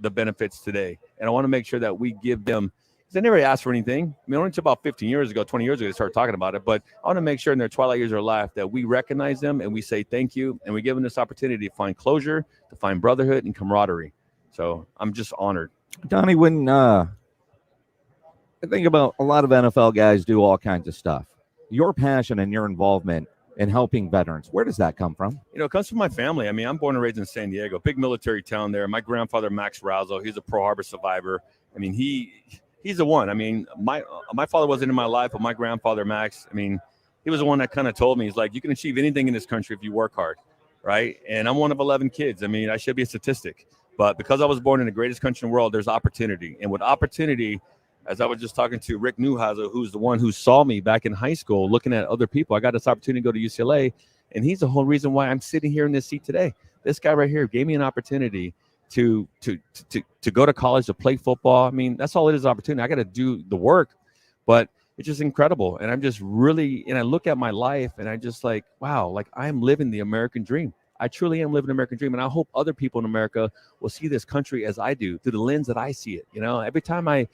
S26: the benefits today. And I want to make sure that we give them, because they never asked for anything. I mean, only until about 15 years ago, 20 years ago, they started talking about it. But I want to make sure in their twilight years of their life that we recognize them and we say thank you. And we give them this opportunity to find closure, to find brotherhood and camaraderie. So I'm just honored.
S5: Donnie, when I think about a lot of NFL guys do all kinds of stuff, your passion and your involvement in helping veterans, where does that come from?
S26: It comes from my family. I mean, I'm born and raised in San Diego, big military town there. My grandfather, Max Rouzo, he's a Pearl Harbor survivor. I mean, he's the one. I mean, my father wasn't in my life, but my grandfather, Max, I mean, he was the one that kind of told me, he's like, you can achieve anything in this country if you work hard, right? And I'm one of 11 kids. I mean, I should be a statistic. But because I was born in the greatest country in the world, there's opportunity. And with opportunity, as I was just talking to Rick Neuhauser, who's the one who saw me back in high school looking at other people, I got this opportunity to go to UCLA, and he's the whole reason why I'm sitting here in this seat today. This guy right here gave me an opportunity to go to college, to play football. I mean, that's all it is, opportunity. I got to do the work, but it's just incredible. And I'm just really, and I look at my life and I just like, wow, like I'm living the American dream. I truly am living the American dream. And I hope other people in America will see this country as I do, through the lens that I see it. Every time I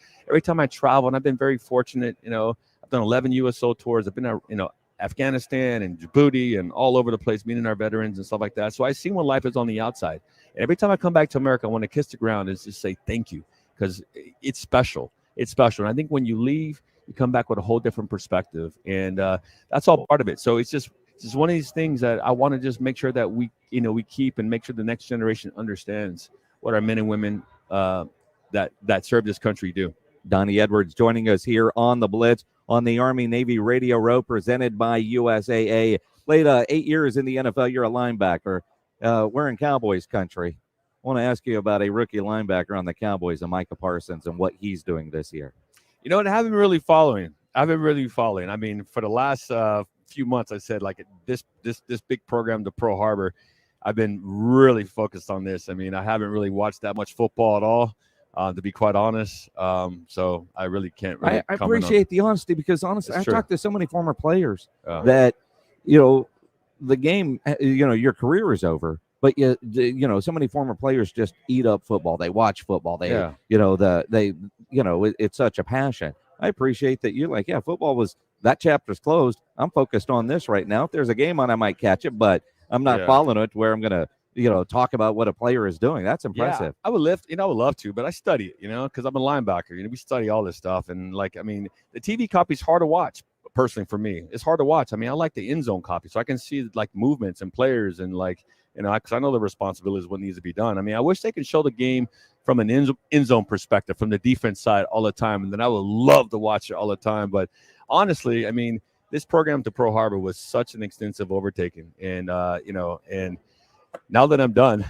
S26: travel, and I've been very fortunate, I've done 11 USO tours. I've been to, Afghanistan and Djibouti and all over the place, meeting our veterans and stuff like that. So I see what life is on the outside. And every time I come back to America, I want to kiss the ground and just say thank you, because it's special. It's special. And I think when you leave, you come back with a whole different perspective. And that's all part of it. So it's just one of these things that I want to just make sure that we keep and make sure the next generation understands what our men and women that serve this country do.
S5: Donnie Edwards joining us here on the Blitz on the Army-Navy Radio Row, presented by USAA. Played 8 years in the NFL. You're a linebacker. We're in Cowboys country. I want to ask you about a rookie linebacker on the Cowboys, and Micah Parsons, and what he's doing this year.
S26: I haven't been really following. I mean, for the last few months, I said, like, this big program to Pearl Harbor, I've been really focused on this. I mean, I haven't really watched that much football at all, to be quite honest. So I really can't really
S5: I appreciate the honesty, because honestly, I've talked to so many former players that, the game, your career is over, but so many former players just eat up football. They watch football. They, it's such a passion. I appreciate that you're like, yeah, that chapter's closed. I'm focused on this right now. If there's a game on, I might catch it, but I'm not following it where I'm going to, talk about what a player is doing. That's impressive.
S26: Yeah, I would love to, but I study it, because I'm a linebacker. We study all this stuff. And the TV copy is hard to watch. Personally, for me, it's hard to watch. I mean, I like the end zone copy, so I can see movements and players and because I know the responsibility is what needs to be done. I mean, I wish they could show the game from an end zone perspective, from the defense side all the time, and then I would love to watch it all the time. But honestly, I mean, this program to Pearl Harbor was such an extensive overtaking, and and now that I'm done,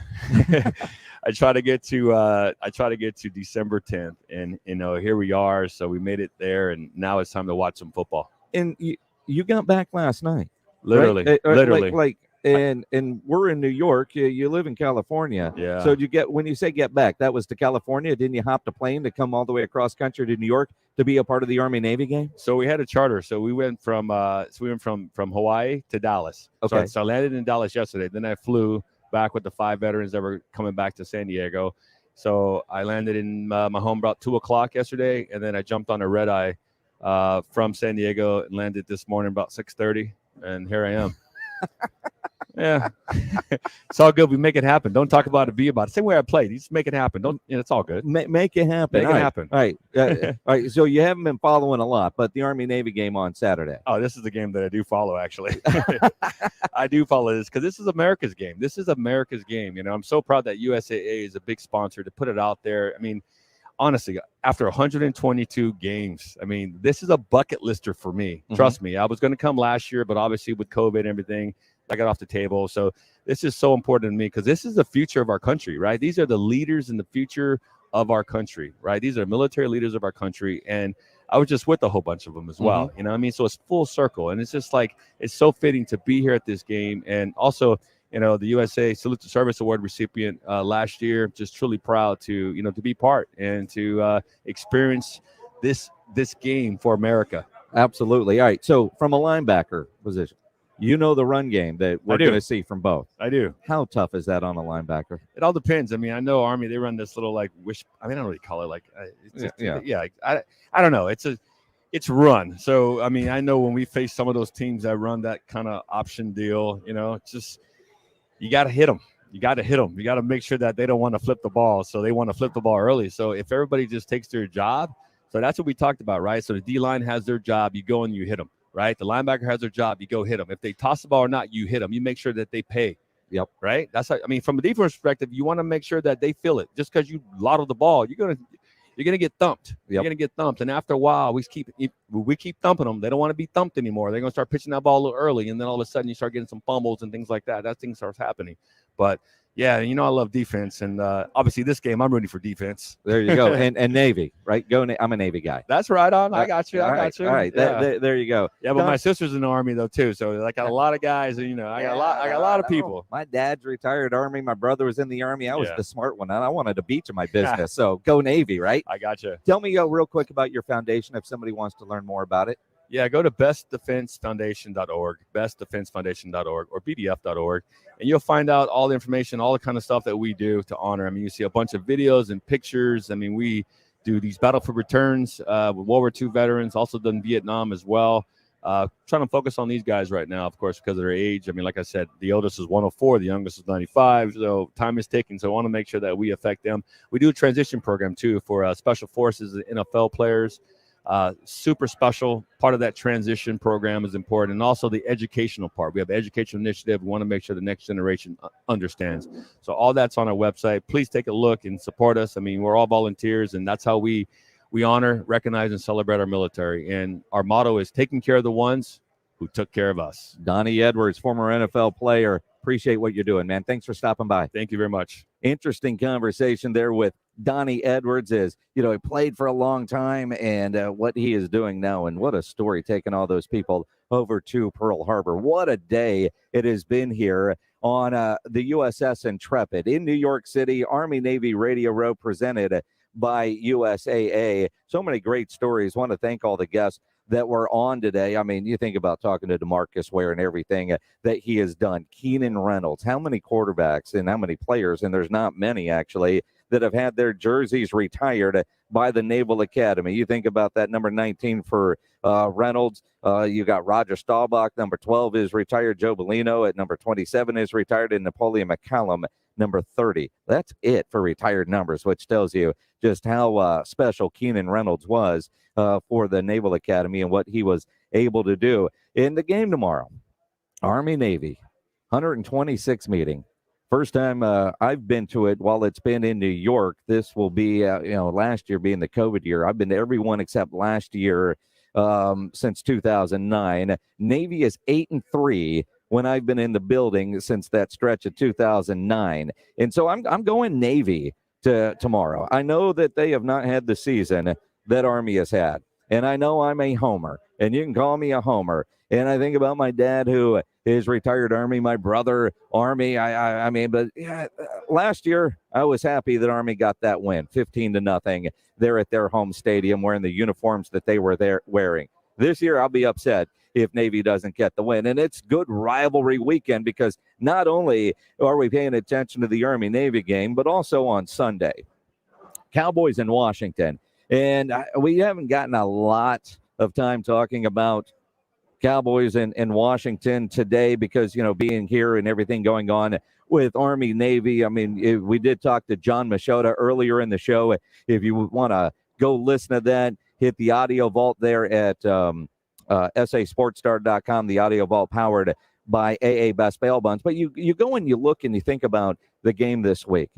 S26: I try to get to December 10th, and here we are. So we made it there, and now it's time to watch some football.
S5: And you got back last night,
S26: literally,
S5: right?
S26: literally.
S5: And we're in New York. You live in California.
S26: Yeah.
S5: So when you say get back, that was to California. Didn't you hop the plane to come all the way across country to New York to be a part of the Army-Navy game?
S26: So we had a charter. So we went from Hawaii to Dallas.
S5: Okay.
S26: So I landed in Dallas yesterday. Then I flew back with the 5 veterans that were coming back to San Diego. So I landed in my home about 2 o'clock yesterday, and then I jumped on a red eye from San Diego and landed this morning about 6:30, and here I am. Yeah, it's all good. We make it happen. Don't talk about it. Be about it. Same way I played. You just make it happen. Don't. It's all good.
S5: Make it happen.
S26: Make it happen.
S5: All right. All right. So you haven't been following a lot, but the Army-Navy game on Saturday.
S26: Oh, this is the game that I do follow, actually. I do follow this because this is America's game. This is America's game. You know, I'm so proud that USAA is a big sponsor to put it out there. I mean, honestly, after 122 games, I mean, this is a bucket lister for me. Trust me. I was going to come last year, but obviously with COVID and everything, I got off the table. So this is so important to me because this is the future of our country, right? These are the leaders in the future of our country, right? These are military leaders of our country. And I was just with a whole bunch of them as well. You know what I mean? So it's full circle. And it's just like, it's so fitting to be here at this game. And also, you know, the USA Salute to Service Award recipient last year, just truly proud to, you know, to be part and to experience this game for America.
S5: Absolutely. All right. So from a linebacker position, you know the run game that we're going to see from both.
S26: I do.
S5: How tough is that on a linebacker?
S26: It all depends. I mean, I know Army, they run this little like wish. I mean, I don't really call it like, I don't know. It's run. So, I mean, I know when we face some of those teams that run that kind of option deal, you know, it's just, you got to hit them. You got to hit them. You got to make sure that they don't want to flip the ball. So they want to flip the ball early. So if everybody just takes their job, so that's what we talked about, right? So the D-line has their job. You go and you hit them. Right? The linebacker has their job. You go hit them. If they toss the ball or not, you hit them. You make sure that they pay.
S5: Yep.
S26: Right? That's how, I mean, from a defense perspective, you want to make sure that they feel it. Just because you lotto the ball, you're gonna get thumped. You're gonna get thumped. And after a while, we keep thumping them. They don't want to be thumped anymore. They're gonna start pitching that ball a little early, and then all of a sudden you start getting some fumbles and things like that. That thing starts happening. But yeah, you know, I love defense, and obviously this game I'm rooting for defense.
S5: There you go. and Navy, right? I'm a Navy guy.
S26: That's right on. I got you.
S5: All right.
S26: Yeah.
S5: There you go.
S26: Yeah, but my sister's in the Army though too, so I got a lot of guys. You know, I got a lot of people.
S5: My dad's retired Army. My brother was in the Army. I was the smart one, and I wanted to beat to my business. So go Navy, right?
S26: I got you.
S5: Tell me real quick about your foundation if somebody wants to learn more about it.
S26: Yeah, go to bestdefensefoundation.org, bestdefensefoundation.org, or bdf.org, and you'll find out all the information, all the kind of stuff that we do to honor. I mean, you see a bunch of videos and pictures. I mean, we do these battlefield returns with World War II veterans, also done Vietnam as well. Trying to focus on these guys right now, of course, because of their age. I mean, like I said, the oldest is 104, the youngest is 95, so time is ticking, so I want to make sure that we affect them. We do a transition program, too, for special forces and NFL players. Super special. Part of that transition program is important, and also the educational part. We have an educational initiative. We want to make sure the next generation understands. So all that's on our website. Please take a look and support us. I mean, we're all volunteers, and that's how we honor, recognize, and celebrate our military. And our motto is taking care of the ones who took care of us.
S5: Donnie Edwards, former NFL player. Appreciate what you're doing, man. Thanks for stopping by.
S26: Thank you very much.
S5: Interesting conversation there with Donnie Edwards. Is, you know, he played for a long time, and what he is doing now, and what a story, taking all those people over to Pearl Harbor. What a day it has been here on the USS Intrepid in New York City. Army-Navy Radio Row presented by USAA. So many great stories. Want to thank all the guests that were on today. I mean, you think about talking to DeMarcus Ware and everything that he has done. Keenan Reynolds, how many quarterbacks and how many players, and there's not many actually, that have had their jerseys retired by the Naval Academy. You think about that, number 19 for Reynolds. You got Roger Staubach, number 12 is retired. Joe Bellino at number 27 is retired, and Napoleon McCallum, number 30. That's it for retired numbers, which tells you just how special Keenan Reynolds was for the Naval Academy and what he was able to do. In the game tomorrow, Army-Navy, 126 meeting. First time I've been to it while it's been in New York. This will be, last year being the COVID year. I've been to every one except last year since 2009. Navy is 8-3 when I've been in the building since that stretch of 2009. And so I'm going Navy to tomorrow. I know that they have not had the season that Army has had. And I know I'm a homer, and you can call me a homer. And I think about my dad, who is retired Army, my brother, Army. I mean, but yeah, last year I was happy that Army got that win, 15-0. There at their home stadium, wearing the uniforms that they were there wearing. This year I'll be upset if Navy doesn't get the win. And it's good rivalry weekend, because not only are we paying attention to the Army-Navy game, but also on Sunday, Cowboys in Washington. And we haven't gotten a lot of time talking about Cowboys in Washington today because, being here and everything going on with Army, Navy. I mean, we did talk to John Machota earlier in the show. If you want to go listen to that, hit the audio vault there at sasportstar.com, the audio vault powered by AA Best Bail Bonds. But you go and you look and you think about the game this week.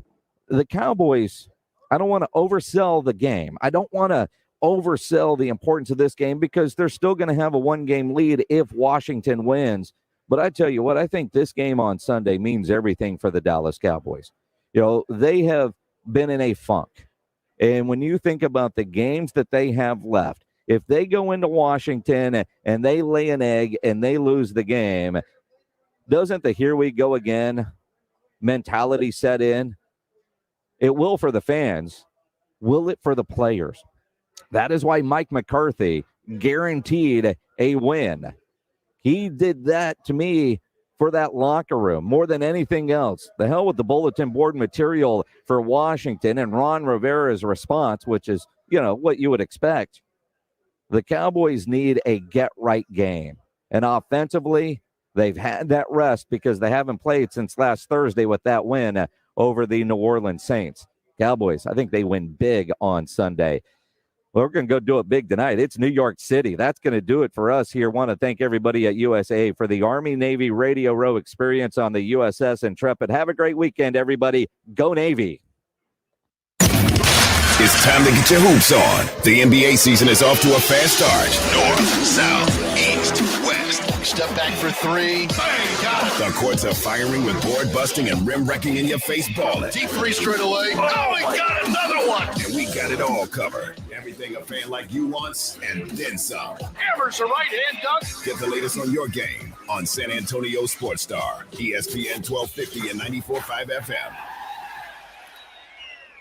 S5: The Cowboys, I don't want to oversell the game. I don't want to oversell the importance of this game because they're still going to have a one-game lead if Washington wins. But I tell you what, I think this game on Sunday means everything for the Dallas Cowboys. They have been in a funk. And when you think about the games that they have left, if they go into Washington and they lay an egg and they lose the game, doesn't the here we go again mentality set in? It will for the fans. Will it for the players? That is why Mike McCarthy guaranteed a win. He did that to me for that locker room more than anything else. The hell with the bulletin board material for Washington and Ron Rivera's response, which is, what you would expect. The Cowboys need a get-right game. And offensively, they've had that rest because they haven't played since last Thursday with that win over the New Orleans Saints. Cowboys, I think they win big on Sunday. Well, we're going to go do it big tonight. It's New York City. That's going to do it for us here. Want to thank everybody at USA for the Army-Navy Radio Row experience on the USS Intrepid. Have a great weekend, everybody. Go Navy.
S4: It's time to get your hoops on. The NBA season is off to a fast start. North, south, east, west.
S19: Step back for three. Bang, got it.
S4: The courts are firing with board busting and rim wrecking in your face balling.
S19: Deep three straight away. Oh, we got another one.
S4: And we got it all covered. Everything a fan like you wants, and then some.
S19: Hammers a right-hand dunk.
S4: Get the latest on your game on San Antonio Sports Star, ESPN 1250 and 94.5 FM.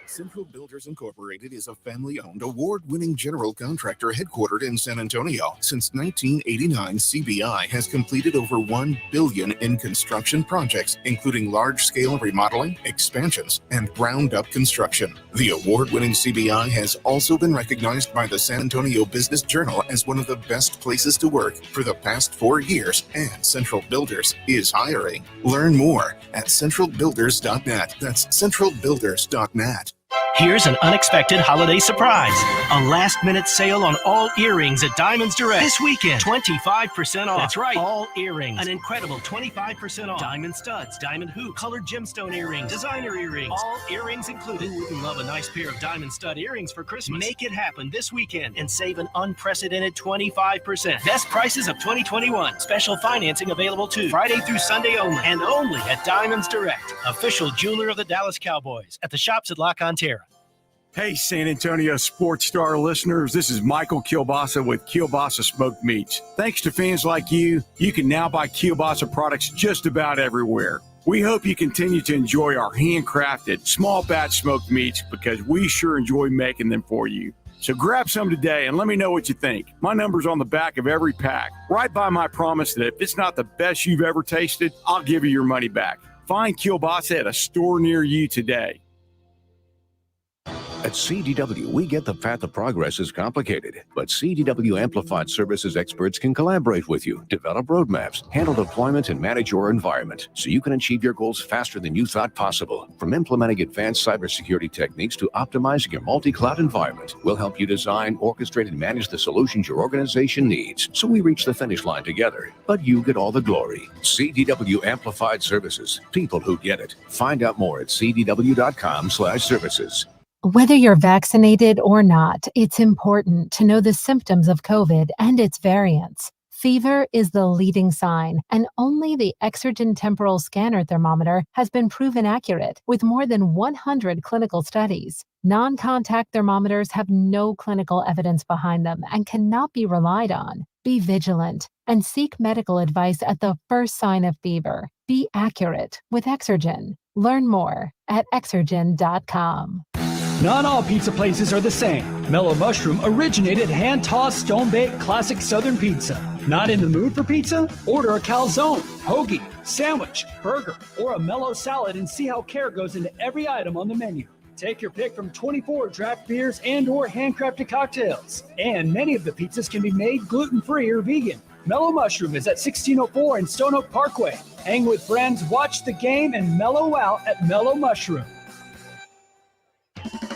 S3: Central Builders Incorporated is a family-owned, award-winning general contractor headquartered in San Antonio. Since 1989, CBI has completed over $1 billion in construction projects, including large-scale remodeling, expansions, and ground-up construction. The award-winning CBI has also been recognized by the San Antonio Business Journal as one of the best places to work for the past 4 years, and Central Builders is hiring. Learn more at centralbuilders.net. That's centralbuilders.net.
S6: Here's an unexpected holiday surprise. A last-minute sale on all earrings at Diamonds Direct. This weekend, 25% off. That's right, all earrings. An incredible 25% off. Diamond studs, diamond hoops, colored gemstone earrings, designer earrings. All earrings included. Who wouldn't love a nice pair of diamond stud earrings for Christmas? Make it happen this weekend and save an unprecedented 25%. Best prices of 2021. Special financing available too. Friday through Sunday only. And only at Diamonds Direct. Official jeweler of the Dallas Cowboys. At the shops at La Cantera.
S7: Hey, San Antonio Sports Star listeners, this is Michael Kielbasa with Kielbasa Smoked Meats. Thanks to fans like you, you can now buy Kielbasa products just about everywhere. We hope you continue to enjoy our handcrafted, small batch smoked meats because we sure enjoy making them for you. So grab some today and let me know what you think. My number's on the back of every pack. Right by my promise that if it's not the best you've ever tasted, I'll give you your money back. Find Kielbasa at a store near you today.
S8: At CDW, we get the path of progress is complicated, but CDW Amplified Services experts can collaborate with you, develop roadmaps, handle deployment, and manage your environment so you can achieve your goals faster than you thought possible. From implementing advanced cybersecurity techniques to optimizing your multi-cloud environment, we'll help you design, orchestrate, and manage the solutions your organization needs so we reach the finish line together, but you get all the glory. CDW Amplified Services, people who get it. Find out more at cdw.com/services.
S9: Whether you're vaccinated or not, it's important to know the symptoms of COVID and its variants. Fever is the leading sign, and only the Exergen temporal scanner thermometer has been proven accurate with more than 100 clinical studies. Non-contact thermometers have no clinical evidence behind them and cannot be relied on. Be vigilant and seek medical advice at the first sign of fever. Be accurate with Exergen. Learn more at exergen.com.
S22: Not all pizza places are the same. Mellow Mushroom originated hand-tossed, stone-baked classic Southern pizza. Not in the mood for pizza? Order a calzone, hoagie, sandwich, burger, or a mellow salad and see how care goes into every item on the menu. Take your pick from 24 draft beers and or handcrafted cocktails. And many of the pizzas can be made gluten-free or vegan. Mellow Mushroom is at 1604 in Stone Oak Parkway. Hang with friends, watch the game, and mellow out at Mellow Mushroom.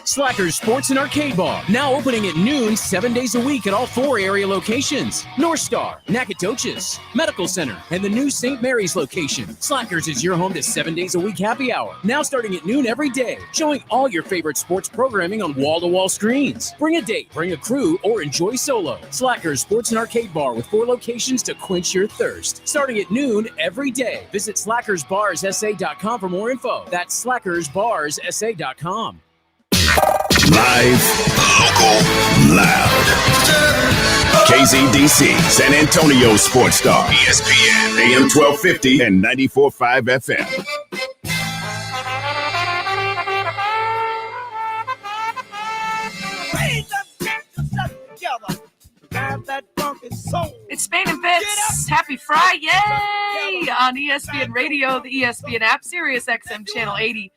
S10: Slackers Sports and Arcade Bar, now opening at noon 7 days a week at all 4 area locations. North Star, Nacogdoches, Medical Center, and the new St. Mary's location. Slackers is your home to 7 days a week happy hour, now starting at noon every day, showing all your favorite sports programming on wall-to-wall screens. Bring a date, bring a crew, or enjoy solo. Slackers Sports and Arcade Bar with 4 locations to quench your thirst. Starting at noon every day. Visit slackersbarssa.com for more info. That's slackersbarssa.com.
S4: Live, local, loud. KZDC, San Antonio Sports Star, ESPN, AM 1250 and 94.5 FM.
S11: It's Spain and Fitz. Happy Friday on ESPN Radio, the ESPN app, Sirius XM Channel 80.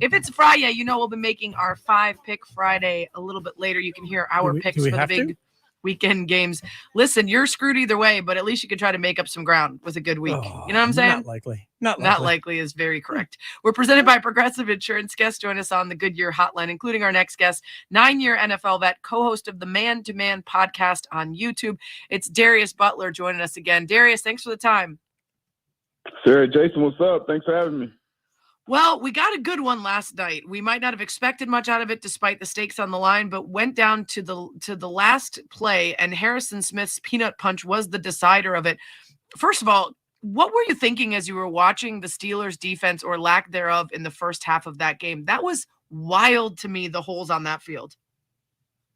S11: If it's Friday, you know we'll be making our 5-pick Friday a little bit later. You can hear our picks for the big weekend games. Listen, you're screwed either way, but at least you can try to make up some ground with a good week. You know what I'm saying?
S12: Not likely.
S11: Not likely is very correct. We're presented by Progressive Insurance. Guests join us on the Goodyear Hotline, including our next guest, 9-year NFL vet, co-host of the Man to Man podcast on YouTube. It's Darius Butler joining us again. Darius, thanks for the time.
S13: Sarah, Jason, what's up? Thanks for having me.
S11: Well, we got a good one last night. We might not have expected much out of it despite the stakes on the line, but went down to the last play, and Harrison Smith's peanut punch was the decider of it. First of all, what were you thinking as you were watching the Steelers defense, or lack thereof, in the first half of that game? That was wild to me, the holes on that field.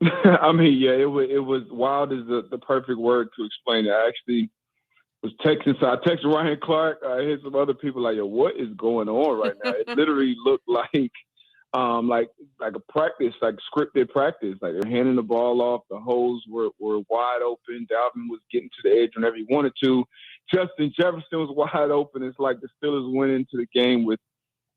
S13: I mean, yeah, it was wild is the perfect word to explain it. I actually was texting, so I texted Ryan Clark. I hit some other people like, yo, what is going on right now? It literally looked like a practice, like scripted practice. Like they're handing the ball off. The holes were wide open. Dalvin was getting to the edge whenever he wanted to. Justin Jefferson was wide open. It's like the Steelers went into the game with,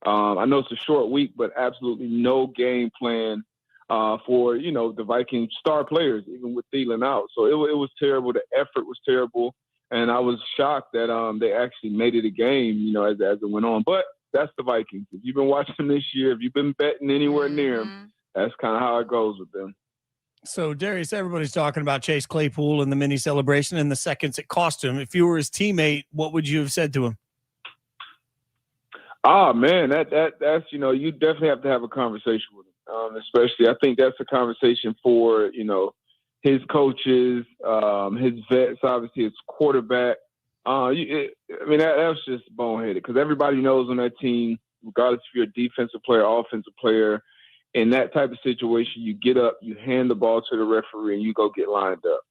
S13: I know it's a short week, but absolutely no game plan for, the Vikings star players, even with Thielen out. So it was terrible. The effort was terrible. And I was shocked that they actually made it a game, as it went on. But that's the Vikings. If you've been watching them this year, if you've been betting anywhere near them, that's kind of how it goes with them.
S12: So, Darius, everybody's talking about Chase Claypool and the mini celebration and the seconds it cost him. If you were his teammate, what would you have said to him?
S13: Ah, man, that's you definitely have to have a conversation with him. Especially, I think that's a conversation for, his coaches, his vets, obviously his quarterback. That was just boneheaded because everybody knows on that team, regardless if you're a defensive player, offensive player, in that type of situation, you get up, you hand the ball to the referee, and you go get lined up.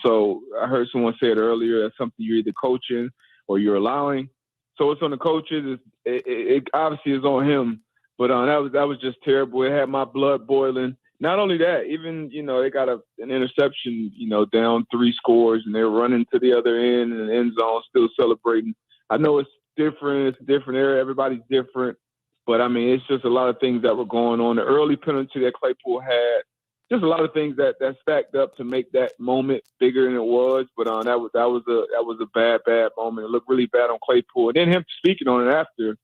S13: So I heard someone say it earlier, that's something you're either coaching or you're allowing. So it's on the coaches. It obviously is on him. But that was just terrible. It had my blood boiling. Not only that, even, they got an interception, down 3 scores, and they're running to the other end in the end zone, still celebrating. I know it's different. It's a different area. Everybody's different. But, it's just a lot of things that were going on. The early penalty that Claypool had, just a lot of things that stacked up to make that moment bigger than it was. But that was a bad moment. It looked really bad on Claypool. And then him speaking on it after,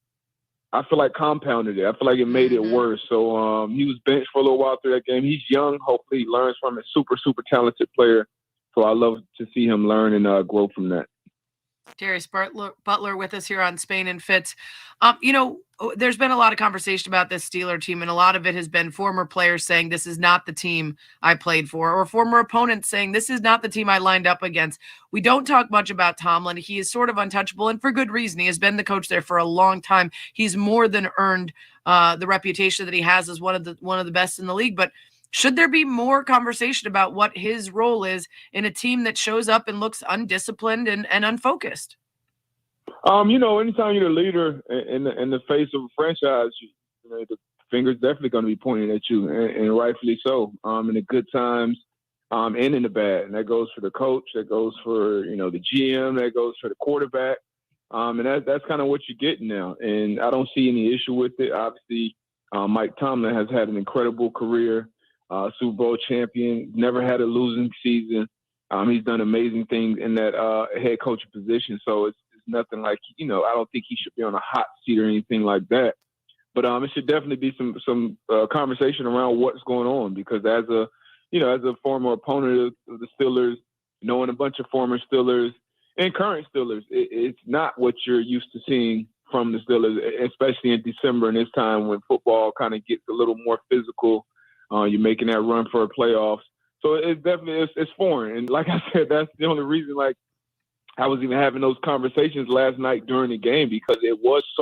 S13: I feel like compounded it. I feel like it made it worse. So he was benched for a little while through that game. He's young. Hopefully he learns from it. Super, super talented player. So I love to see him learn and grow from that.
S11: Darius Butler with us here on Spain and Fitz. There's been a lot of conversation about this Steeler team, and a lot of it has been former players saying this is not the team I played for, or former opponents saying this is not the team I lined up against. We don't talk much about Tomlin. He is sort of untouchable, and for good reason. He has been the coach there for a long time. He's more than earned the reputation that he has as one of the best in the league. But should there be more conversation about what his role is in a team that shows up and looks undisciplined and unfocused?
S13: Anytime you're the leader in the face of a franchise, the finger's definitely going to be pointing at you, and rightfully so, in the good times and in the bad. And that goes for the coach, that goes for, the GM, that goes for the quarterback. And that's kind of what you're getting now. And I don't see any issue with it. Obviously, Mike Tomlin has had an incredible career, Super Bowl champion, never had a losing season. He's done amazing things in that head coaching position. So it's nothing like, I don't think he should be on a hot seat or anything like that. But it should definitely be some conversation around what's going on, because as a former opponent of the Steelers, knowing a bunch of former Steelers and current Steelers, it's not what you're used to seeing from the Steelers, especially in December and this time when football kind of gets a little more physical. You're making that run for playoffs. So it's definitely it's foreign. And like I said, that's the only reason I was even having those conversations last night during the game, because it was so